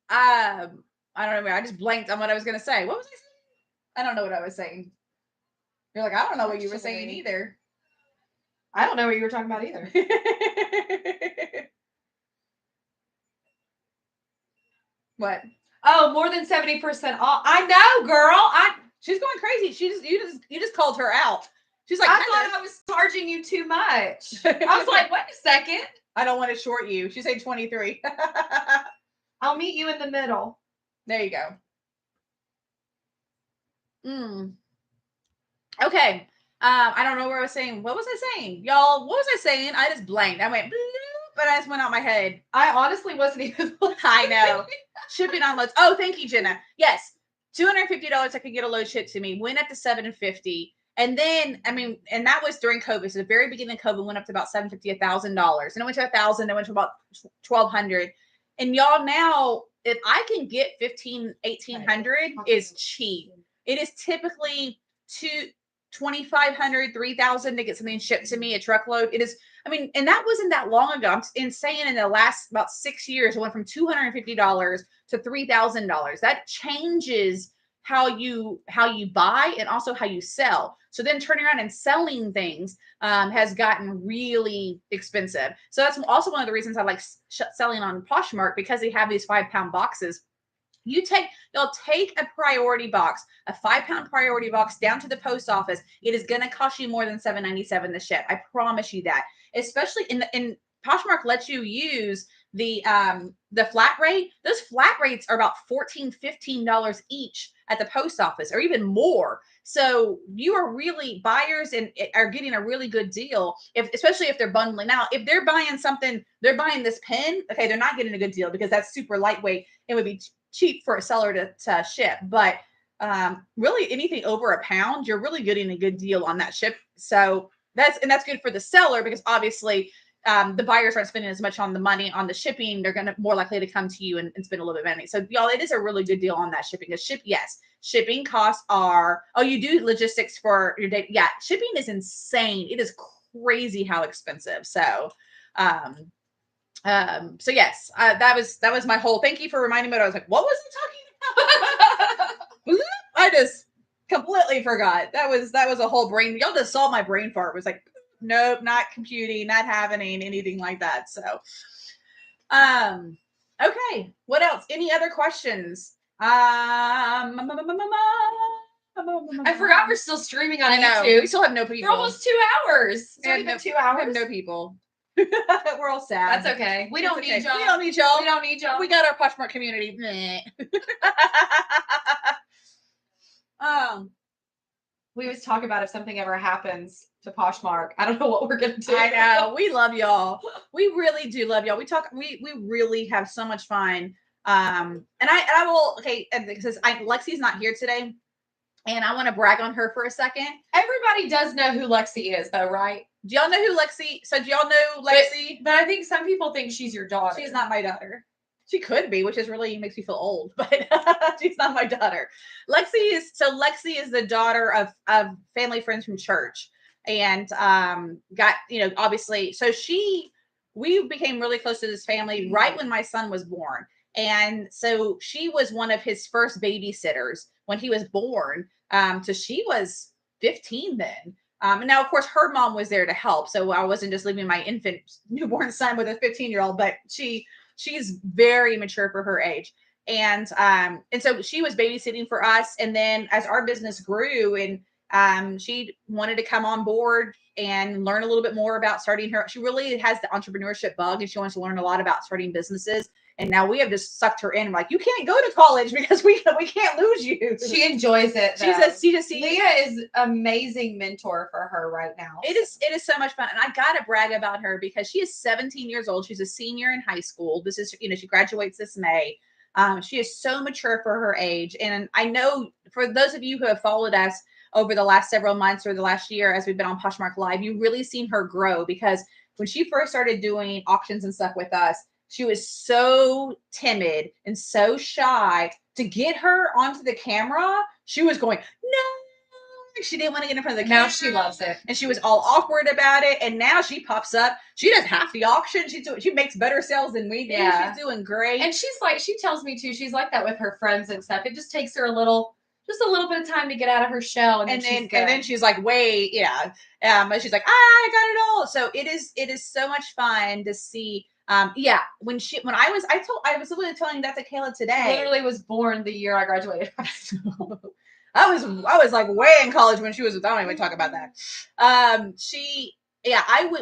I don't know. I just blanked on what I was going to say. What was I saying? I don't know what I was saying. You're like, I don't know what you were saying either. I don't know what you were talking about either. What? Oh, more than 70% off. I know, girl. She's going crazy. You just called her out. She's like, I thought I was charging you too much. I was like, wait a second. I don't want to short you. She said 23. I'll meet you in the middle. There you go. Okay. I don't know where I was saying. What was I saying? Y'all, what was I saying? I just blanked. I went, but I just went out my head. I honestly wasn't even I know. Shipping on loads. Oh, thank you, Jenna. Yes. $250 I could get a load shipped to me. Went up to $750. And then, I mean, and that was during COVID. So the very beginning of COVID went up to about $750, $1,000. And it went to $1,000. Then went to about $1,200. And y'all now, if I can get $1,500, $1,800 is cheap. It is typically $2,500, $3,000 to get something shipped to me, a truckload. It is, I mean, and that wasn't that long ago. I'm insane. In the last about 6 years, it went from $250 to $3,000. That changes how you buy and also how you sell. So then turning around and selling things has gotten really expensive. So that's also one of the reasons I like selling on Poshmark, because they have these 5-pound boxes. They'll take a priority box, a 5-pound priority box down to the post office. It is going to cost you more than $7.97 to ship. I promise you that. Especially in Poshmark lets you use the flat rate. Those flat rates are about $14, $15 each at the post office, or even more. So you are really, buyers and are getting a really good deal, especially if they're bundling out. If they're buying something, they're buying this pen, okay, they're not getting a good deal because that's super lightweight. It would be cheap for a seller to ship. But really anything over £1, you're really getting a good deal on that ship. So that's good for the seller, because obviously the buyers aren't spending as much on the money on the shipping. They're going to more likely to come to you and spend a little bit of money. So y'all, it is a really good deal on that shipping. Yes, shipping costs are, you do logistics for your day. Yeah, shipping is insane. It is crazy how expensive. So, so yes, that was my whole, thank you for reminding me. I was like, what was I talking about? I just completely forgot. That was a whole brain. Y'all just saw my brain fart. It was like, nope, not computing, not happening, anything like that. So, okay. What else? Any other questions? I forgot we're still streaming on YouTube. We still have no people. For almost 2 hours. We have 2 hours. We have no people. We're all sad. That's okay. We don't need y'all. We don't need y'all. We don't need y'all. We got our Poshmark community. We always talk about if something ever happens to Poshmark. I don't know what we're gonna do. I know. We love y'all. We really do love y'all. We really have so much fun. And I will, okay, because Lexi's not here today, and I want to brag on her for a second. Everybody does know who Lexi is, though, right? Do y'all know who Lexi? So do y'all know Lexi? But I think some people think she's your daughter. She's not my daughter. She could be, which is really makes me feel old, but she's not my daughter. Lexi is the daughter of family friends from church, and got, obviously, so we became really close to this family right when my son was born. And so she was one of his first babysitters when he was born. So she was 15 then. And now, of course, her mom was there to help. So I wasn't just leaving my newborn son with a 15-year-old, but she's very mature for her age. And so she was babysitting for us. And then as our business grew, and she wanted to come on board and learn a little bit more about starting she really has the entrepreneurship bug, and she wants to learn a lot about starting businesses. And now we have just sucked her in. I'm like, you can't go to college because we can't lose you. She enjoys it. Leah is amazing mentor for her right now. It is so much fun. And I got to brag about her because she is 17 years old. She's a senior in high school. This is, she graduates this May. She is so mature for her age. And I know for those of you who have followed us over the last several months or the last year as we've been on Poshmark Live, you've really seen her grow, because when she first started doing auctions and stuff with us, she was so timid and so shy. To get her onto the camera, she was going, no, she didn't want to get in front of the camera. Now she loves it. And she was all awkward about it. And now she pops up. She does half the auction. She makes better sales than we do. Yeah. She's doing great. And she's like, she tells me too, she's like that with her friends and stuff. It just takes her just a little bit of time to get out of her shell. And then she's like, wait, yeah. She's like, I got it all. So it is so much fun to see. When I was literally telling that to Kayla today. She literally was born the year I graduated. I was like way in college when she was. I don't even talk about that.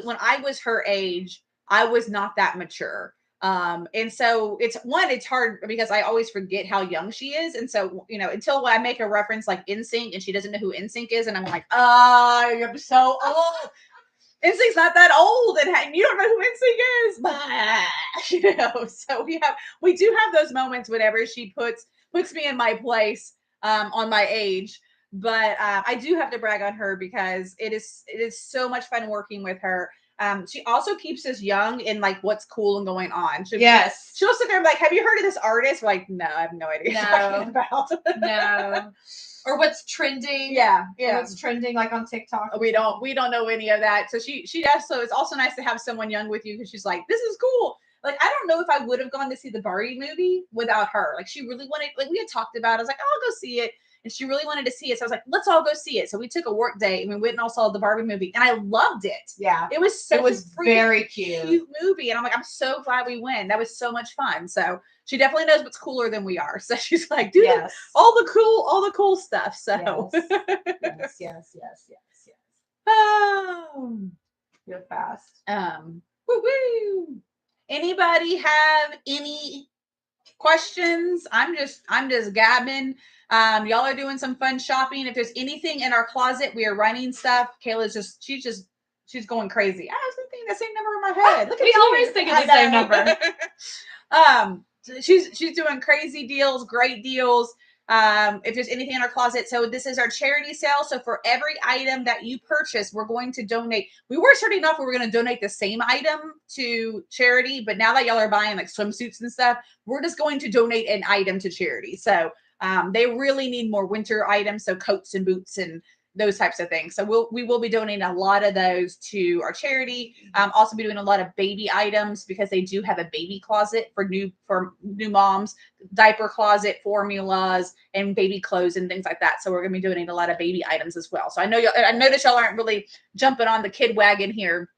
When I was her age, I was not that mature. And so it's hard because I always forget how young she is. And so, until I make a reference like NSYNC and she doesn't know who NSYNC is, and I'm like, I'm so old. NSYNC's not that old, and you don't know who NSYNC is. So we do have those moments whenever she puts me in my place on my age. But I do have to brag on her because it is so much fun working with her. She also keeps us young in like what's cool and going on. She'll sit there and be like, have you heard of this artist? We're like, no, I have no idea. No. Or what's trending. Yeah. Or what's trending like on TikTok. We don't know any of that. So she does. So it's also nice to have someone young with you because she's like, this is cool. Like, I don't know if I would have gone to see the Barbie movie without her. Like, she really wanted, like, we had talked about it. I was like, oh, I'll go see it. And she really wanted to see it. So I was like, let's all go see it. So we took a work day and we went and all saw the Barbie movie. And I loved it. Yeah. It was very cute movie. And I'm like, I'm so glad we went. That was so much fun. So she definitely knows what's cooler than we are. So she's like, all the cool stuff. So yes. Oh, you're fast. Woo-woo. Anybody have any questions? I'm just gabbing. Y'all are doing some fun shopping. If there's anything in our closet, we are running stuff. Kayla's she's going crazy. I was thinking the same number in my head. Look at we always think of the same number. She's doing crazy deals, great deals. If there's anything in our closet. So this is our charity sale. So for every item that you purchase, we're going to donate. We were starting off, we were going to donate the same item to charity, but now that y'all are buying like swimsuits and stuff, we're just going to donate an item to charity. So they really need more winter items. So coats and boots and those types of things. So we will be donating a lot of those to our charity. Also be doing a lot of baby items because they do have a baby closet for new moms, diaper closet, formulas, and baby clothes and things like that. So we're going to be donating a lot of baby items as well. So I notice y'all aren't really jumping on the kid wagon here,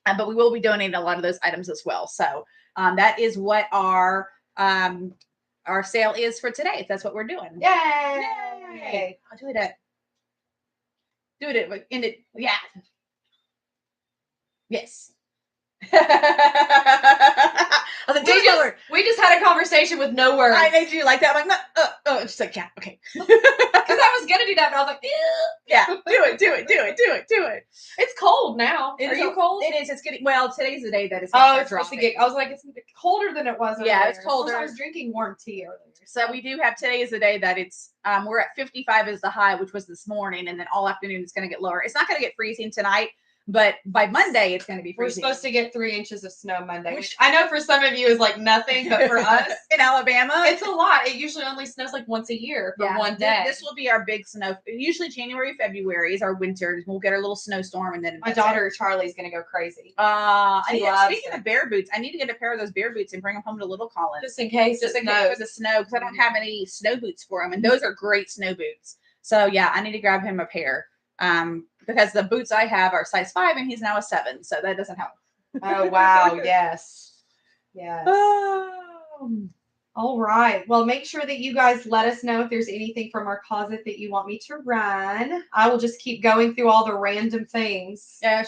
but we will be donating a lot of those items as well. So that is what our sale is for today. That's what we're doing. Yay! I'll do it. In it. Yeah. Yes. I was like, we just had a conversation with no words. I made you like that. I'm like, no. She's like, yeah, okay. Because I was gonna do that, but I was like, yeah, do it. It's cold now. Are you cold? It is. It's getting today's the day that it's supposed to get. I was like, it's colder than it was. Yeah, earlier. It's colder. I was drinking warm tea earlier. So we do have today is the day that it's we're at 55 is the high, which was this morning, and then all afternoon it's going to get lower. It's not going to get freezing tonight, but by Monday it's going to be freezing. We're supposed to get 3 inches of snow Monday, which I know for some of you is like nothing, but for us in Alabama, it's a lot. It usually only snows like once a year for one day. This will be our big snow. Usually January, February is our winter. We'll get our little snowstorm, and then my daughter Charlie's going to go crazy. Speaking of bear boots, I need to get a pair of those bear boots and bring them home to little Colin just in case for the snow, because I don't have any snow boots for him, and those are great snow boots. So yeah, I need to grab him a pair. Because the boots I have are size 5 and he's now a 7, so that doesn't help. Oh wow, yes. All right. Well, make sure that you guys let us know if there's anything from our closet that you want me to run. I will just keep going through all the random things. Yeah,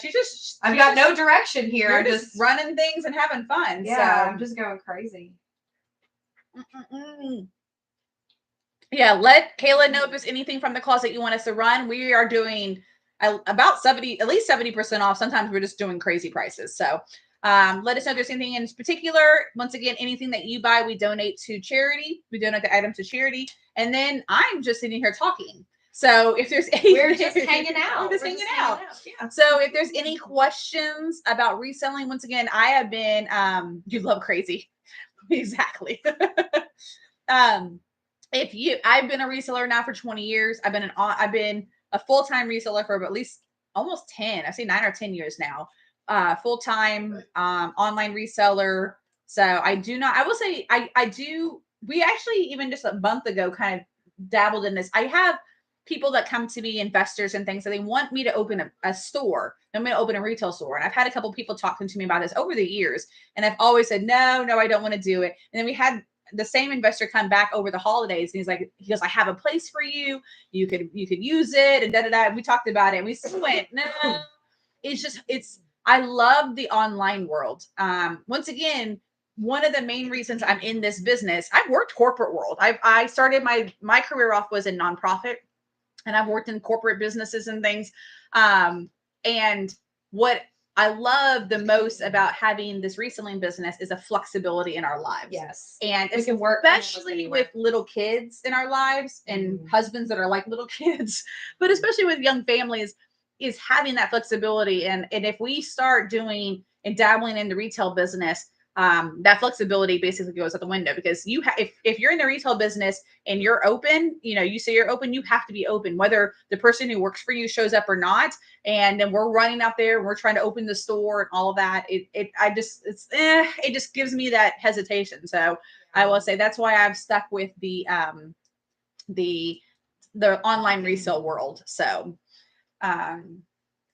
I've got no direction here. I'm just running things and having fun. Yeah, so I'm just going crazy. Yeah, let Kayla know if there's anything from the closet you want us to run. We are doing about at least 70% off. Sometimes we're just doing crazy prices. So Let us know if there's anything in particular. Once again, anything that you buy, we donate to charity. We donate the item to charity. And then I'm just sitting here talking. So if there's any, we're just hanging out. We're just hanging out. Yeah. So if there's any questions about reselling, once again, I have been, you love crazy. Exactly. I've been a reseller now for 20 years. I've been a full-time reseller for at least almost 10. I say 9 or 10 years now. Full-time online reseller. So I will say I do. We actually even just a month ago kind of dabbled in this. I have people that come to me, investors and things, that they want me to open a store. I'm going to open a retail store. And I've had a couple people talking to me about this over the years. And I've always said, no, I don't want to do it. And then we had the same investor come back over the holidays. And he goes, I have a place for you. You could use it. And da-da-da. We talked about it. And we still went, no, I love the online world. Once again, one of the main reasons I'm in this business, I've worked corporate world. I started my career off was in nonprofit. And I've worked in corporate businesses and things. And what I love the most about having this reselling business is a flexibility in our lives. Yes. And we can work especially with little kids in our lives and husbands that are like little kids, but especially with young families, is having that flexibility. And if we start doing and dabbling in the retail business, that flexibility basically goes out the window, because if you're in the retail business and you're open, you say you're open, you have to be open, whether the person who works for you shows up or not. And then we're running out there, we're trying to open the store and all of that. It just gives me that hesitation. So I will say that's why I've stuck with the online resale world. So,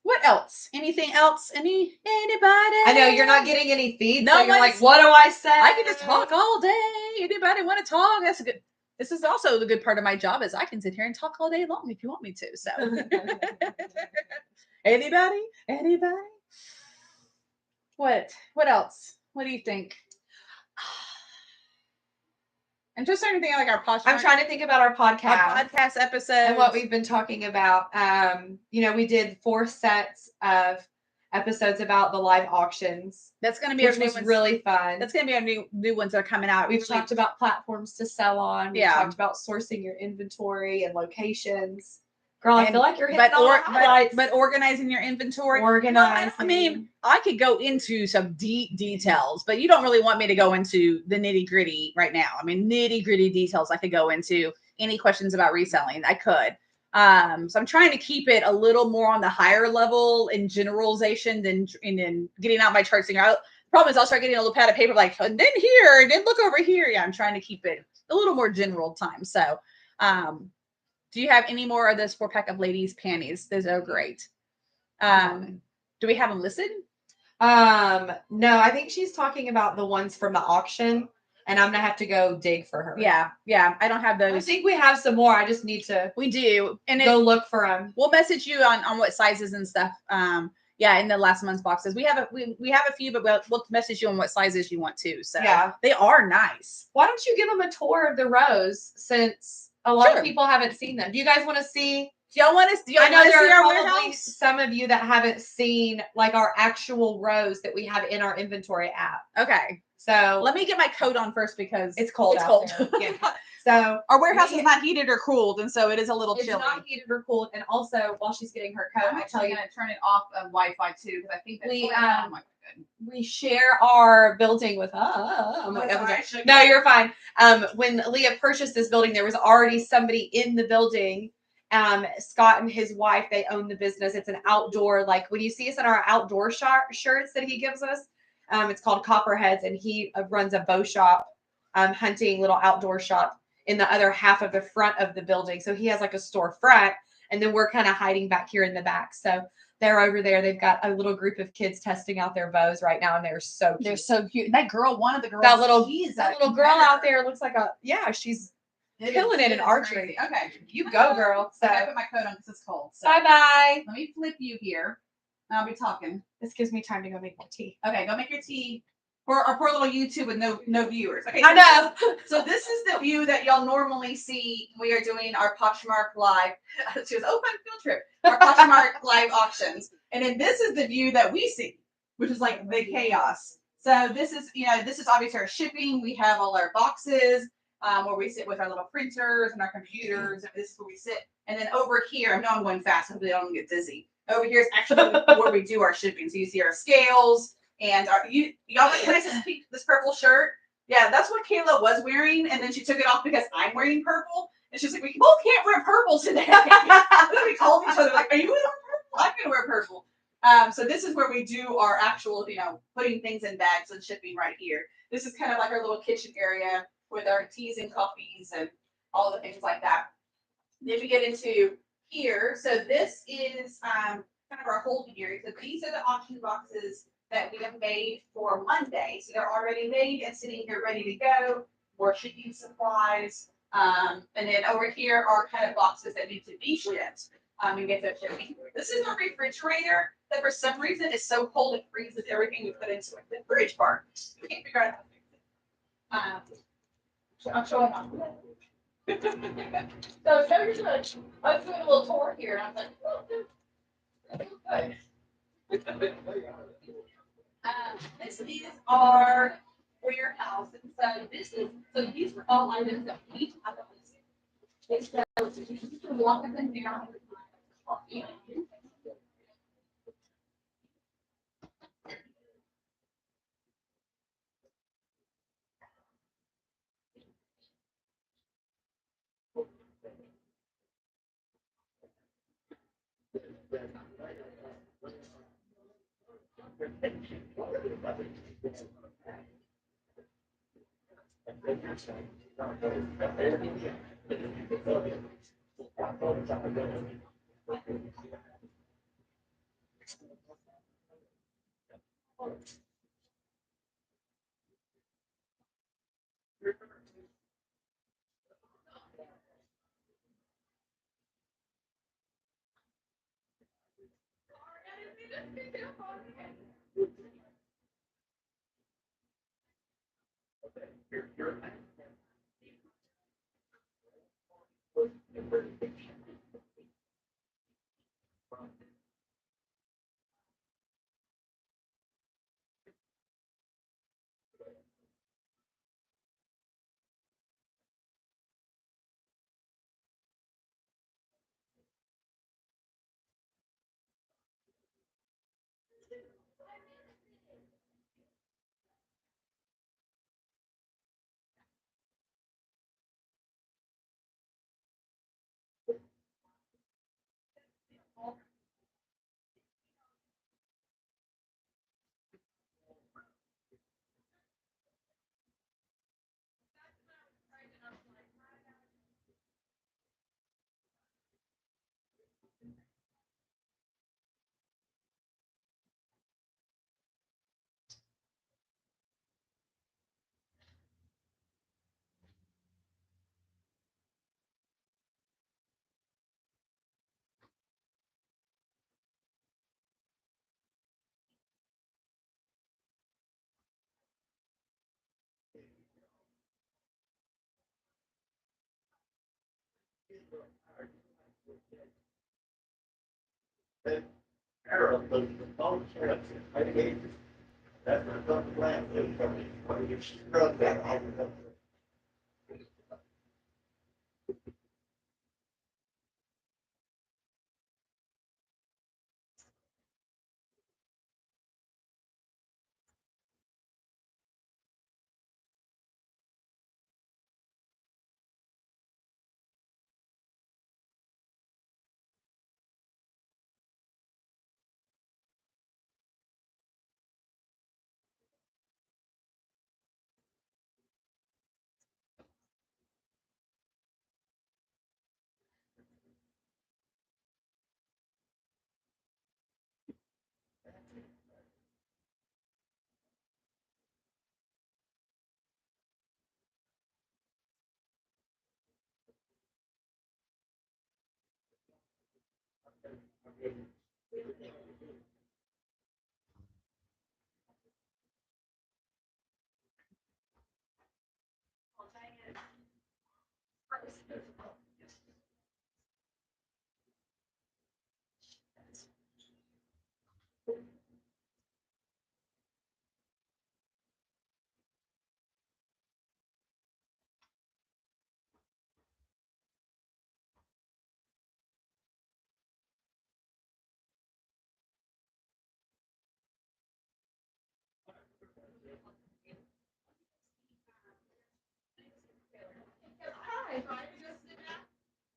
what else? Anything else? Anybody? I know you're not getting any feed. No, so you're like, what do I say? I can just talk all day. Anybody want to talk? That's good. This is also the good part of my job, is I can sit here and talk all day long if you want me to. So, anybody? What else? What do you think? I'm just starting to think like our Poshmark. I'm trying to think about our podcast episode and what we've been talking about. We did 4 sets of episodes about the live auctions. That's going to be which was really fun. That's going to be our new ones that are coming out. We've talked about platforms to sell on. We talked about sourcing your inventory and locations. Girl, I feel like you're hitting all the highlights. But organizing your inventory. I could go into some deep details, but you don't really want me to go into the nitty gritty right now. I mean, nitty gritty details I could go into. Any questions about reselling, I could. So I'm trying to keep it a little more on the higher level in generalization than getting out my charts. Problem is, I'll start getting a little pad of paper like, and then here, and then look over here. Yeah, I'm trying to keep it a little more general time. So, do you have any more of this 4-pack of ladies panties? Those are great. Do we have them listed? No, I think she's talking about the ones from the auction, and I'm gonna have to go dig for her. Yeah. I don't have those. I think we have some more. I just need to. We do, and go look for them. We'll message you on what sizes and stuff. In the last month's boxes, we have a few, but we'll message you on what sizes you want to. So they are nice. Why don't you give them a tour of the rows, since a lot of people haven't seen them? Do you guys want to see? Do y'all want to? I know there are probably some of you that haven't seen like our actual rows that we have in our inventory app. Okay, so let me get my coat on first because it's cold. It's cold. Yeah. So our warehouse is not heated or cooled, and so it is a little chilly. It's not heated or cooled, and also while she's getting her coat, I tell you to turn it off of Wi-Fi too, because I think that we share our building with no, you're fine. When Leah purchased this building, there was already somebody in the building. Scott and his wife, they own the business. It's an outdoor, like when you see us in our outdoor shirts that he gives us, it's called Copperheads, and he runs a bow shop, hunting little outdoor shop in the other half of the front of the building. So he has like a storefront, and then we're kind of hiding back here in the back. So they're over there. They've got a little group of kids testing out their bows right now, and they're so cute. They're so cute. And that girl, one of the girls, that little girl out there looks like she's killing it in archery. Crazy. Okay, you go, girl. So I put my coat on because it's cold. So. Bye. Let me flip you here. I'll be talking. This gives me time to go make more tea. Okay, go make your tea. For our poor little YouTube with no viewers. Okay, I know. So this is the view that y'all normally see. We are doing our Poshmark live. She goes, fun field trip. Our Poshmark live auctions. And then this is the view that we see. which is like the chaos. So this is, this is obviously our shipping. We have all our boxes where we sit with our little printers and our computers. And this is where we sit. And then over here, I know I'm going fast, hopefully I don't get dizzy. Over here is actually where we do our shipping. So you see our scales and y'all recognize this purple shirt? Yeah, that's what Kayla was wearing. And then she took it off because I'm wearing purple. And she's like, we both can't wear purple today. We called each other like, are you going to wear purple? I'm going to wear purple. So this is where we do our actual, putting things in bags and shipping right here. This is kind of like our little kitchen area with our teas and coffees and all the things like that. Then we get into here. So this is kind of our holding area. So these are the auction boxes that we have made for Monday. So they're already made and sitting here ready to go. More shipping supplies. And then over here are kind of boxes that need to be shipped and get those shipping. This is a refrigerator that for some reason is so cold it freezes everything we put into it. The fridge part. We can't figure out how to fix it. So I'm showing off. So I was doing a little tour here and I was like, oh, good. This is our warehouse. And so these are all items that we have on this. So you can walk up and down.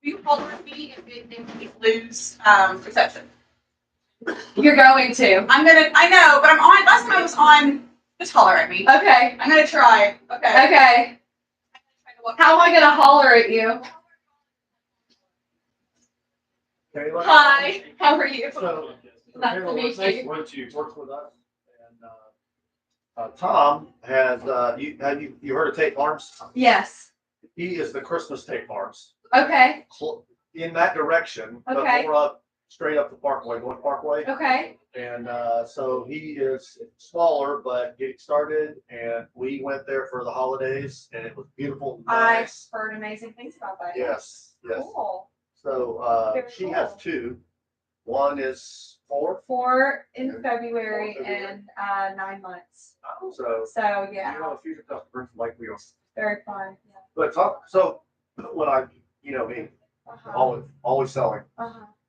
you hold my feet if we lose reception? You're going to. I know, but I'm on. Last time I was on. Just holler at me. Okay. I'm gonna try. Okay. Okay. How am I gonna holler at you? Kayla? Hi. How are you? So, Nice to Kayla, meet nice you. once you worked with us. And Tom has you heard of Tape Farms? Yes. He is the Christmas Tape Farms. Okay. In that direction, Okay. but more up straight up the Parkway, North Parkway. Okay. And so he is smaller, but getting started. And we went there for the holidays, and it was beautiful. Nice. I've heard amazing things about that. Yes. Yes. Cool. So Very she cool. has two. One is 4. 4 in February and 9 months. So yeah, you have a future customer like we are. very fun. Yeah. But so when I, me, always selling.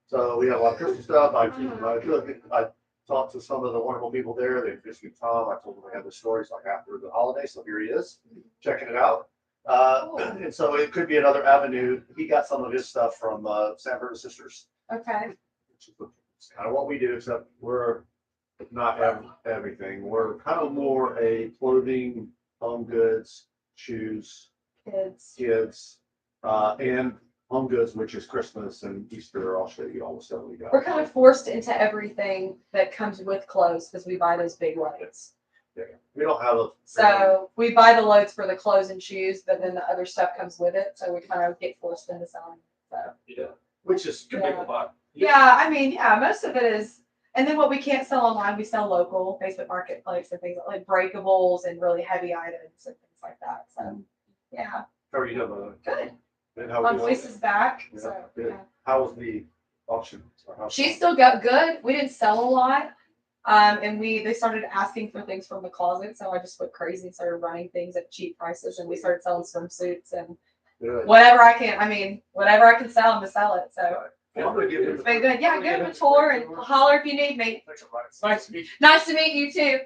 So we have a lot of Christmas stuff. I talked to some of the wonderful people there. They just with Tom. I told them they had the stories like after the holiday. So here he is, checking it out. Cool. And so it could be another avenue. He got some of his stuff from Sanford Sisters. Okay. It's kind of what we do, except we're not everything. We're kind of more a clothing, home goods, shoes, kids, and home goods, which is Christmas and Easter. I'll show you all the stuff we got. We're kind of forced into everything that comes with clothes because we buy those big loads. Yeah. We don't have a. So we buy the loads for the clothes and shoes, but then the other stuff comes with it. So we kind of get forced into selling. So. Yeah. Which is good. Yeah. Yeah, I mean, yeah, most of it is. And then what we can't sell online, we sell local, Facebook Marketplace and things like breakables and really heavy items and things like that. So, yeah. How are you doing? Good. And My voice is back. Yeah, So, good. yeah. How was the auction? She still got good. We didn't sell a lot. And they started asking for things from the closet. So I just went crazy and started running things at cheap prices. And we started selling swimsuits and whatever I can sell, I'm to sell it. So. I'm gonna give you. It's been good. Yeah, give them a tour and holler if you need me. Nice to meet you. Nice to meet you too.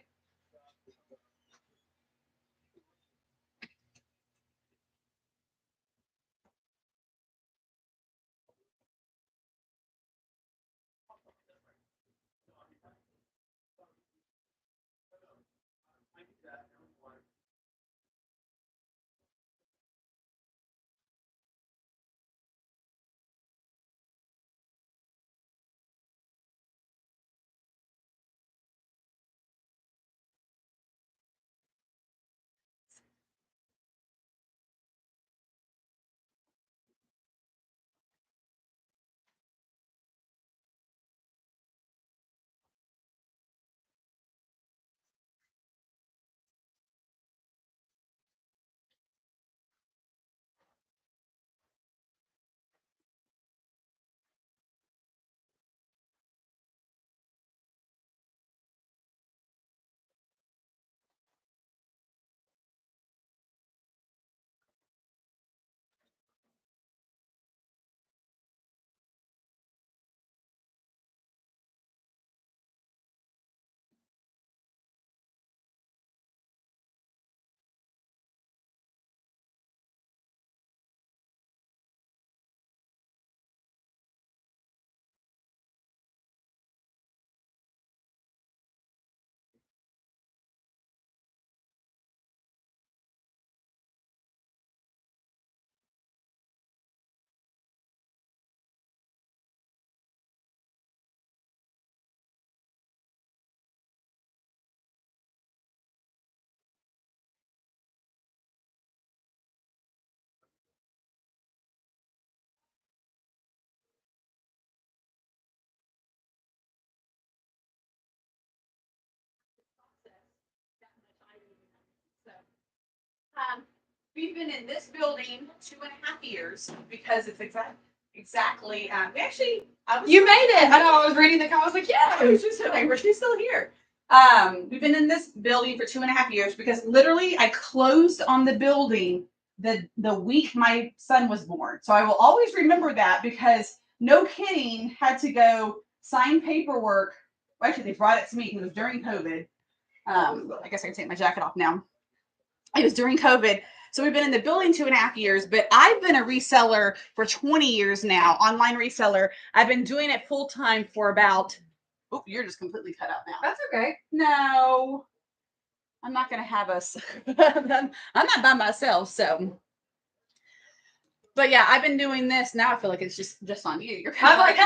We've been in this building 2.5 years because it's exactly. We actually. You made it. I know. I was reading the comment. I was like, yeah. She's still here. We've been in this building for 2.5 years because literally I closed on the building the week my son was born. So I will always remember that because no kidding, had to go sign paperwork. Well, actually, they brought it to me because it was during COVID. I guess I can take my jacket off now. It was during COVID. So we've been in the building 2.5 years, but I've been a reseller for 20 years now, online reseller. I've been doing it full time for about, oh, you're just completely cut out now. That's okay. No, I'm not going to have us. I'm not by myself. So, but yeah, I've been doing this. Now I feel like it's just on you. You're kind of like,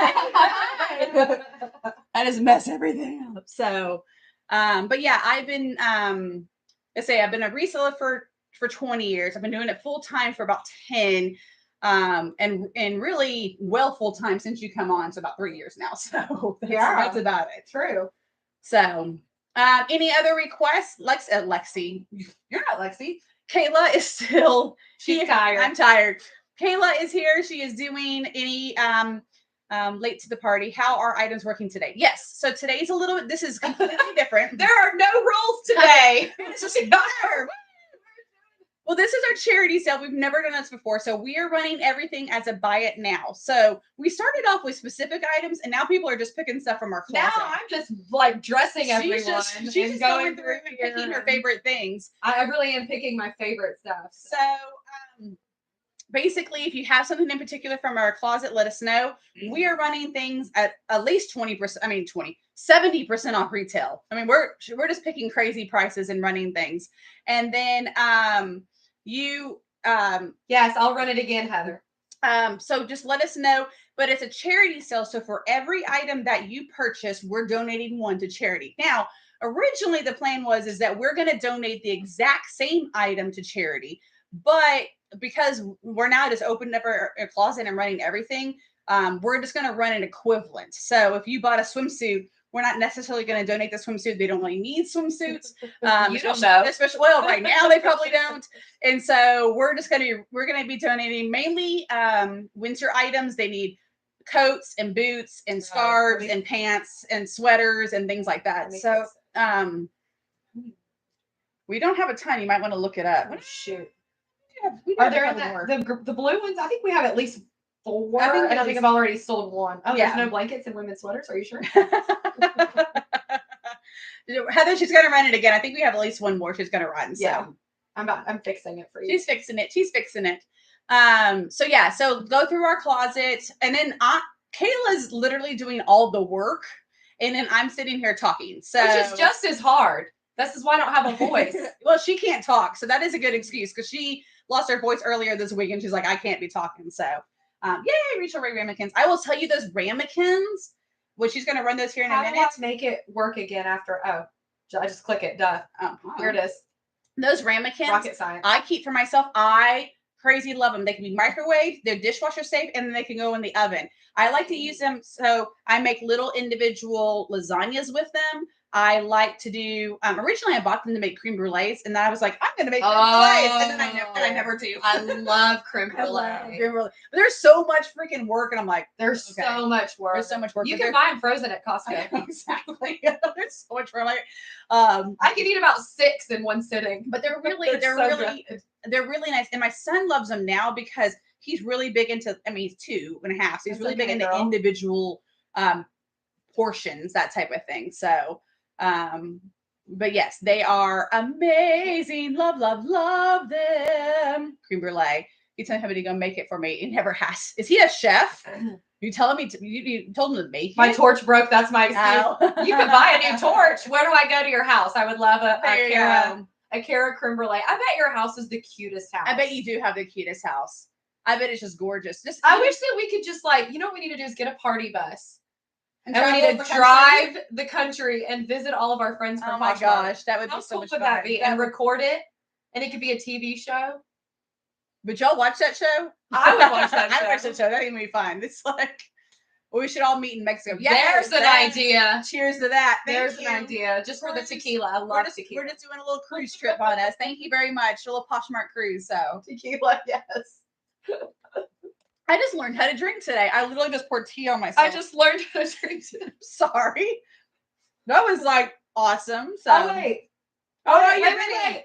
I just mess everything up. So, but yeah, I've been, let's say I've been a reseller for 20 years. I've been doing it full time for about 10, and really well full time since you come on. So about 3 years now. So that's about it. True. So, any other requests? Lexi, you're not Lexi. Kayla is still. She's tired. I'm tired. Kayla is here. She is doing any late to the party. How are items working today? Yes. So today's a little bit. This is completely different. There are no rules today. It's just better. Well, this is our charity sale. We've never done this before. So we are running everything as a buy it now. So we started off with specific items and now people are just picking stuff from our closet. Now I'm just like dressing everyone. She's just going through and picking her favorite things. I really am picking my favorite stuff. So basically, if you have something in particular from our closet, let us know. We are running things at least 20%. I mean, 70% off retail. I mean, we're just picking crazy prices and running things. And then yes, I'll run it again, Heather. So just let us know. But it's a charity sale. So for every item that you purchase, we're donating one to charity. Now, originally the plan is that we're going to donate the exact same item to charity. But because we're now just opening up our closet and running everything, we're just going to run an equivalent. So if you bought a swimsuit, we're not necessarily going to donate the swimsuit. They don't really need swimsuits. You don't know. Especially, well, right now they probably don't. And so we're going to be donating mainly winter items. They need coats and boots and scarves and pants and sweaters and things like that. So we don't have a ton. You might want to look it up. Oh, shoot. Are there the blue ones? I think we have at least 4. I think I've already sold one. Oh, yeah. There's no blankets and women's sweaters. Are you sure? Heather, she's going to run it again. I think we have at least one more she's going to run. So. Yeah. I'm fixing it for you. She's fixing it. So yeah, so go through our closet and then Kayla's literally doing all the work and then I'm sitting here talking. So which is just as hard. This is why I don't have a voice. Well, she can't talk. So that is a good excuse because she lost her voice earlier this week and she's like, I can't be talking. So yay, Rachel Ray ramekins. I will tell you those ramekins. Well, she's going to run those here in a minute. Let's make it work again after. Oh, I just click it. Duh. Here it is. Those ramekins. Rocket science. I keep for myself. I crazy love them. They can be microwaved. They're dishwasher safe, and then they can go in the oven. I like to use them. So I make little individual lasagnas with them. I like to do, originally I bought them to make creme brulees and then I was like, I'm going to make creme brulees. And then I never do. I love creme brulee. But there's so much freaking work. And I'm like, there's so much work. There's so much work. You can buy them frozen at Costco. Exactly. There's so much work. I could eat about 6 in one sitting. But they're really nice. And my son loves them now because he's really big into, he's 2.5. So he's really big into individual portions, that type of thing. So, but yes, they are amazing. Love them. Creme brulee. You tell him to go make it for me. He never has. Is he a chef? You tell him you told him to make my torch broke. That's my excuse. You can buy a new torch. Where do I go to your house? I would love a Cara creme brulee. I bet your house is the cutest house. I bet you do have the cutest house. I bet it's just gorgeous. I wish that we could just what we need to do is get a party bus. And we need to drive the country and visit all of our friends from Poshmark. Oh my gosh, that would be so much fun. How cool would that be? And record it, and it could be a TV show. Would y'all watch that show? I would watch that show. I'd watch that show. That'd be fun. It's like, we should all meet in Mexico. There's an idea. Cheers to that. There's an idea. Just for the tequila. I love tequila. We're just doing a little cruise trip on us. Thank you very much. A little Poshmark cruise. So tequila, yes. I just learned how to drink today. I literally just poured tea on myself. I just learned how to drink today. Sorry. That was awesome. So. Oh, wait. Wait.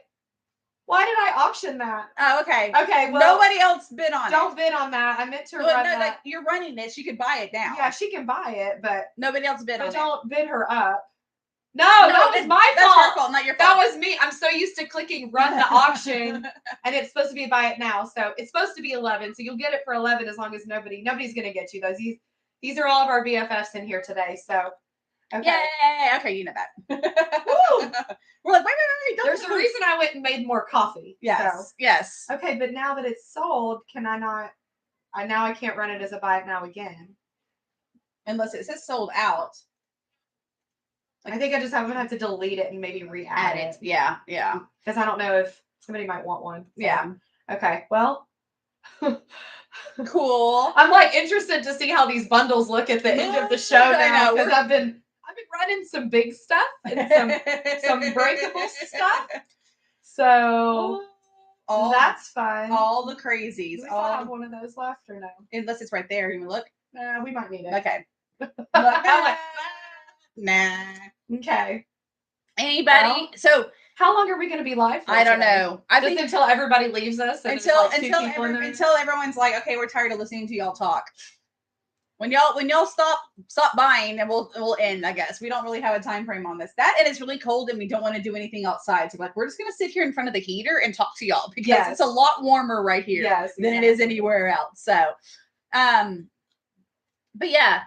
Why did I auction that? Oh, okay. Okay, well. Nobody else bid on it. Don't bid on that. I meant to run that. You're running it. She could buy it now. Yeah, she can buy it, but. Nobody else bid on it. But don't bid her up. No, don't was my That's fault. her fault, not your That fault. was me. I'm so used to clicking run the auction, and it's supposed to be buy it now. So it's supposed to be 11. So you'll get it for 11 as long as nobody's gonna get you those. These are all of our BFFs in here today. So okay. Yay! Okay, you know that. Woo! We're like, wait, There's a reason I went and made more coffee. Yes, So. yes. Okay, but now that it's sold, can I not? I can't run it as a buy it now again. Unless it says sold out. I think I just haven't had to delete it and maybe re-add it. Yeah. Because I don't know if somebody might want one. So. Yeah. Okay. Well. Cool. I'm like interested to see how these bundles look at the end of the show now because I've been running some big stuff and some breakable stuff. So that's fun. All the crazies. Do we still have one of those left or no? Unless it's right there. You can look. We might need it. Okay. Nah. Okay. Anybody? Well, so how long are we going to be live for? I don't know. I think until everybody leaves us. And until everyone's like, okay, we're tired of listening to y'all talk. When y'all stop buying, and we'll end. I guess we don't really have a time frame on this. That and it's really cold, and we don't want to do anything outside. So we're just gonna sit here in front of the heater and talk to y'all because it's a lot warmer right here than it is anywhere else. So, but yeah.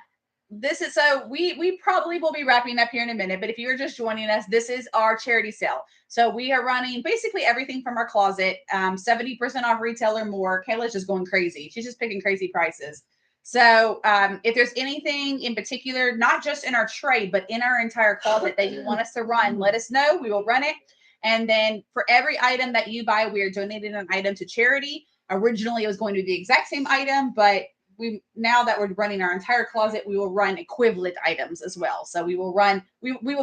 This is so we probably will be wrapping up here in a minute, but if you're just joining us, this is our charity sale. So we are running basically everything from our closet, 70% off retail or more. Kayla's just going crazy. She's just picking crazy prices. So if there's anything in particular, not just in our trade, but in our entire closet that you want us to run, let us know. We will run it. And then for every item that you buy, we are donating an item to charity. Originally, it was going to be the exact same item, but now that we're running our entire closet, we will run equivalent items as well. So we will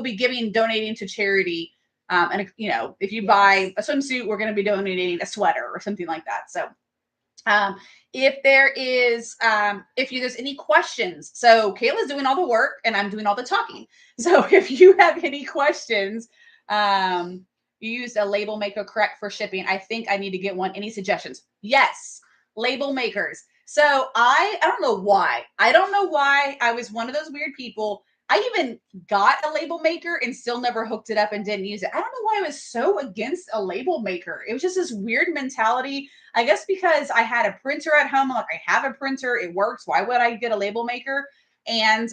be donating to charity. And if you buy a swimsuit, we're going to be donating a sweater or something like that. So if there's any questions, so Kayla's doing all the work and I'm doing all the talking. So if you have any questions, you used a label maker correct for shipping. I think I need to get one. Any suggestions? Yes. Label makers. So I don't know why. I was one of those weird people. I even got a label maker and still never hooked it up and didn't use it. I don't know why I was so against a label maker. It was just this weird mentality. I guess because I had a printer at home. Like I have a printer, it works. Why would I get a label maker? And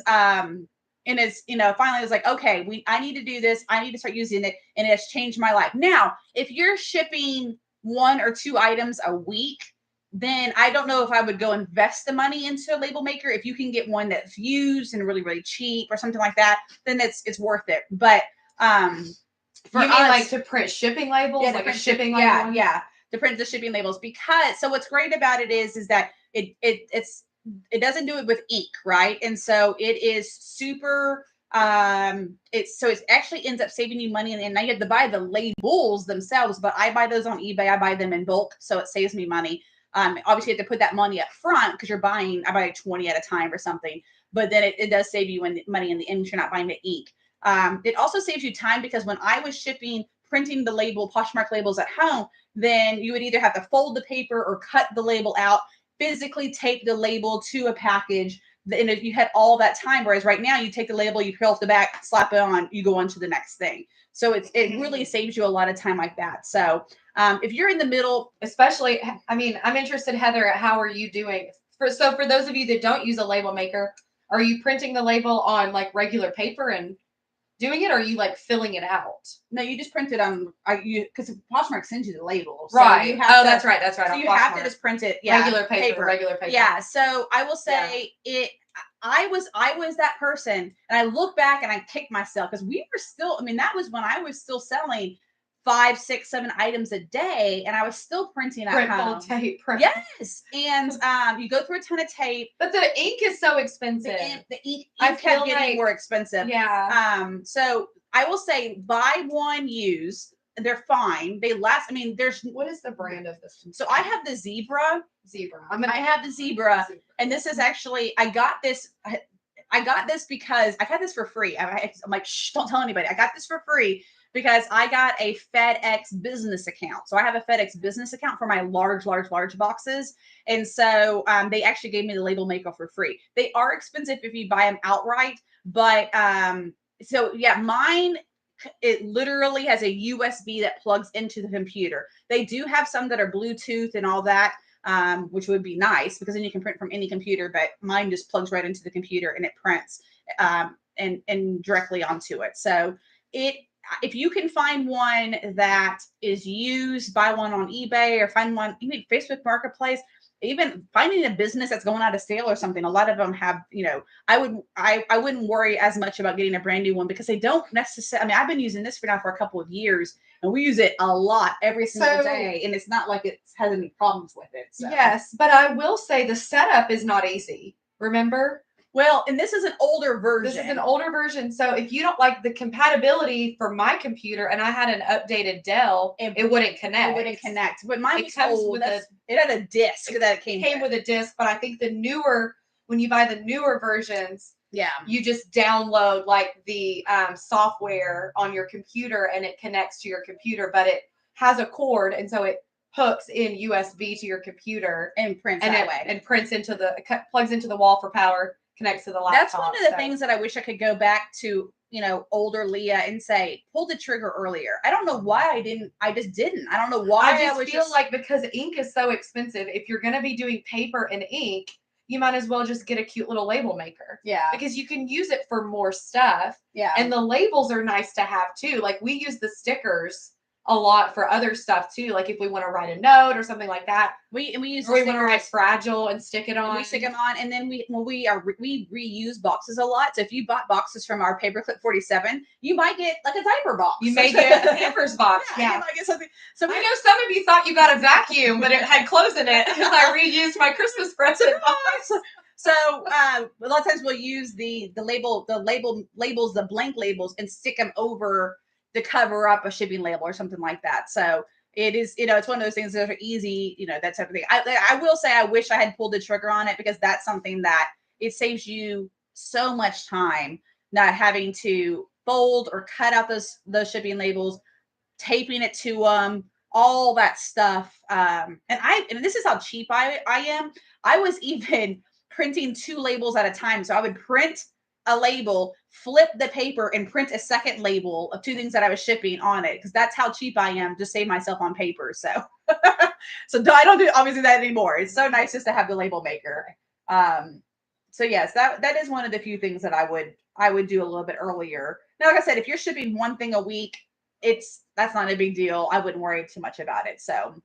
it's, finally I was like, okay, I need to do this. I need to start using it. And it has changed my life. Now, if you're shipping 1 or 2 items a week, then I don't know if I would go invest the money into a label maker. If you can get one that's used and really, really cheap or something like that, then it's worth it. But for you mean like to print shipping labels, like a shipping label? Yeah, to print the shipping labels. Because so what's great about it is that it doesn't do it with ink, right? And so it is super. It actually ends up saving you money, and now you have to buy the labels themselves. But I buy those on eBay. I buy them in bulk, so it saves me money. Obviously you have to put that money up front because I buy 20 at a time or something, but then it does save you money in the end. You're not buying the ink. It also saves you time because when I was printing the Poshmark labels at home, then you would either have to fold the paper or cut the label out, physically tape the label to a package. And if you had all that time, whereas right now you take the label, you peel off the back, slap it on, you go on to the next thing. So it really saves you a lot of time like that. So if you're in the middle, especially, I'm interested, Heather, at how are you doing? For those of you that don't use a label maker, are you printing the label on like regular paper and doing it, or are you like filling it out? No, you just print it on because Poshmark sends you the label. So right. That's right. So you have to just print it. Yeah. Regular paper. Yeah. So I will say I was that person, and I look back and I kick myself because we were still. That was when I was still selling 5, 6, 7 items a day, and I was still printing at home. Tape. Yes, and you go through a ton of tape, but the ink is so expensive. The ink kept getting more expensive. Yeah. So I will say buy one used. They're fine. They last. What is the brand of this? So I have the Zebra. I have the Zebra, and this is actually I got this because I got this for free. I'm like, shh, don't tell anybody. I got this for free because I got a FedEx business account. So I have a FedEx business account for my large boxes. And so they actually gave me the label maker for free. They are expensive if you buy them outright, but so yeah, mine it literally has a USB that plugs into the computer. They do have some that are Bluetooth and all that, which would be nice because then you can print from any computer, but mine just plugs right into the computer and it prints and directly onto it. So if you can find one that is used, buy one on eBay or find one, even Facebook Marketplace, even finding a business that's going out of sale or something. A lot of them have, I wouldn't worry as much about getting a brand new one because they don't necessarily, I mean, I've been using this for a couple of years and we use it a lot every single day. And it's not like it has any problems with it. So. Yes, but I will say the setup is not easy. Remember? Well, and this is an older version. This is an older version. So if you don't like the compatibility for my computer and I had an updated Dell, it wouldn't connect. It wouldn't connect. But mine comes with it had a disc that it came with a disc, but I think when you buy the newer versions, you just download like the software on your computer and it connects to your computer, but it has a cord and so it hooks in USB to your computer and prints plugs into the wall for power. Connects to the laptop. That's one of the things that I wish I could go back to, older Leah and say, pull the trigger earlier. I don't know why I just didn't. I don't know why. I just feel like because ink is so expensive, if you're going to be doing paper and ink, you might as well just get a cute little label maker. Yeah. Because you can use it for more stuff. Yeah. And the labels are nice to have too. Like we use the stickers a lot for other stuff too. Like if we want to write a note or something like that, we use. Or we want to write fragile and stick it on. We stick them on, and then we reuse boxes a lot. So if you bought boxes from our Paperclip47, you might get like a diaper box. You may get a Pampers box. Yeah. You might get something. So I know some of you thought you got a vacuum, but it had clothes in it because I reused my Christmas present box. So a lot of times we'll use the labels, the blank labels, and stick them over to cover up a shipping label or something like that. So it is, it's one of those things that are easy, that type of thing. I will say I wish I had pulled the trigger on it because that's something that it saves you so much time not having to fold or cut out those shipping labels, taping it to them, all that stuff. And this is how cheap I am. I was even printing 2 labels at a time. So I would print a label, flip the paper, and print a second label of 2 things that I was shipping on it because that's how cheap I am to save myself on paper. So, I don't do obviously that anymore. It's so nice just to have the label maker. So yes, that is one of the few things that I would do a little bit earlier. Now, like I said, if you're shipping 1 thing a week, that's not a big deal. I wouldn't worry too much about it. So.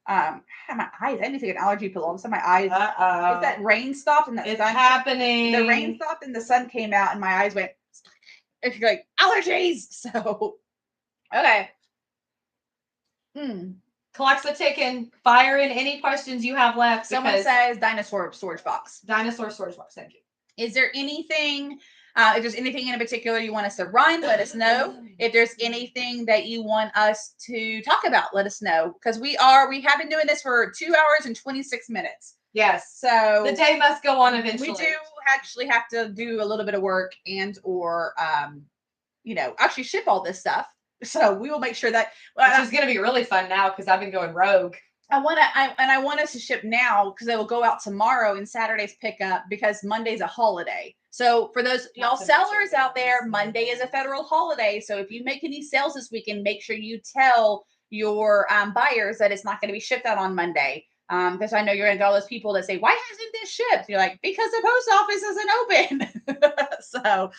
My eyes. I need to get an allergy pill. All of a sudden, my eyes. Is that rain stopped and it's happening? The rain stopped and the sun came out and my eyes went. It's like allergies. So, okay. Calexa taking fire in any questions you have left. Someone says dinosaur storage box. Dinosaur storage box. Thank you. Is there anything? If there's anything in particular you want us to run, let us know. If there's anything that you want us to talk about, let us know. Because we have been doing this for 2 hours and 26 minutes. Yes. So the day must go on eventually. We do actually have to do a little bit of work or actually ship all this stuff. So we will make sure that which is going to be really fun now because I've been going rogue. I want us to ship now because they will go out tomorrow and Saturday's pickup because Monday's a holiday. So for those y'all sellers out there, Monday is a federal holiday. So if you make any sales this weekend, make sure you tell your buyers that it's not going to be shipped out on Monday. Because I know you're going to get all those people that say, why hasn't this shipped? You're like, because the post office isn't open. So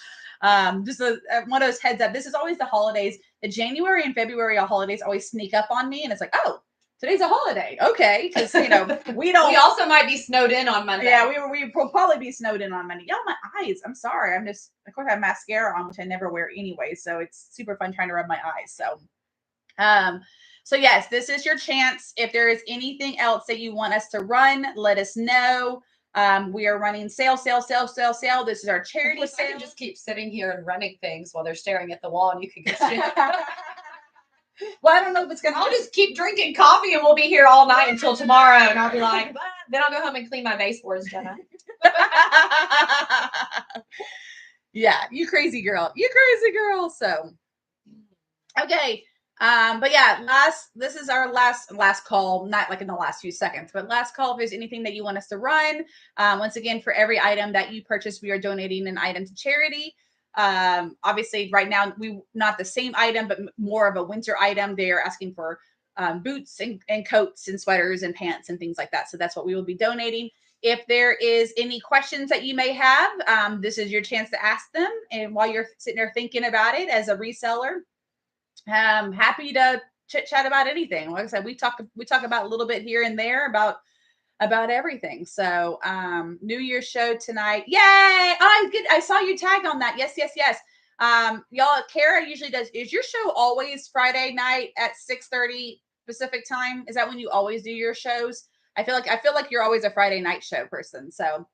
just one of those heads up. This is always the holidays. The January and February holidays always sneak up on me. And it's like, oh, today's a holiday. Okay. Because, we don't. We also might be snowed in on Monday. Yeah, we will probably be snowed in on Monday. Y'all, my eyes. I'm sorry. Of course, I have mascara on, which I never wear anyway. So it's super fun trying to rub my eyes. So yes, this is your chance. If there is anything else that you want us to run, let us know. We are running sale. This is our charity sale. I can just keep sitting here and running things while they're staring at the wall and you can get shit. Well, I don't know if it's going to. I'll just keep drinking coffee and we'll be here all night until tomorrow. And I'll be like, then I'll go home and clean my baseboards, Jenna. Yeah, you crazy girl. So, okay. But yeah, this is our last call, not like in the last few seconds, but last call. If there's anything that you want us to run, once again, for every item that you purchase, we are donating an item to charity. Obviously right now not the same item, but more of a winter item. They are asking for boots and coats and sweaters and pants and things like that. So that's what we will be donating. If there is any questions that you may have, this is your chance to ask them. And while you're sitting there thinking about it as a reseller, happy to chit chat about anything. Like I said, we talk about a little bit here and there about everything. So New Year's show tonight. Yay! Oh, good. I saw you tagged on that. Yes. Y'all, Kara usually does. Is your show always Friday night at 6:30 Pacific time? Is that when you always do your shows? I feel like you're always a Friday night show person. So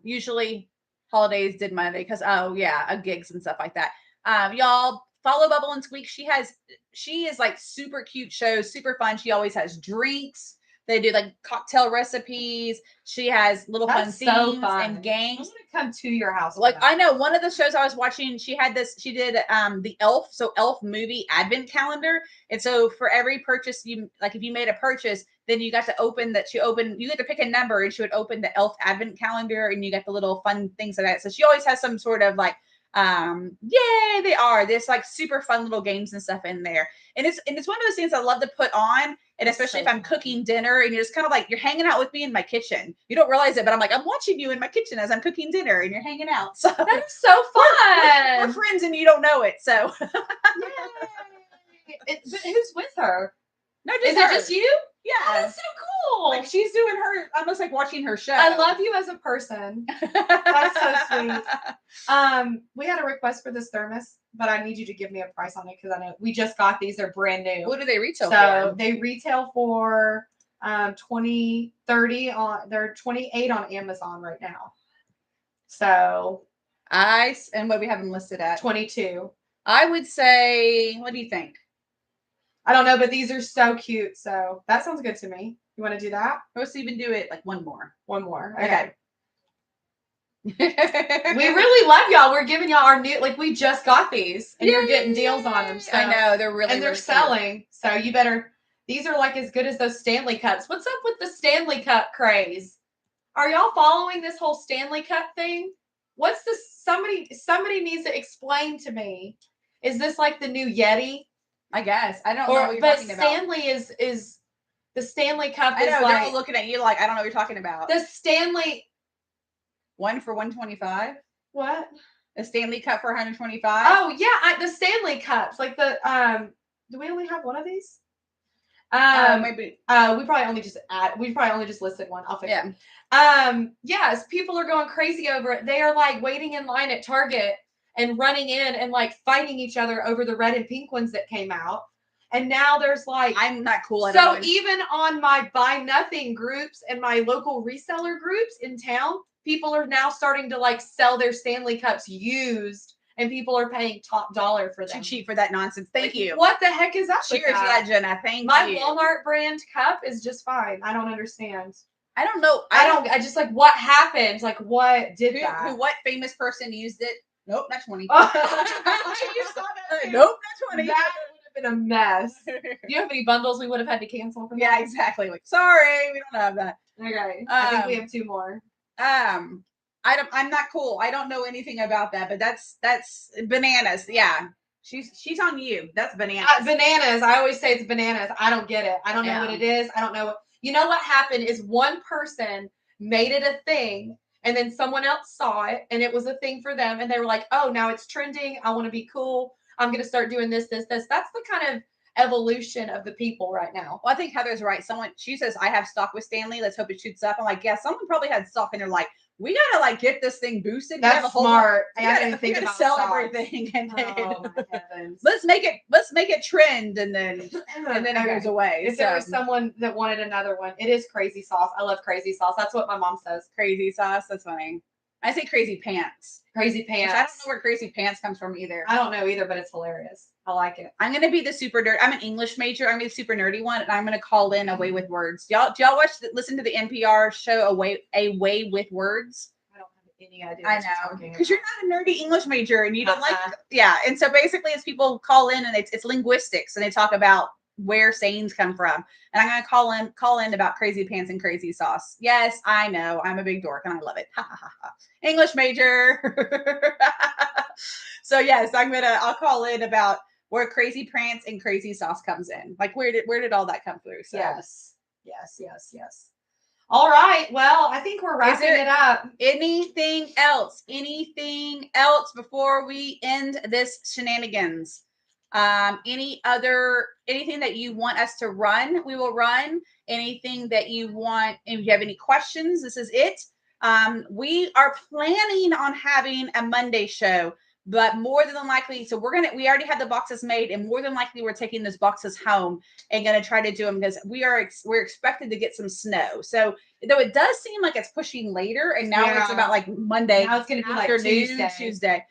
usually holidays did Monday because gigs and stuff like that. Y'all follow Bubble and Squeak. She is like super cute shows, super fun. She always has drinks. They do like cocktail recipes. She has little That's fun so themes fun. and games. I'm gonna come to your house. Like I know one of the shows I was watching, she did the Elf movie advent calendar. And so for every purchase if you made a purchase, then you got to you get to pick a number and she would open the Elf advent calendar and you get the little fun things like that. So she always has some sort of like there's like super fun little games and stuff in there. And it's one of those things I love to put on. And especially if I'm cooking dinner and you're just kind of like, you're hanging out with me in my kitchen. You don't realize it, but I'm like, I'm watching you in my kitchen as I'm cooking dinner and you're hanging out. So that's so fun. We're friends and you don't know it. So but who's with her? No, is it just you? Yeah. Oh, that's so cool. Like she's doing almost like watching her show. I love you as a person. That's so sweet. We had a request for this thermos, but I need you to give me a price on it because I know we just got these. They're brand new. What do they retail for? So they retail for $20, $30 on. They're $28 on Amazon right now. So and what we have them listed at? $22. I would say, what do you think? I don't know, but these are so cute. So that sounds good to me. You want to do that? Let's even do it like one more. One more. Okay. We really love y'all. We're giving y'all our new, we just got these and you're getting deals on them. So. I know they're really, and they're really selling. Cute. So you better, these are like as good as those Stanley Cups. What's up with the Stanley Cup craze? Are y'all following this whole Stanley Cup thing? What's this? Somebody needs to explain to me. Is this like the new Yeti? I guess. I don't know what you're talking about. But Stanley is the Stanley Cup I know, is they're all looking at you like, I don't know what you're talking about. The Stanley. One for $125? What? A Stanley Cup for $125? Oh, yeah. The Stanley Cups. Like the, do we only have one of these? Maybe. We probably only just listed one. I'll fix it. Yes, people are going crazy over it. They are like waiting in line at Target and running in and like fighting each other over the red and pink ones that came out. And now there's like, I'm not cool. So even on my buy nothing groups and my local reseller groups in town, people are now starting to like sell their Stanley Cups used and people are paying top dollar for them. Too cheap for that nonsense. Thank you. What the heck is that? Cheers to that, Jenna. Thank you. My Walmart brand cup is just fine. I don't understand. I don't know. I just like what happened? Like what did that? What famous person used it? Nope, not 20. You saw that? Nope, not 20. That would have been a mess. Do you have any bundles we would have had to cancel from that? Yeah, exactly. Like, sorry, we don't have that. Okay. I think we have two more. I'm not cool. I don't know anything about that, but that's bananas. Yeah. She's on you. That's bananas. Bananas. I always say it's bananas. I don't get it. I don't know what it is. I don't know. You know what happened is one person made it a thing and then someone else saw it and it was a thing for them. And they were like, oh, now it's trending. I want to be cool. I'm going to start doing this. That's the kind of evolution of the people right now. Well, I think Heather's right. She says, I have stock with Stanley. Let's hope it shoots up. I'm like, yeah, someone probably had stock and they're like, we got to like get this thing boosted. That's smart. I didn't think about sell everything. And then, oh my heavens. Let's make it trend. And then it goes away. If there was someone that wanted another one, it is crazy sauce. I love crazy sauce. That's what my mom says. Crazy sauce. That's funny. I say crazy pants. Crazy pants. Which I don't know where crazy pants comes from either. I don't know either, but it's hilarious. I like it. I'm going to be the super nerd. I'm an English major. I'm going to be the super nerdy one. And I'm going to call in Away with Words. Do y'all listen to the NPR show Away with Words? I don't have any idea. I know. Because you're not a nerdy English major and you don't like, yeah. And so basically it's people call in and it's linguistics and they talk about where sayings come from. And I'm gonna call in about crazy pants and crazy sauce. Yes, I know. I'm a big dork and I love it. Ha ha ha ha. English major. So yes, I'll call in about where crazy pants and crazy sauce comes in. Like where did all that come through? So Yes. All right. Well, I think we're wrapping it up. Anything else? Anything else before we end this shenanigans? Anything that you want us to run, we will run. Anything that you want, if you have any questions, this is it. We are planning on having a Monday show, but more than likely, so we already have the boxes made, and more than likely we're taking those boxes home and going to try to do them because we're expected to get some snow. So though it does seem like it's pushing later, and now it's about like Monday. Now it's going to be like Tuesday.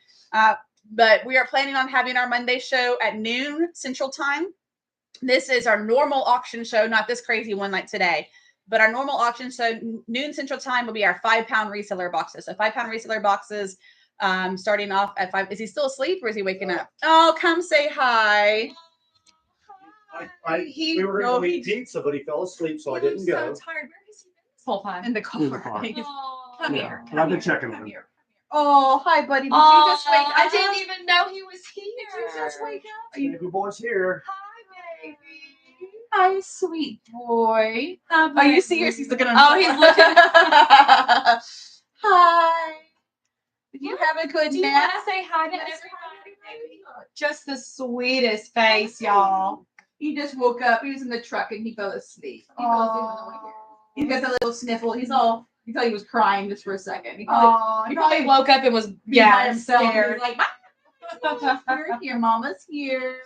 But we are planning on having our Monday show at noon Central Time. This is our normal auction show, not this crazy one like today. But our normal auction show, noon Central Time, will be our 5-pound reseller boxes. So 5-pound reseller boxes, starting off at 5. Is he still asleep or is he waking up? Oh, come say hi. We were going to eat pizza, but he fell asleep, so I didn't go. So tired. Where has he been this whole time? In the car. Come here. I've been checking on him. Oh, hi, buddy. Did you just wake up? I didn't even know he was here. Did you just wake up? Baby boy's here. Hi, baby. Hi, sweet boy. Hi, Are you serious? He's looking on. Oh, he's looking. Hi. Did you have a good Do you nap? want to say hi to everybody, baby? Just the sweetest face, y'all. He just woke up. He was in the truck and he fell asleep. He got a little sniffle. He thought he was crying just for a second. He probably woke up and was by himself. Scared. He was like, "You're here, Mama's here."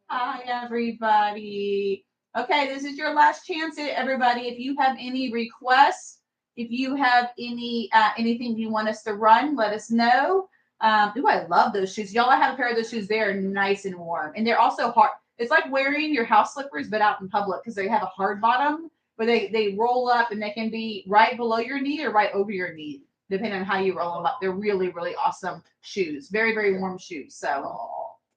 Hi, everybody. Okay, this is your last chance, everybody. If you have any requests, if you have any anything you want us to run, let us know. I love those shoes. Y'all, I have a pair of those shoes. They're nice and warm, and they're also hard. It's like wearing your house slippers, but out in public because they have a hard bottom, but they roll up and they can be right below your knee or right over your knee, depending on how you roll them up. They're really, really awesome shoes. Very, very warm shoes. So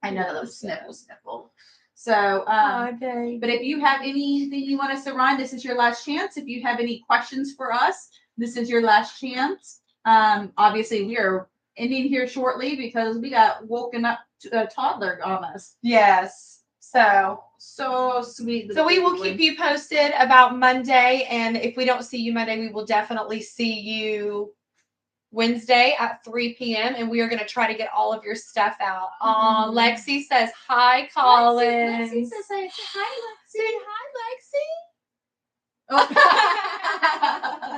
I know those sniffle. So, but if you have anything you want us to run, this is your last chance. If you have any questions for us, this is your last chance. Obviously, we are ending here shortly because we got woken up to a toddler on us. Yes. So sweet. So we will keep you posted about Monday, and if we don't see you Monday, we will definitely see you Wednesday at 3 p.m. and we are going to try to get all of your stuff out. Lexi says hi, Colin. Lexi says hi, Lexi. Say hi,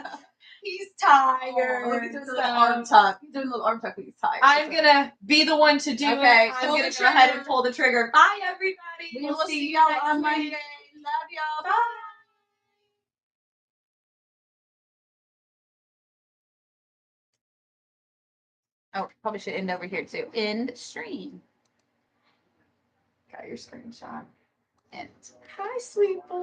Lexi. He's tired. Look, he's doing a little arm tuck. He's doing a little arm tuck when he's tired. I'm going to be the one to do it. I'm going to go ahead and pull the trigger. Bye, everybody. We will see y'all on Monday. Love y'all. Bye. Oh, probably should end over here too. End stream. Got your screenshot. End. Hi, sweet boy.